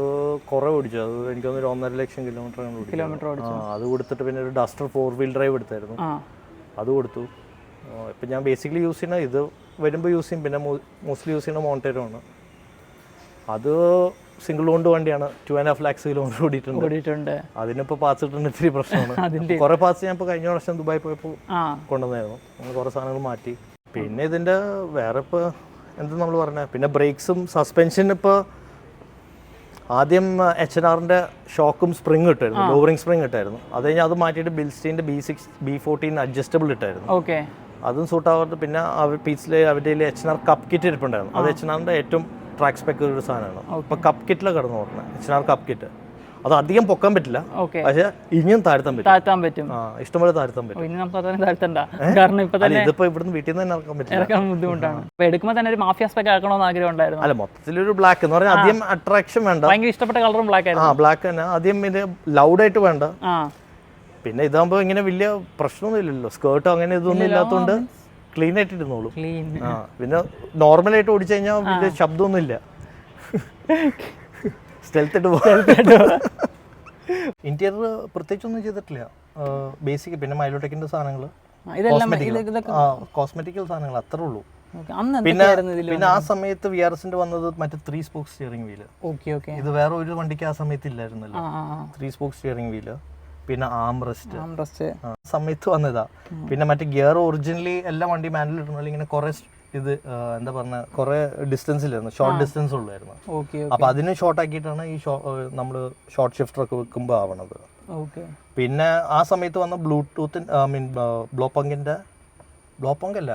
S3: കുറേ ഓടിച്ചു. അത് എനിക്കൊന്ന് 1.5 ലക്ഷം കിലോമീറ്റർ ഓടിച്ചു. അത് കൊടുത്തിട്ട് പിന്നെ ഒരു ഡസ്റ്റർ 4-wheel ഡ്രൈവ് എടുത്തായിരുന്നു, അത് കൊടുത്തു. ഇപ്പം ഞാൻ ബേസിക്കലി യൂസ് ചെയ്യുന്ന ഇത് വരുമ്പോൾ യൂസ് ചെയ്യും. പിന്നെ മോസ്റ്റ്ലി യൂസ് ചെയ്യുന്ന മോണ്ടേരോ ആണ്. അത് സിംഗിൾ ഓൺഡ് വണ്ടിയാണ്. 2.5 lakhs കിലോമീറ്റർ ഓടിയിട്ടുണ്ട്. അതിനിപ്പോൾ പാർട്സ് കിട്ടുന്ന ഇത്തിരി പ്രശ്നമാണ്. കുറേ പാർട്സ് ഞാൻ ഇപ്പോൾ കഴിഞ്ഞ വർഷം ദുബായി പോയപ്പോൾ കൊണ്ടുവന്നായിരുന്നു. നമ്മൾ കുറേ സാധനങ്ങൾ മാറ്റി. പിന്നെ ഇതിൻ്റെ വേറെ ഇപ്പോൾ എന്ത് നമ്മൾ പറഞ്ഞാൽ, പിന്നെ ബ്രേക്സും സസ്പെൻഷൻ ഇപ്പോൾ ആദ്യം H&Rന്റെ ഷോക്കും സ്പ്രിങ് ഇട്ടായിരുന്നു, ലോവറിംഗ് സ്പ്രിങ് ഇട്ടായിരുന്നു. അത് കഴിഞ്ഞാൽ അത് മാറ്റിയിട്ട് ബിൽസ്റ്റീൻ്റെ B14 അഡ്ജസ്റ്റബിൾ ഇട്ടായിരുന്നു.
S1: ഓക്കെ, അതും
S3: സൂട്ട് ആവാത്ത. പിന്നെ പീസിലെ അവരുടെ H&R കപ്പ് കിറ്റ് ഇരിപ്പുണ്ടായിരുന്നു. അത് H&Rന്റെ ഏറ്റവും ട്രാക്ക് സ്പെക്ക് ഒരു സാധനമാണ്. ഇപ്പോൾ കപ്പ് കിറ്റിലാണ് കിടന്നു പറഞ്ഞത്, H&R കപ്പ് കിറ്റ്. അത് അധികം പൊക്കാൻ പറ്റില്ല, പക്ഷെ ഇനിയും താഴ്ത്താൻ പറ്റും. ഇഷ്ടംപോലെ താഴ്ത്താൻ പറ്റും. ഇതിപ്പോ ഇവിടുന്ന് വീട്ടിൽ നിന്ന് തന്നെ ഇറക്കാൻ പറ്റില്ല,
S1: ബുദ്ധിമുട്ടാണ്. എടുക്കുമ്പോൾ തന്നെ ഒരു മാഫിയ സ്പെക്ക് ആക്കണമെന്ന് ആഗ്രഹം ഉണ്ടായിരുന്നു.
S3: അല്ല, മൊത്തത്തിലൊരു ബ്ലാക്ക് എന്ന് പറഞ്ഞാൽ അധികം അട്രാക്ഷൻ വേണ്ട.
S1: ഭയങ്കര ഇഷ്ടപ്പെട്ട കളറും ബ്ലാക്ക് ആയിരുന്നു.
S3: ബ്ലാക്ക് തന്നെ അധികം പിന്നെ ലൗഡായിട്ട് വേണ്ട. പിന്നെ ഇതാകുമ്പോൾ ഇങ്ങനെ വലിയ പ്രശ്നമൊന്നും ഇല്ലല്ലോ, സ്കേർട്ടോ അങ്ങനെ ഇതൊന്നും ഇല്ലാത്തതുകൊണ്ട് ക്ലീൻ ആയിട്ട് ഇരുന്നോളൂ. പിന്നെ നോർമലായിട്ട് ഓടിച്ചു കഴിഞ്ഞാൽ വലിയ ശബ്ദമൊന്നും ഇല്ല. ഇന്റീരിയർ പ്രത്യേകിച്ചൊന്നും ചെയ്തിട്ടില്ല, ബേസിക്. പിന്നെ മൈലോടെക്കിന്റെ സാധനങ്ങൾ, കോസ്മെറ്റിക്കൽ സാധനങ്ങൾ അത്രേ ഉള്ളൂ. പിന്നെ ആ സമയത്ത് VRSന്റെ വന്നത് മറ്റേ 3 സ്പോക്ക് സ്റ്റിയറിംഗ് വീല്. ഇത് വേറെ ഒരു വണ്ടിക്ക് ആ സമയത്ത് ഇല്ലായിരുന്നല്ലോ, 3 സ്പോക്ക് സ്റ്റിയറിംഗ് വീല്. പിന്നെ ആംറസ്റ്റ് സമയത്ത് വന്നതാ. പിന്നെ മറ്റേ ഗിയർ ഒറിജിനലി എല്ലാ വണ്ടി മാനുവൽ ഇടുന്ന ഇങ്ങനെ കുറെ ഇത് എന്താ പറഞ്ഞ കുറെ ഡിസ്റ്റൻസിലായിരുന്നു, ഷോർട്ട് ഡിസ്റ്റൻസ് ഉള്ളായിരുന്നു. അപ്പൊ അതിന് ഷോർട്ട് ആക്കിയിട്ടാണ് ഈ നമ്മള് ഷോർട്ട് ഷിഫ്റ്റർ ഒക്കെ വെക്കുമ്പോൾ ആവണത്. പിന്നെ ആ സമയത്ത് വന്ന ബ്ലൂടൂത്ത് ബ്ലോപങ്ക് അല്ല,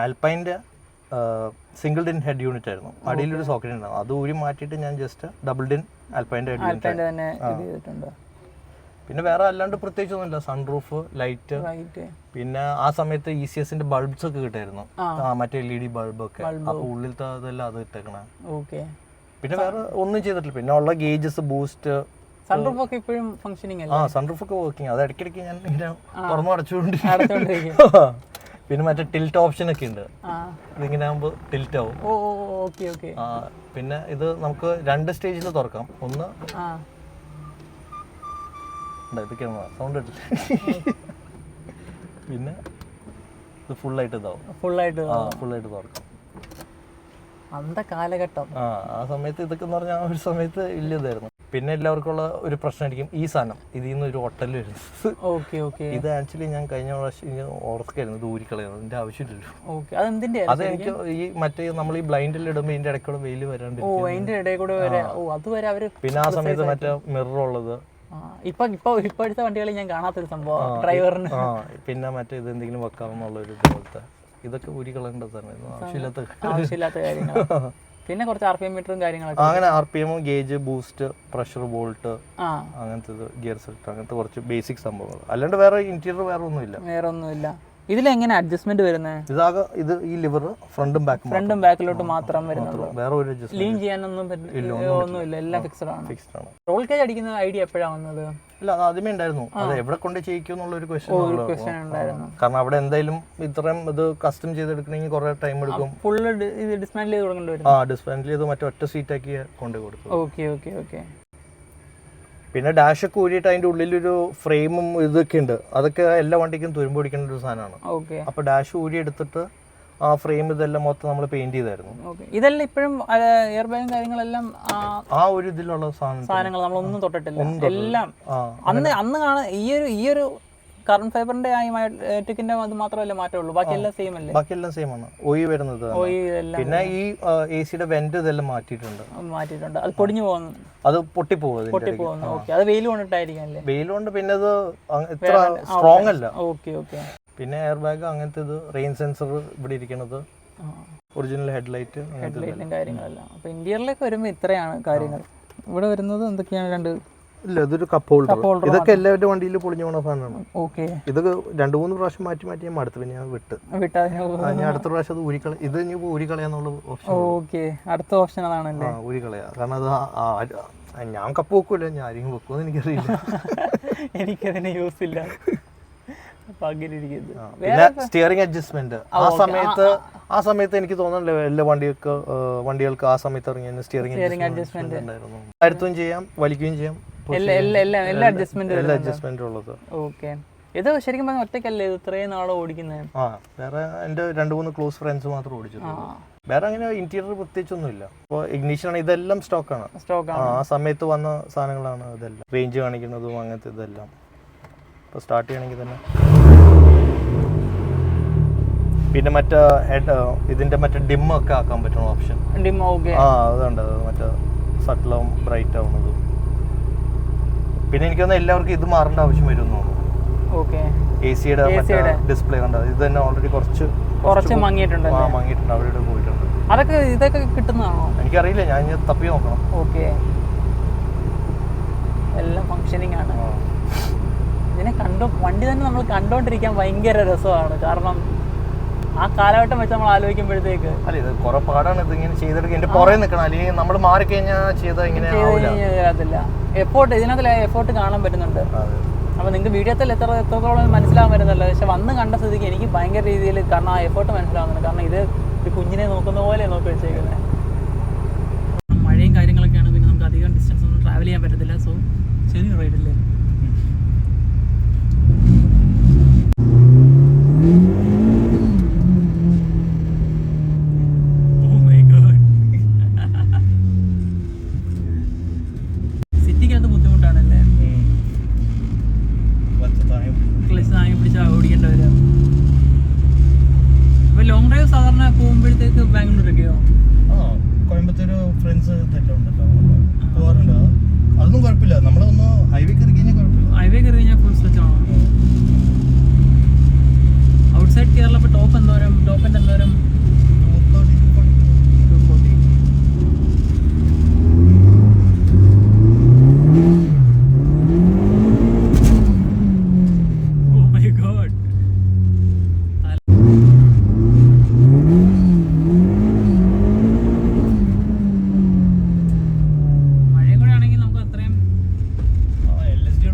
S3: ആൽപൈൻ്റെ സിംഗിൾ ഡിൻ ഹെഡ് യൂണിറ്റ് ആയിരുന്നു. അടിയിലൊരു സോക്കറ്റ് ഉണ്ടായിരുന്നു, അത് ഊരി മാറ്റിയിട്ട് ഞാൻ ജസ്റ്റ് ഡബിൾ ഡിൻ ആൽപൈൻ്റെ ഹെഡ് യൂണിറ്റ്. പിന്നെ വേറെ അല്ലാണ്ട് പ്രത്യേകിച്ചൊന്നുമില്ല. Sunroof, light. പിന്നെ ആ സമയത്ത് ECSന്റെ ബൾബ്സ് ഒക്കെ കിട്ടായിരുന്നു, മറ്റേ LED ബൾബൊക്കെ. അപ്പൊ ഉള്ളിലത്തെ അതെല്ലാം അത് ഇട്ടേക്കണേ. പിന്നെ വേറെ ഒന്നും ചെയ്തിട്ടില്ല. പിന്നെ ഉള്ള ഗേജസ്, ബൂസ്റ്റ്.
S1: സൺറൂഫ് ഒക്കെ ഇപ്പോഴും ഫംഗ്ഷനിങ് അല്ലേ?
S3: സൺറൂഫ് ഒക്കെ വർക്കിംഗ്. അത് ഇടയ്ക്കിടയ്ക്ക് ഞാൻ ഇങ്ങനെ തുറന്നു അടച്ചുകൊണ്ട്. പിന്നെ മറ്റേ ടിൽറ്റ് ഓപ്ഷൻ ഒക്കെ ഉണ്ട്, ഇതിങ്ങനെ ആകുമ്പോൾ ടിൽറ്റ് ആവും. പിന്നെ ഇത് നമുക്ക് 2 സ്റ്റേജിൽ തുറക്കാം. ഒന്ന് സൗണ്ട് ഇട്ടില്ല. പിന്നെ ഇത് ഫുള്ളായിട്ട് ഇതാവും, ഫുള്ളായിട്ട് തുറക്കാം.
S1: അന്ത കാലഘട്ടം.
S3: ആ സമയത്ത് ഇതൊക്കെ എന്ന് പറഞ്ഞാൽ ഒരു സമയത്ത് ഇല്ലതായിരുന്നു. പിന്നെ എല്ലാവർക്കും ഉള്ള ഒരു പ്രശ്നമായിരിക്കും ഈ സാധനം ഇതിൽ നിന്ന് ഒരു ഹോട്ടലിൽ വരുന്നത്. ഇത് ആക്ച്വലി ഞാൻ കഴിഞ്ഞ പ്രാവശ്യം ഓർക്കായിരുന്നു, ദൂരിക്കളയുന്നത്. ഇതിന്റെ ആവശ്യമില്ലല്ലോ. അത് എനിക്ക് ഈ മറ്റേ നമ്മൾ ഈ ബ്ലൈൻഡിൽ ഇടുമ്പോൾ ഇതിന്റെ ഇടയ്ക്കൂടെ വെയിൽ വരാണ്ട്. പിന്നെ ആ സമയത്ത് മറ്റേ മിറർ ഉള്ളത്.
S1: ഇപ്പോഴത്തെ വണ്ടികളിൽ ഞാൻ കാണാത്തൊരു സംഭവം ഡ്രൈവറിന്.
S3: പിന്നെ മറ്റേ ഇത് എന്തെങ്കിലും വെക്കാമെന്നുള്ള ഒരു ഇതുപോലത്തെ ഇതൊക്കെ ഊരി കളയേണ്ടത് തന്നെ,
S1: ആവശ്യമില്ലാത്ത കാര്യങ്ങൾ. പിന്നെ കുറച്ച് RPM മീറ്ററും കാര്യങ്ങളൊക്കെ.
S3: അങ്ങനെ RPM, gauge, boost, pressure, volt, അങ്ങനത്തെ ഗിയർ സെറ്റ്, അങ്ങനത്തെ കുറച്ച് ബേസിക് സംഭവങ്ങൾ. അല്ലാണ്ട് വേറെ ഇന്റീരിയർ വേറെ ഒന്നുമില്ല.
S1: ഇതിലെങ്ങനെ അഡ്ജസ്റ്റ്മെന്റ് വരുന്നത്?
S3: ഇത് ഈ ലിവർ ഫ്രണ്ടും
S1: ബാക്കിലോട്ട് മാത്രം വരുന്നുള്ളൂ.
S3: വേറെ ഒരു
S1: ലീൻ ചെയ്യാനൊന്നും ഒന്നുമില്ല, എല്ലാം ഫിക്സ്ഡ് ആണ്. റോൾ കേജ് അടിക്കുന്ന ഐഡിയ എപ്പോഴാണ് വന്നത്?
S3: ഇല്ല, അത് ആദ്യമേ ഉണ്ടായിരുന്നു. അത് എവിടെ കൊണ്ട് ചെയ്യിക്കുന്നുള്ള ഒരു ക്വസ്റ്റ്യൻ ഉണ്ടായിരുന്നു. കാരണം അവിടെ എന്തായാലും ഇത്രയും ഇത് കസ്റ്റം ചെയ്തെടുക്കണമെങ്കിൽ കുറെ ടൈം എടുക്കും.
S1: ഫുള്ള് ഡിസ്മാൻഡിൽ ചെയ്ത് കൊടുക്കേണ്ടി വരും.
S3: ഡിസ്മാൻഡിൽ ചെയ്ത് മറ്റൊറ്റ സീറ്റാക്കി കൊണ്ടു കൊടുക്കും.
S1: ഓക്കെ.
S3: പിന്നെ ഡാഷ് ഒക്കെ ഊരിയിട്ട് അതിന്റെ ഉള്ളിലൊരു ഫ്രെയിമും ഇതൊക്കെ ഉണ്ട്. അതൊക്കെ എല്ലാ വണ്ടിക്കും തുരുമ്പ് പിടിക്കേണ്ട ഒരു സാധനമാണ്. അപ്പൊ ഡാഷ് ഊരി എടുത്തിട്ട് ആ ഫ്രെയിം ഇതെല്ലാം മൊത്തം നമ്മൾ പെയിന്റ് ചെയ്തായിരുന്നു.
S1: ഇതെല്ലാം ഇപ്പോഴും എയർ ബാഗും കാര്യങ്ങളെല്ലാം
S3: ആ ഒരു ഇതിലുള്ള
S1: സാധനങ്ങൾ നമ്മളൊന്നും തൊട്ടിട്ടില്ല. എല്ലാം അന്ന് കാണാൻ ഈ ഒരു കാർബൺ ഫൈബറിന്റെ ടിക്കിന്റെ അത് മാത്രമല്ല മാറ്റമുള്ളൂ, ബാക്കിയെല്ലാം സെയിം അല്ലേ?
S3: ബാക്കിയെല്ലാം സെയിം ആണ്. ഒയി വരുന്നത് തന്നെ. പിന്നെ ഈ AC-യുടെ വെന്റ് ഇതെല്ലാം മാറ്റിയിട്ടുണ്ട്.
S1: അത് പൊടിഞ്ഞു പോകുന്നു,
S3: അത് പൊട്ടിപ്പോകും.
S1: ഓക്കെ. അത് വെയിൽ കൊണ്ടിട്ടായിരിക്കും അല്ലേ?
S3: വെയിൽ കൊണ്ട് പിന്നെ അത് ഇത്ര സ്ട്രോങ് അല്ല.
S1: Okay okay.
S3: പിന്നെ എയർ ബാഗ് അങ്ങനത്തെ ഇത്, റെയിൻ സെൻസർ ഇവിടെ ഇരിക്കുന്നത്, ഒറിജിനൽ ഹെഡ്ലൈറ്റ്,
S1: കാര്യങ്ങളെല്ലാം. അപ്പൊ ഇന്ത്യയിലേക്ക് വരുമ്പോൾ ഇത്രയാണ് കാര്യങ്ങൾ. ഇവിടെ വരുന്നത് എന്തൊക്കെയാണ്?
S3: ഇല്ല, ഇതൊരു കപ്പ് ഹോൾഡർ. ഇതൊക്കെ എല്ലാവരുടെ വണ്ടിയിൽ പൊളിഞ്ഞു പോണ സാധനമാണ്.
S1: ഓക്കെ.
S3: ഇത് 2-3 പ്രാവശ്യം മാറ്റി ഞാൻ മടുത്തു. പിന്നെ ഞാൻ ഞാൻ അടുത്ത പ്രാവശ്യം അത് ഊരിക്കള. ഇത് ഇനി ഊരിക്കളയാന്നുള്ള ഓപ്ഷൻ.
S1: ഓക്കെ, അടുത്ത ഓപ്ഷൻ അതാണല്ലേ?
S3: ഊരിക്കളയാ. കാരണം അത് ഞാൻ കപ്പ് വെക്കൂല, ഞാൻ ആരെങ്കിലും വെക്കുമെന്ന് എനിക്കറിയില്ല.
S1: എനിക്കതിനെ യൂസ് ഇല്ല.
S3: പിന്നെ സ്റ്റിയറിംഗ് അഡ്ജസ്റ്റ്മെന്റ് ആ സമയത്ത് എനിക്ക് തോന്നുന്നില്ല എല്ലാ വണ്ടികൾക്ക് ആ സമയത്ത് ഇറങ്ങിയ സ്റ്റിയറിംഗ് അഡ്ജസ്റ്റ്മെന്റ് ഉണ്ടായിരുന്നു. കാര്യത്തും ചെയ്യാം, വലിക്കുകയും ചെയ്യാം, എല്ലാ അഡ്ജസ്റ്റ്മെന്റും ഉള്ളത്.
S1: ഓക്കെ. ഇത് ശരിക്കും പറഞ്ഞാൽ ഒറ്റയ്ക്കല്ലേ ഇത്രയും നാളെ ഓടിക്കുന്നത്?
S3: വേറെ എൻ്റെ 2-3 ക്ലോസ് ഫ്രണ്ട്സ് മാത്രം ഓടിച്ചത്. വേറെ അങ്ങനെ ഇന്റീരിയർ പ്രത്യേകിച്ചൊന്നുമില്ല. ഇപ്പോൾ ഇഗ്നിഷൻ ആണ്, ഇതെല്ലാം സ്റ്റോക്കാണ്. ആ സമയത്ത് വന്ന സാധനങ്ങളാണ് ഇതെല്ലാം. റേഞ്ച് കാണിക്കുന്നതും അങ്ങനത്തെ ഇതെല്ലാം. ഇപ്പോൾ സ്റ്റാർട്ട് ചെയ്യണമെങ്കിൽ തന്നെ. പിന്നെ മറ്റേ ഇതിന്റെ മറ്റേ ഡിമ്മൊക്കെ ആക്കാൻ പറ്റുന്ന ഓപ്ഷൻ. അതുണ്ട്, മറ്റേ സട്ടിലാവും ബ്രൈറ്റ് ആവുന്നതും. പിന്നെ എനിക്ക് തോന്നുന്നു എല്ലാവർക്കും ഇത് മാറേണ്ട ആവശ്യം വരും എന്ന് തോന്നുന്നു. AC-യുടെ ഡിസ്പ്ലേ കണ്ടത് ഇത് തന്നെ ഓൾറെഡി കുറച്ച് മങ്ങിയിട്ടുണ്ട്, അവിടെ പോയിട്ടുണ്ട്.
S1: ഇതൊക്കെ കിട്ടുന്നതാണോ?
S3: എനിക്കറിയില്ല, ഞാൻ തപ്പി നോക്കണം.
S1: ഓക്കെ, എല്ലാം ഫങ്ഷനിങ് ആണ്. ഇതിനെ വണ്ടി തന്നെ നമ്മൾ കണ്ടോണ്ടിരിക്കാൻ ഭയങ്കര രസമാണ്. കാരണം ആ കാലഘട്ടം വെച്ച് നമ്മൾ ആലോചിക്കുമ്പോഴത്തേക്ക്
S3: അല്ല, ഇത് കുറെ പാടാണ് ഇത് ഇങ്ങനെ ചെയ്തെടുക്കുക. എന്റെ പുറകെ നിൽക്കണം, അല്ലെങ്കിൽ നമ്മൾ മാറിക്കഴിഞ്ഞാൽ ചെയ്താൽ ഇങ്ങനെ
S1: അതില്ല. ഇതിനകത്ത് എഫോർട്ട് കാണാൻ പറ്റുന്നുണ്ട്. അപ്പോൾ നിങ്ങൾക്ക് വീഡിയോത്തിൽ എത്രത്തോളം മനസ്സിലാകാൻ പറ്റുന്നല്ലോ. പക്ഷെ വന്ന് കണ്ട സ്ഥിതിക്ക് എനിക്ക് ഭയങ്കര രീതിയിൽ കാരണം ആ എഫോർട്ട് മനസ്സിലാവുന്നുണ്ട്. കാരണം ഇത് ഒരു കുഞ്ഞിനെ നോക്കുന്ന പോലെ നോക്കി വെച്ചേക്കുന്നത്. മഴയും കാര്യങ്ങളൊക്കെയാണ്, പിന്നെ നമുക്ക് അധികം ഡിസ്റ്റൻസ് ഒന്നും ട്രാവൽ ചെയ്യാൻ പറ്റത്തില്ല. സോ ചെറിയ റൈഡല്ലേ. സിറ്റിക്കകത്ത് ബുദ്ധിമുട്ടാണല്ലേ, ക്ലച്ച് താങ്ങി പിടിച്ചാൽ ഓടിക്കേണ്ട വരിക. അപ്പോൾ ലോങ് ഡ്രൈവ് സാധാരണ പോകുമ്പോഴത്തേക്ക് ബാംഗ്ലൂരൊക്കെയോ?
S3: കോയമ്പത്തൂർ ഫ്രണ്ട്സ് പോകാറുണ്ട്. അതൊന്നും കുഴപ്പമില്ല. നമ്മളൊന്ന് ഹൈവേ കയറി കഴിഞ്ഞാൽ കുഴപ്പമില്ല.
S1: ഹൈവേ കയറി കഴിഞ്ഞാൽ ഫുൾ സ്ട്രെച്ച് ആണോ? ഔട്ട്സൈഡ് കേരള ഇപ്പോൾ ടോപ്പ് എന്തോരം? ടോപ്പിൻ്റെ എന്തോരം? 240. Oh my God. മഴയും കൂടെ ആണെങ്കിൽ നമുക്ക് അത്രയും നിൽക്കുന്നത്.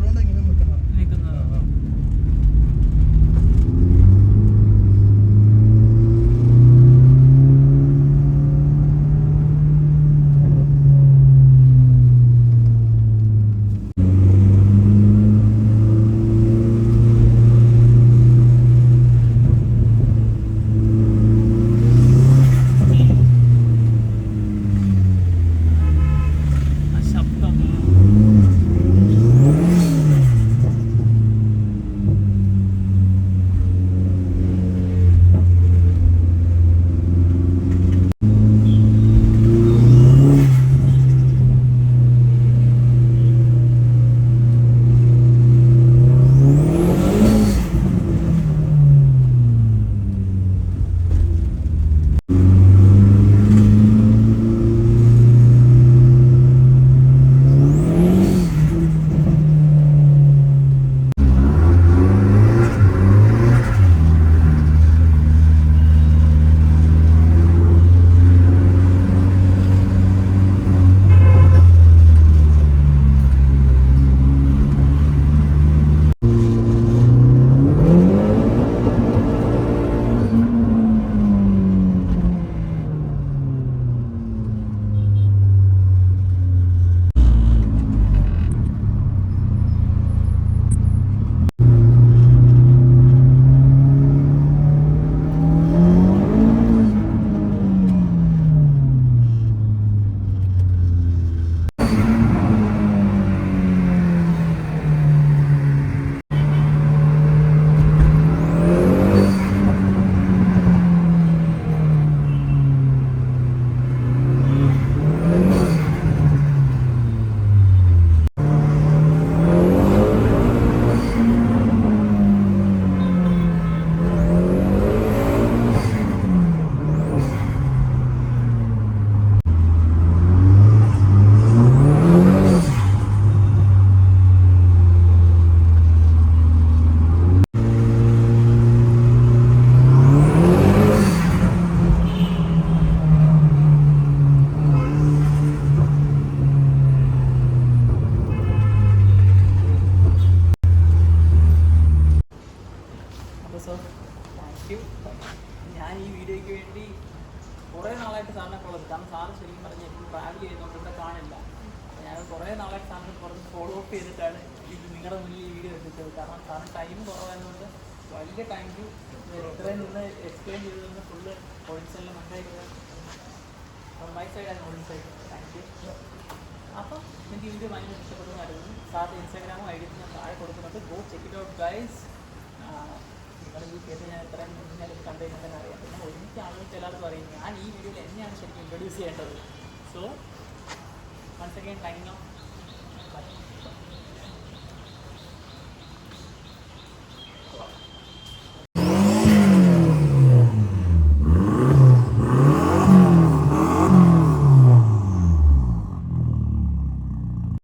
S1: സ്റ്റോപ്പ് ചെയ്തിട്ടാണ് ഇത് നിങ്ങളുടെ മുന്നിൽ ഈ വീഡിയോ എത്തിച്ചത്. കാരണം ടൈം കുറവായതുകൊണ്ട് വലിയ താങ്ക് യു. ഇത്രയും നിന്ന് എക്സ്പ്ലെയിൻ ചെയ്തതെന്ന് ഫുള്ള് ഓഡിയൻസ് എല്ലാം മനസ്സിലാക്കുന്നത് my side and audience side thank you. അപ്പം എനിക്ക് ഈ വീഡിയോ ഭയങ്കര ഇഷ്ടപ്പെടുന്നതായിരുന്നു. സാറിൻ്റെ ഇൻസ്റ്റാഗ്രാമും ഐ ഡി ഞാൻ താഴെ കൊടുക്കുന്നുണ്ട്. Go check it out guys. നിങ്ങളുടെ ഈ കേസ് ഞാൻ എത്രയും മുന്നേ കണ്ടുകഴിഞ്ഞാൽ തന്നെ അറിയാം. പിന്നെ ഒരുമിച്ച് ആളുകൾക്ക് എല്ലാവർക്കും അറിയാം ഞാൻ ഈ വീഡിയോയിൽ എന്നെയാണ് ശരിക്കും ഇൻട്രൊഡ്യൂസ് ചെയ്യേണ്ടത്. So once again thank U.